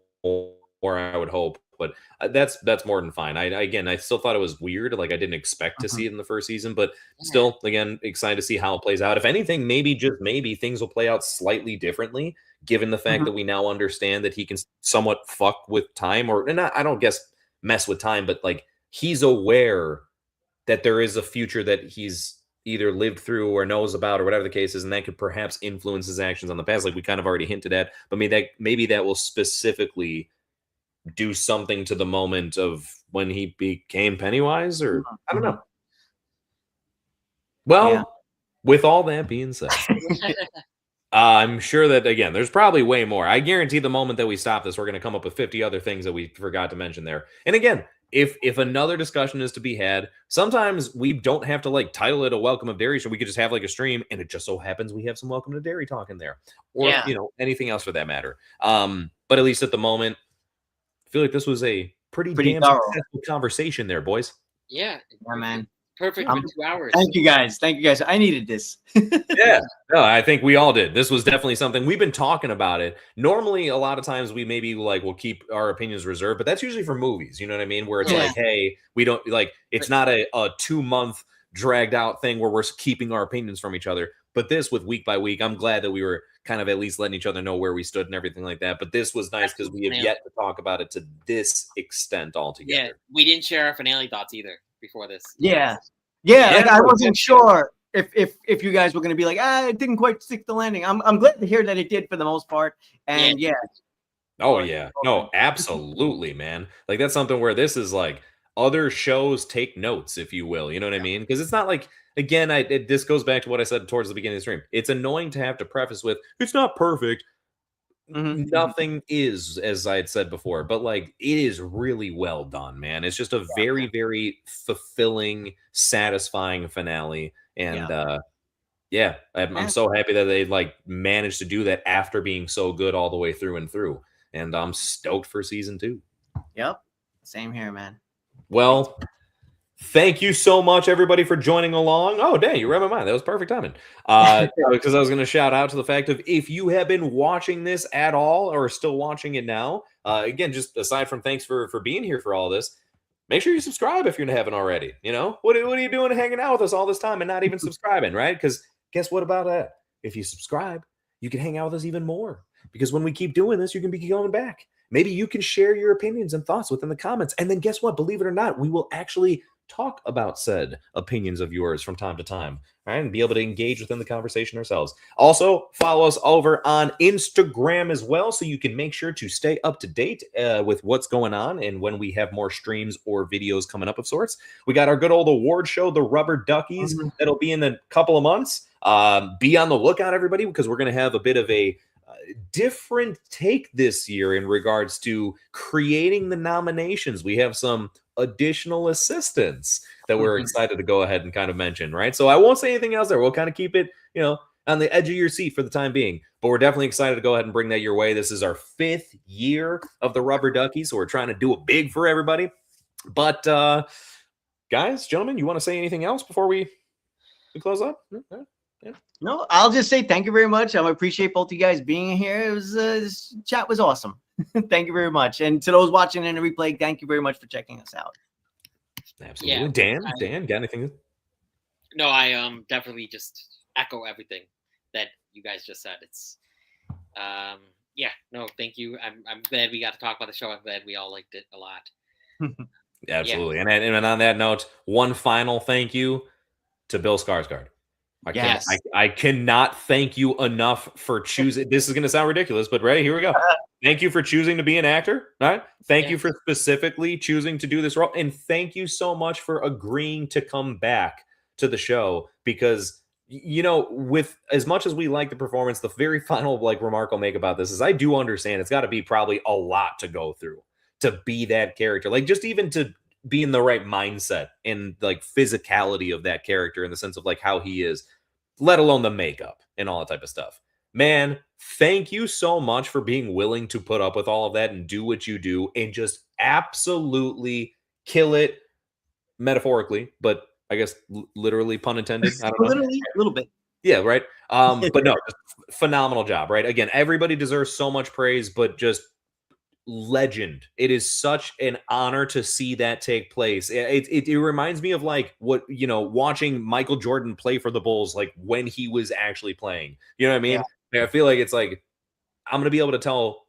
I would hope. But that's more than fine. I still thought it was weird. Like I didn't expect to see it in the first season, but still, again, excited to see how it plays out. If anything, maybe just maybe things will play out slightly differently, given the fact that we now understand that he can somewhat fuck with time, I don't guess mess with time, but like he's aware that there is a future that he's either lived through or knows about or whatever the case is, and that could perhaps influence his actions on the past, like we kind of already hinted at. But maybe that will specifically do something to the moment of when he became Pennywise, or I don't know. Well, with all that being said, I'm sure that, again, there's probably way more. I guarantee the moment that we stop this, we're going to come up with 50 other things that we forgot to mention there. And again, if another discussion is to be had, sometimes we don't have to like title it a Welcome to Derry show. We could just have like a stream, and it just so happens we have some Welcome to Derry talk in there, or you know, anything else for that matter. But at least at the moment, I feel like this was a pretty damn successful conversation there, boys.
Yeah,
man.
Perfect for 2 hours.
Thank you guys. I needed this.
Yeah, no, I think we all did. This was definitely something we've been talking about it. Normally, a lot of times we maybe like we'll keep our opinions reserved, but that's usually for movies. You know what I mean? Where it's like, hey, we don't like. It's not a 2-month dragged out thing where we're keeping our opinions from each other. But this, with week by week, I'm glad that we were kind of at least letting each other know where we stood and everything like that. But this was nice because we have yet to talk about it to this extent altogether.
Yeah, we didn't share our finale thoughts either before this.
Yeah. Like I wasn't sure if you guys were going to be like, it didn't quite stick the landing. I'm glad to hear that it did for the most part. And
Oh yeah, no, absolutely, man. Like that's something where this is like other shows take notes, if you will. You know what I mean? Because it's not like, again, this goes back to what I said towards the beginning of the stream. It's annoying to have to preface with, it's not perfect. Nothing is, as I had said before, but like it is really well done, man. It's just a very, very fulfilling, satisfying finale. And I'm so happy that they like managed to do that after being so good all the way through and through. And I'm stoked for season 2.
Yep. Same here, man.
Well, Thank you so much, everybody, for joining along. Oh, dang, you read my mind. That was perfect timing. Because I was going to shout out to the fact of if you have been watching this at all or still watching it now, again, just aside from thanks for being here for all this, make sure you subscribe if you haven't already. You know, what are you doing hanging out with us all this time and not even subscribing, right? Because guess what about that? If you subscribe, you can hang out with us even more. Because when we keep doing this, you can be going back. Maybe you can share your opinions and thoughts within the comments. And then guess what? Believe it or not, we will actually talk about said opinions of yours from time to time, right? And be able to engage within the conversation ourselves. Also, follow us over on Instagram as well, so you can make sure to stay up to date with what's going on and when we have more streams or videos coming up of sorts. We got our good old award show, the Rubber Duckies, that'll be in a couple of months. Be on the lookout, everybody, because we're going to have a bit of a different take this year in regards to creating the nominations. We have some additional assistance that we're excited to go ahead and kind of mention, right? So I won't say anything else there. We'll kind of keep it, on the edge of your seat for the time being, but we're definitely excited to go ahead and bring that your way. This is our 5th year of the Rubber Duckies, so we're trying to do it big for everybody. But guys, gentlemen, you want to say anything else before we close up? Yeah.
No, I'll just say thank you very much. I appreciate both you guys being here. It was this chat was awesome. Thank you very much. And to those watching in the replay, thank you very much for checking us out.
Absolutely. Yeah, Dan, got anything?
No, I definitely just echo everything that you guys just said. It's thank you. I'm glad we got to talk about the show. I'm glad we all liked it a lot.
Absolutely. Yeah. And on that note, one final thank you to Bill Skarsgård. I cannot thank you enough for choosing. This is going to sound ridiculous, but Ray, here we go. Thank you for choosing to be an actor. All right. Thank you for specifically choosing to do this role. And thank you so much for agreeing to come back to the show because, with as much as we like the performance, the very final remark I'll make about this is I do understand it's got to be probably a lot to go through to be that character. Just even to be in the right mindset and physicality of that character in the sense of how he is, let alone the makeup and all that type of stuff. Man, thank you so much for being willing to put up with all of that and do what you do and just absolutely kill it metaphorically, but I guess literally, pun intended. I don't know.
Literally, a little bit.
Yeah, right. But no, phenomenal job, right? Again, everybody deserves so much praise, but just legend. It is such an honor to see that take place. It reminds me of what watching Michael Jordan play for the Bulls when he was actually playing. You know what I mean? I feel like it's I'm gonna be able to tell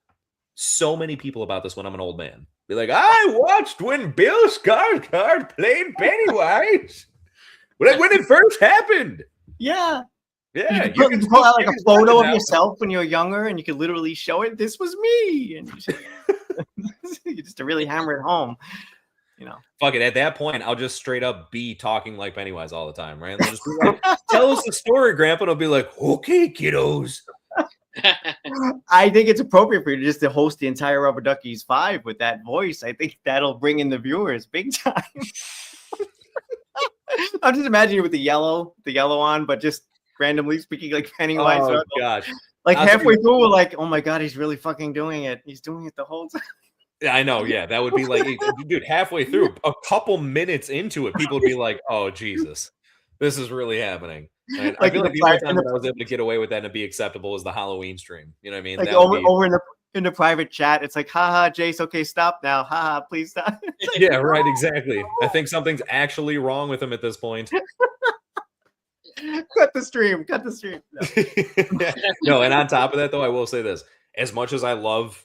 so many people about this when I'm an old man. Be like, I watched when Bill Skarsgård played Pennywise when it first happened.
Yeah.
Yeah,
you can pull out a photo of yourself when you're younger, and you can literally show it. This was me, and you just to really hammer it home.
Fuck it. At that point, I'll just straight up be talking like Pennywise all the time, right? They'll just be like, tell us the story, Grandpa. And I'll be like, okay, kiddos.
I think it's appropriate for you just to host the entire Rubber Duckies 5 with that voice. I think that'll bring in the viewers big time. I'm just imagining you with the yellow on, but just randomly speaking like Pennywise.
Oh gosh!
Halfway through, we're like, "Oh my god, he's really fucking doing it! He's doing it the whole time."
Yeah, I know. Yeah, that would be dude. Halfway through, a couple minutes into it, people would be like, "Oh Jesus, this is really happening." And I feel like the only time that I was able to get away with that and be acceptable was the Halloween stream. You know what I mean?
Over in the private chat, it's like, haha, Jace, okay, stop now. Haha, please stop.
Yeah, right, exactly. I think something's actually wrong with him at this point.
Cut the stream.
No, and on top of that, though, I will say this. As much as I love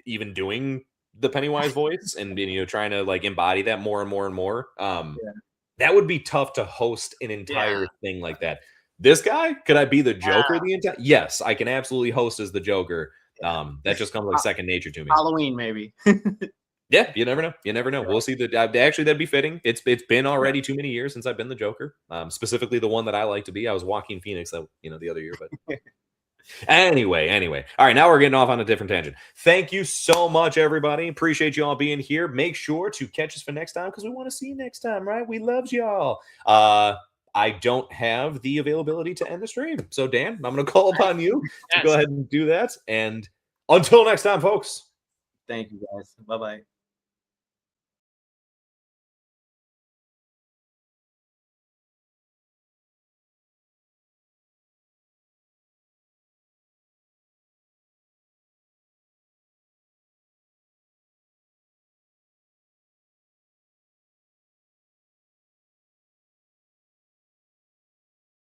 even doing the Pennywise voice and trying to embody that more and more and more, that would be tough to host an entire thing like that. This guy, could I be the Joker the entire? Yes, I can absolutely host as the Joker. That just comes second nature to me.
Halloween, maybe.
Yeah, you never know. Yeah. We'll see. Actually, that'd be fitting. It's been already too many years since I've been the Joker. Specifically, the one that I like to be. I was Joaquin Phoenix, the other year. But anyway. All right, now we're getting off on a different tangent. Thank you so much, everybody. Appreciate you all being here. Make sure to catch us for next time because we want to see you next time, right? We love y'all. I don't have the availability to end the stream, so Dan, I'm going to call upon you to go ahead and do that. And until next time, folks.
Thank you, guys. Bye-bye.